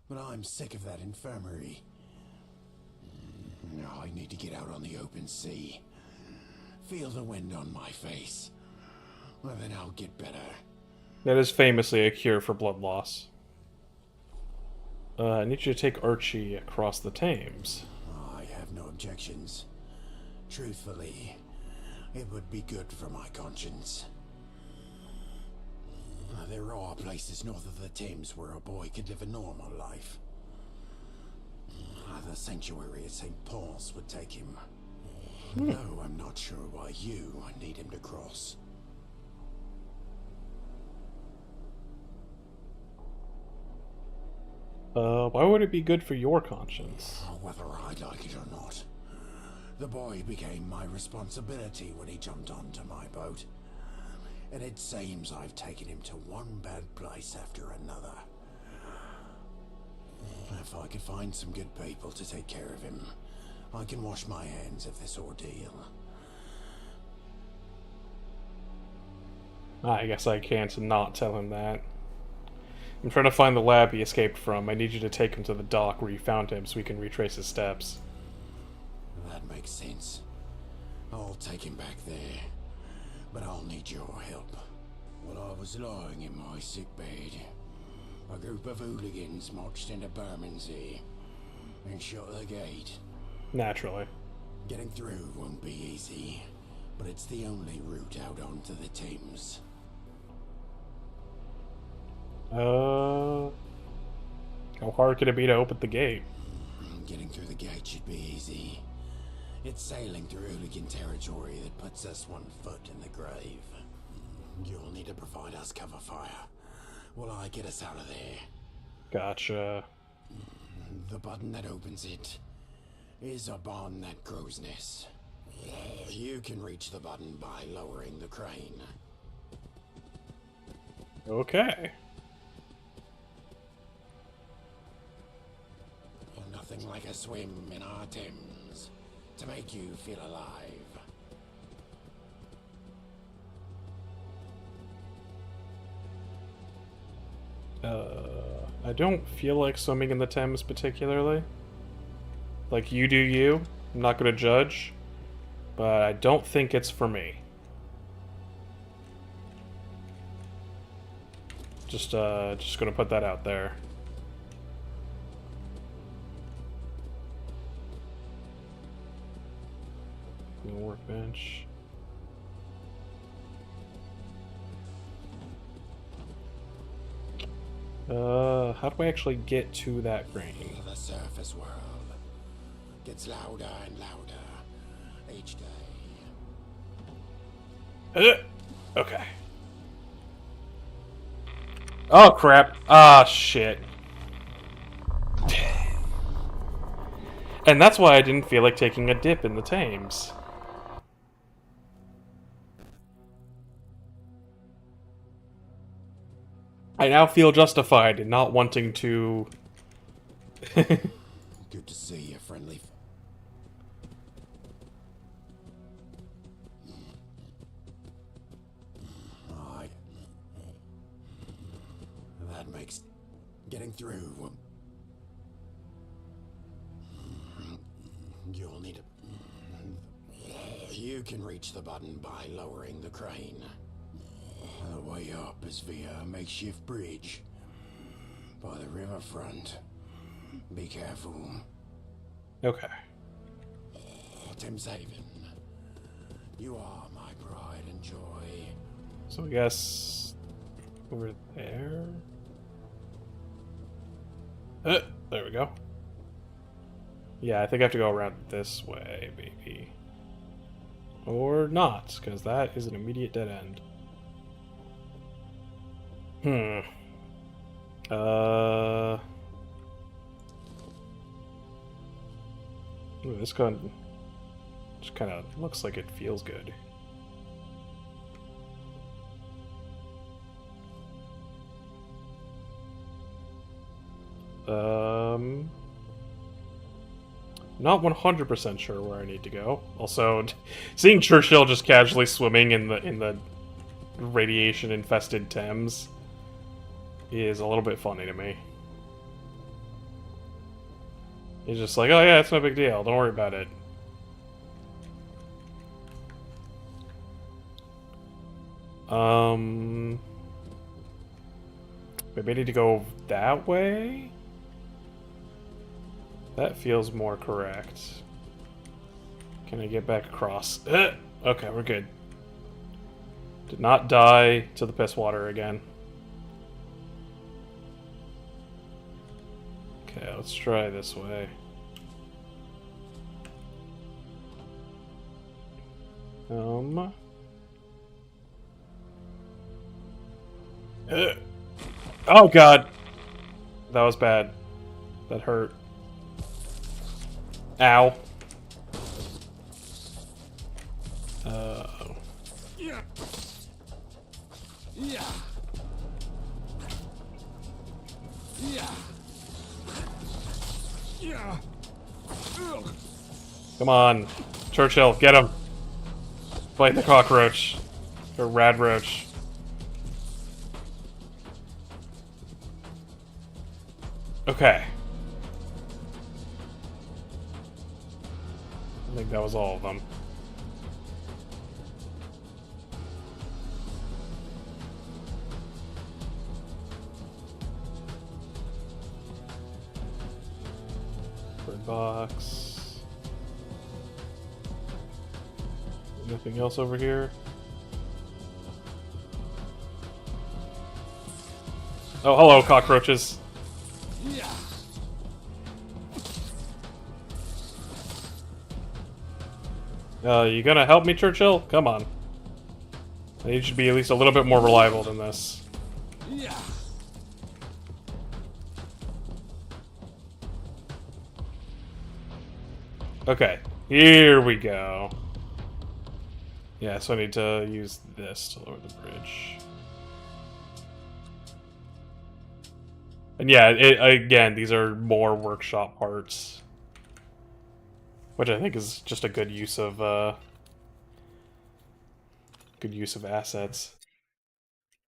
But I'm sick of that infirmary. I need to get out on the open sea. Feel the wind on my face. Well, then I'll get better. That is famously a cure for blood loss. I need you to take Archie across the Thames. I have no objections. Truthfully, it would be good for my conscience. There are places north of the Thames where a boy could live a normal life. The sanctuary at St. Paul's would take him. No, I'm not sure why you need him to cross. Why would it be good for your conscience? Whether I like it or not. The boy became my responsibility when he jumped onto my boat. And it seems I've taken him to one bad place after another. If I could find some good people to take care of him, I can wash my hands of this ordeal. I guess I can't not tell him that. I'm trying to find the lab he escaped from. I need you to take him to the dock where you found him so we can retrace his steps. That makes sense. I'll take him back there, but I'll need your help. While I was lying in my sick bed, a group of hooligans marched into Bermondsey and shut the gate. Naturally. Getting through won't be easy, but it's the only route out onto the Thames. How hard could it be to open the gate? Getting through the gate should be easy. It's sailing through hooligan territory that puts us one foot in the grave. You'll need to provide us cover fire while I get us out of there. Gotcha. The button that opens it is a barn that crow's nest. You can reach the button by lowering the crane. Okay. Nothing like a swim in our Thames to make you feel alive. I don't feel like swimming in the Thames particularly. Like, you do you. I'm not gonna judge. But I don't think it's for me. Just gonna put that out there. No workbench. How do I actually get to that crane? The surface world gets louder and louder each day. Okay. Oh crap. Ah, shit. And that's why I didn't feel like taking a dip in the Thames. I now feel justified in not wanting to... Good to see you, friendly. Alright. That makes getting through. You'll need to... You can reach the button by lowering the crane. The way up is via a makeshift bridge by the riverfront. Be careful. Okay. Thames Haven, you are my pride and joy. So I guess... over there? There we go. Yeah, I think I have to go around this way, maybe. Or not, because that is an immediate dead end. Ooh, this gun just kind of looks like it feels good. Not 100% sure where I need to go. Also, seeing Churchill just casually swimming in the radiation-infested Thames is a little bit funny to me. He's just like, oh yeah, it's no big deal, don't worry about it. Maybe I need to go that way? That feels more correct. Can I get back across? Okay, we're good. Did not die to the piss water again. Okay, let's try this way. Oh god! That was bad. That hurt. Ow. Yeah. Yeah. Yeah. Yeah. Come on. Churchill, get him. Fight the cockroach. Or radroach. Okay. I think that was all of them. box. Nothing else over here? Oh, hello, cockroaches. You gonna help me, Churchill? Come on. I need you to be at least a little bit more reliable than this. Okay, here we go. Yeah, so I need to use this to lower the bridge. And yeah, again, these are more workshop parts. Which I think is just a good use of assets.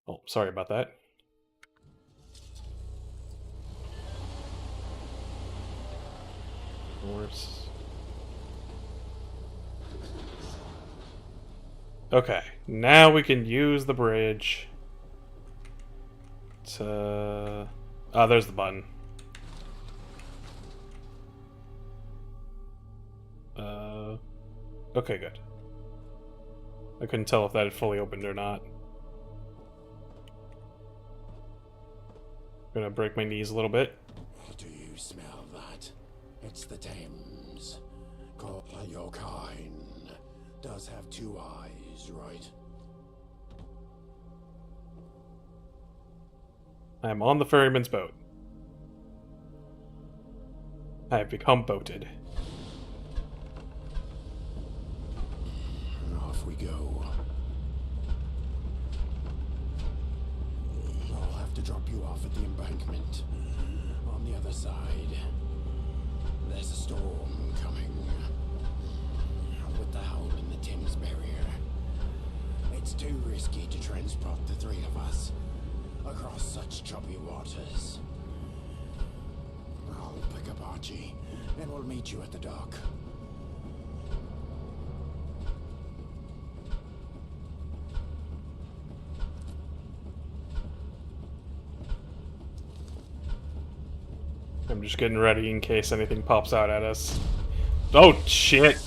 Oh, sorry about that. Horse. Okay, now we can use the bridge to... Ah, there's the button. Okay, good. I couldn't tell if that had fully opened or not. Gonna break my knees a little bit. Do you smell that? It's the Thames. Call your kind. Does have two eyes, right? I am on the ferryman's boat. I have become boated. Off we go. I'll have to drop you off at the embankment. On the other side. There's a storm coming. With the howl in the Thames barrier. It's too risky to transport the three of us across such choppy waters. I'll pick up Archie, and we'll meet you at the dock. I'm just getting ready in case anything pops out at us. Oh, shit!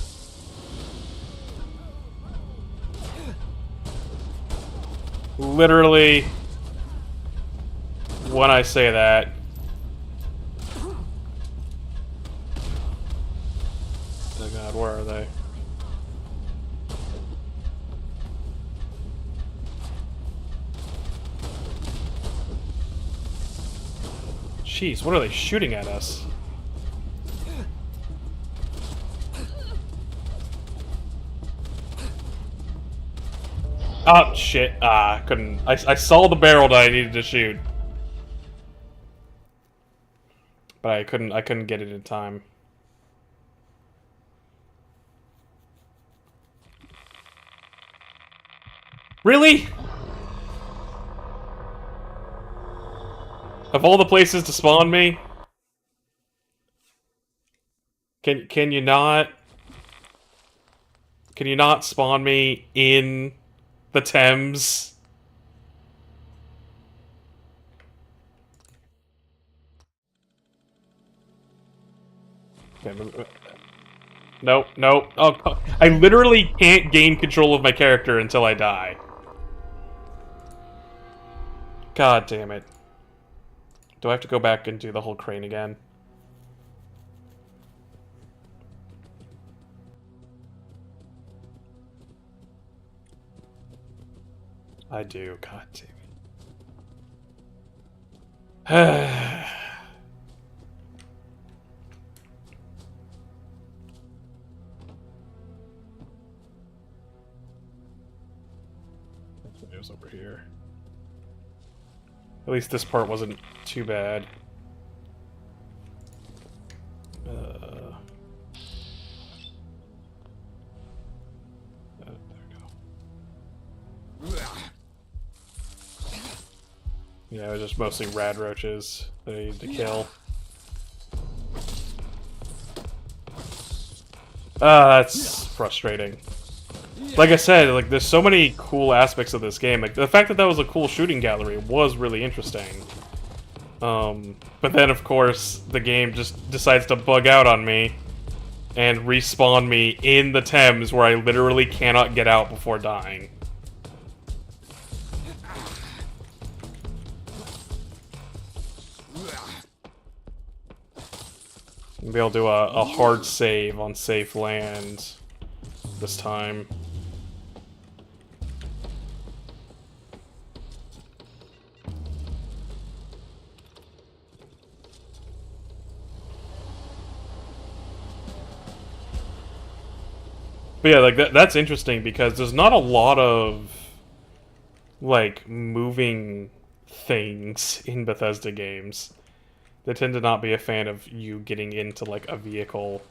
Literally, when I say that. Oh god, where are they? Jeez, what are they shooting at us? Oh, shit. Ah, couldn't. I saw the barrel that I needed to shoot. But I couldn't get it in time. Really? Of all the places to spawn me? Can you not? Can you not spawn me in the Thames? Okay, nope, nope. Oh, I literally can't gain control of my character until I die. God damn it. Do I have to go back and do the whole crane again? I do. God damn it. It was over here. At least this part wasn't too bad. There we go. Yeah, it was just mostly rad roaches that I needed to kill. That's frustrating. Like I said, like there's so many cool aspects of this game. Like the fact that that was a cool shooting gallery was really interesting. But then, of course, the game just decides to bug out on me and respawn me in the Thames where I literally cannot get out before dying. Maybe I'll do a hard save on safe land this time. But yeah, like that's interesting because there's not a lot of like moving things in Bethesda games. They tend to not be a fan of you getting into like a vehicle.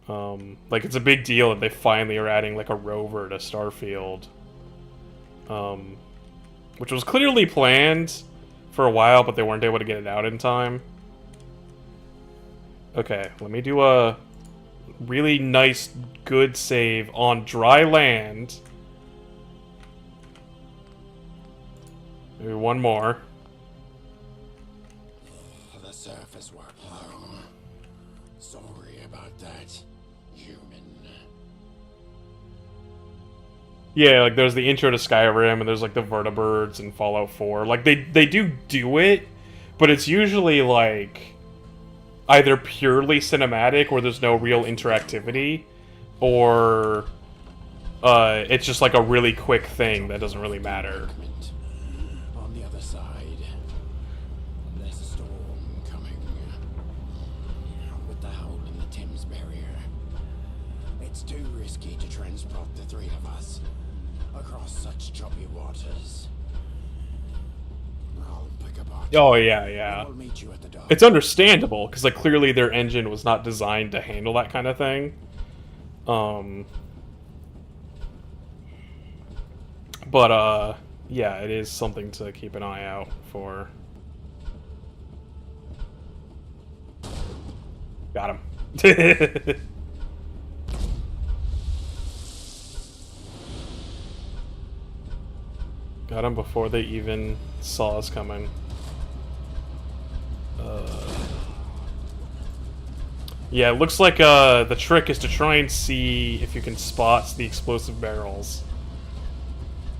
Like it's a big deal that they finally are adding like a rover to Starfield. Which was clearly planned for a while, but they weren't able to get it out in time. Okay, let me do a really nice, good save on dry land. Maybe one more. The surface were home. Sorry about that, human. Yeah, like there's the intro to Skyrim, and there's like the vertibirds in Fallout 4. Like they do it, but it's usually like either purely cinematic where there's no real interactivity, or it's just like a really quick thing that doesn't really matter. On the other side, there's a storm coming. With the hole in the Thames barrier, it's too risky to transport the three of us across such choppy waters. I'll pick up our Oh yeah. I'll meet you at the dock. It's understandable because like clearly their engine was not designed to handle that kind of thing. But yeah, it is something to keep an eye out for. Got him. Got him before they even saw us coming. Yeah, it looks like the trick is to try and see if you can spot the explosive barrels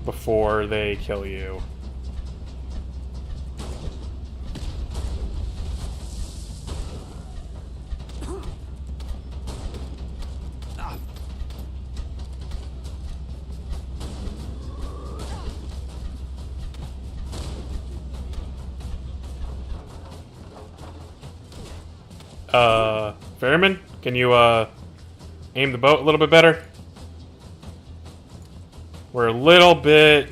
before they kill you. Ferryman, can you, aim the boat a little bit better? We're a little bit...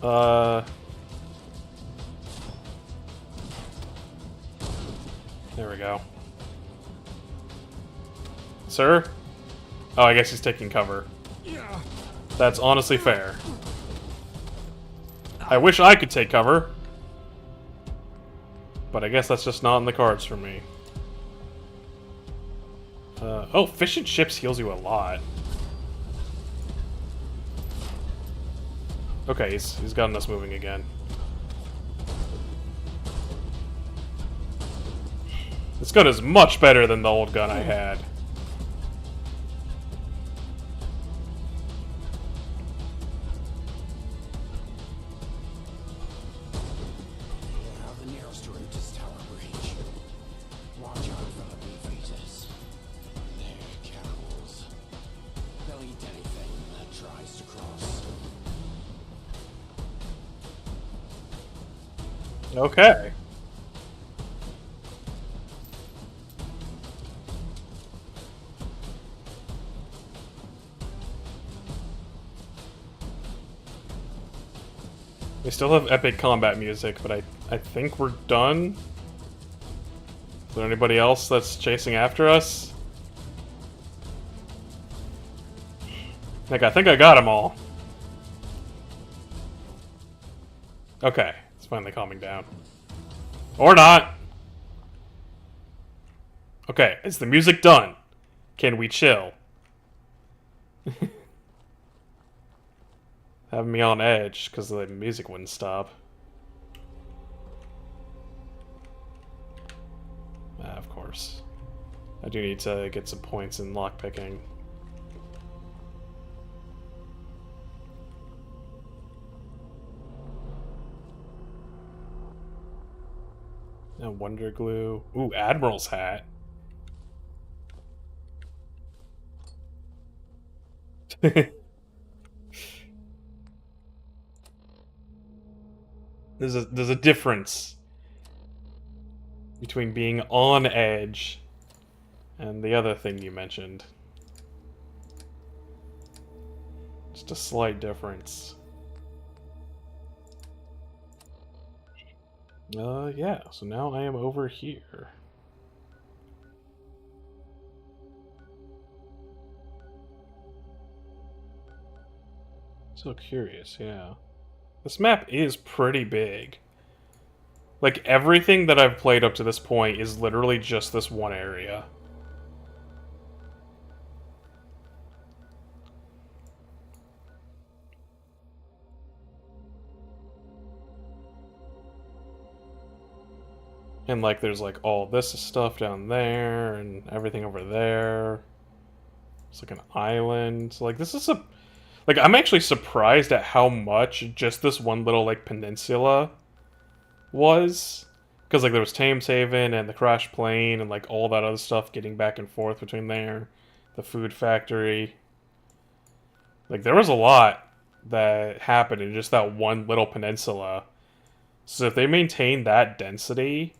There we go. Sir? Oh, I guess he's taking cover. That's honestly fair. I wish I could take cover. But I guess that's just not in the cards for me. Oh, efficient ships heals you a lot. Okay, he's gotten us moving again. This gun is much better than the old gun I had. The nearest route is Tower Bridge. Watch out for the beefeaters. They're cannibals. They'll eat anything that tries to cross. Okay. We still have epic combat music, but I think we're done. Is there anybody else that's chasing after us? Like, I think I got them all. Okay, it's finally calming down. Or not! Okay, is the music done? Can we chill? Having me on edge because the music wouldn't stop. Ah, of course. I do need to get some points in lockpicking. And Wonder Glue. Ooh, Admiral's hat. There's a difference between being on edge and the other thing you mentioned. Just a slight difference. Yeah, so now I am over here. So curious, yeah. This map is pretty big. Like, everything that I've played up to this point is literally just this one area. And, like, there's, like, all this stuff down there, and everything over there. It's like an island. Like, this is a... Like, I'm actually surprised at how much just this one little, like, peninsula was. Because, like, there was Thames Haven and the Crash Plane and, like, all that other stuff getting back and forth between there. The food factory. Like, there was a lot that happened in just that one little peninsula. So if they maintain that density,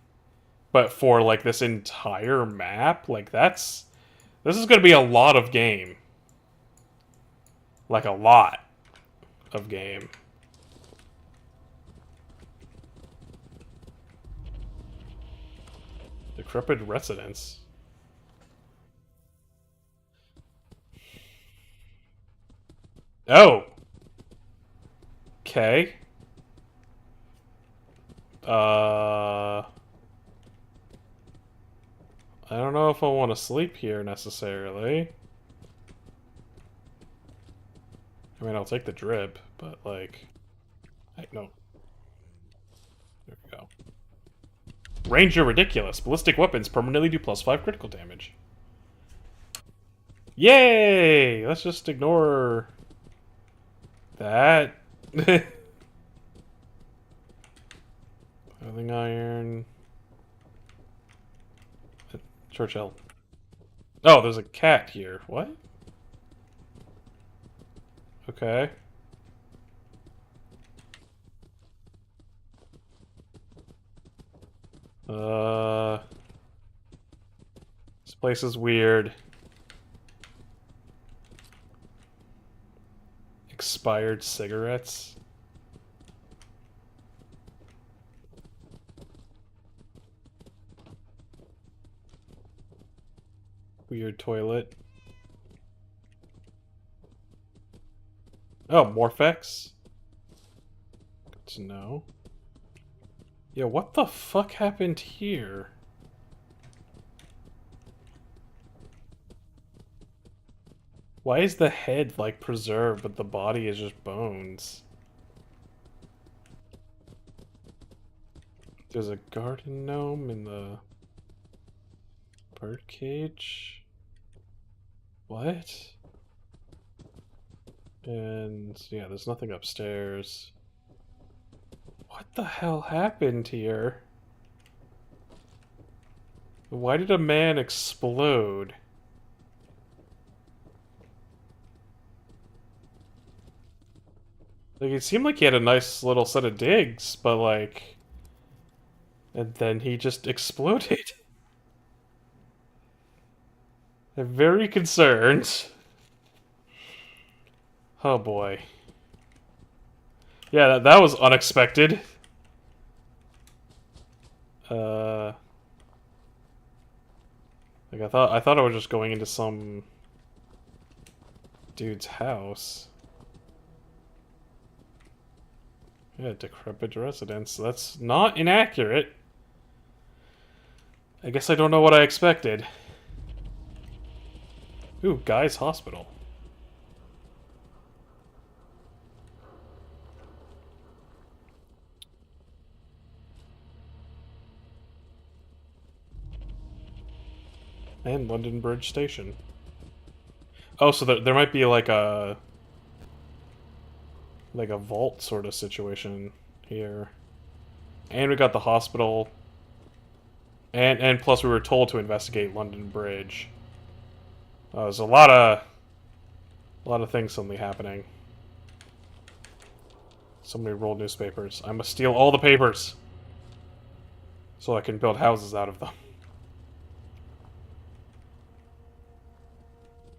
but for, like, this entire map, like, that's... This is going to be a lot of game. Like, a lot of game. Decrepit residence. Oh! Okay. I don't know if I want to sleep here, necessarily. I mean, I'll take the drip, but, like... no. There we go. Ranger ridiculous. Ballistic weapons permanently do +5 critical damage. Yay! Let's just ignore... that. Clothing iron... Churchill. Oh, there's a cat here. What? Okay. This place is weird. Expired cigarettes. Weird toilet. Oh, Morphex? Good to know. Yeah, what the fuck happened here? Why is the head, like, preserved, but the body is just bones? There's a garden gnome in the... birdcage? What? And, yeah, there's nothing upstairs. What the hell happened here? Why did a man explode? Like, it seemed like he had a nice little set of digs, but, like... And then he just exploded. I'm very concerned. Oh boy. Yeah, that was unexpected. Like I thought I was just going into some dude's house. Yeah, decrepit residence. That's not inaccurate. I guess I don't know what I expected. Ooh, Guy's Hospital. And London Bridge Station. Oh, so there might be like a vault sort of situation here. And we got the hospital. And plus we were told to investigate London Bridge. There's a lot of things suddenly happening. So many rolled newspapers. I must steal all the papers so I can build houses out of them.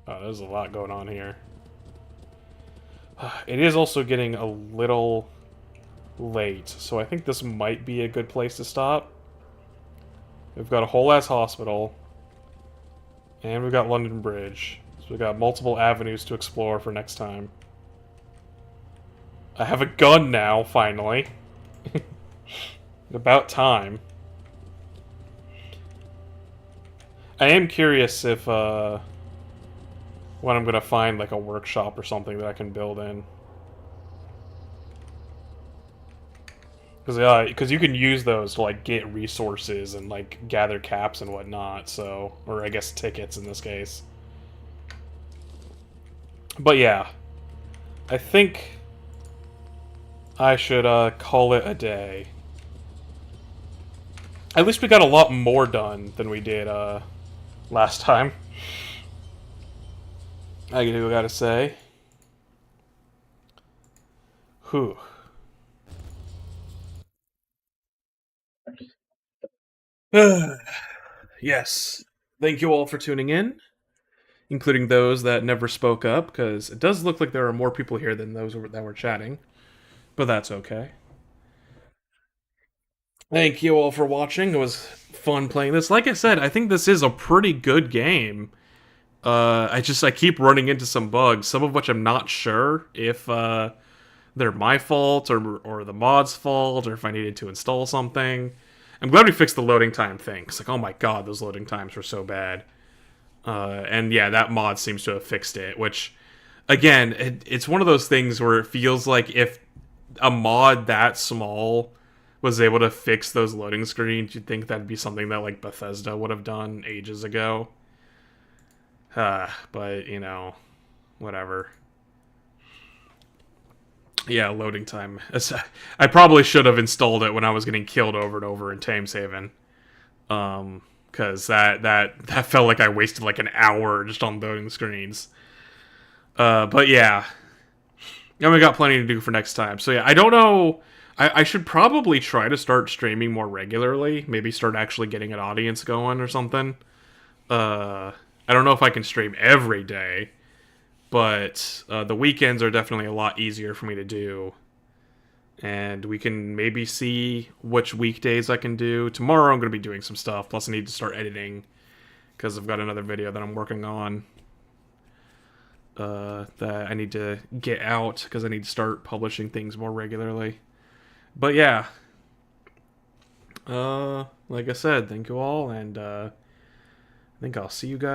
Oh, there's a lot going on here. It is also getting a little late, so I think this might be a good place to stop. We've got a whole-ass hospital, and we've got London Bridge. So we've got multiple avenues to explore for next time. I have a gun now, finally. About time. I am curious if, when I'm gonna find, like, a workshop or something that I can build in. Because you can use those to, like, get resources and, like, gather caps and whatnot, so... Or, I guess, tickets in this case. But, yeah. I think I should, call it a day. At least we got a lot more done than we did, last time. I gotta say. Whew. Yes. Thank you all for tuning in, including those that never spoke up, because it does look like there are more people here than those that were chatting, but that's okay. Thank you all for watching. It was fun playing this. Like I said, I think this is a pretty good game. I keep running into some bugs, some of which I'm not sure if they're my fault or the mod's fault or if I needed to install something. I'm glad we fixed the loading time thing. It's like, oh my god, those loading times were so bad. And yeah, that mod seems to have fixed it, which, again, it's one of those things where it feels like if a mod that small was able to fix those loading screens, you'd think that'd be something that, like, Bethesda would have done ages ago. But, you know, whatever. Yeah, loading time. I probably should have installed it when I was getting killed over and over in Tameshaven. Because that felt like I wasted like an hour just on loading screens. But yeah. And we got plenty to do for next time. So yeah, I don't know. I should probably try to start streaming more regularly. Maybe start actually getting an audience going or something. I don't know if I can stream every day. But the weekends are definitely a lot easier for me to do. And we can maybe see which weekdays I can do. Tomorrow I'm going to be doing some stuff. Plus I need to start editing. Because I've got another video that I'm working on. That I need to get out. Because I need to start publishing things more regularly. But yeah. Like I said, thank you all. And I think I'll see you guys.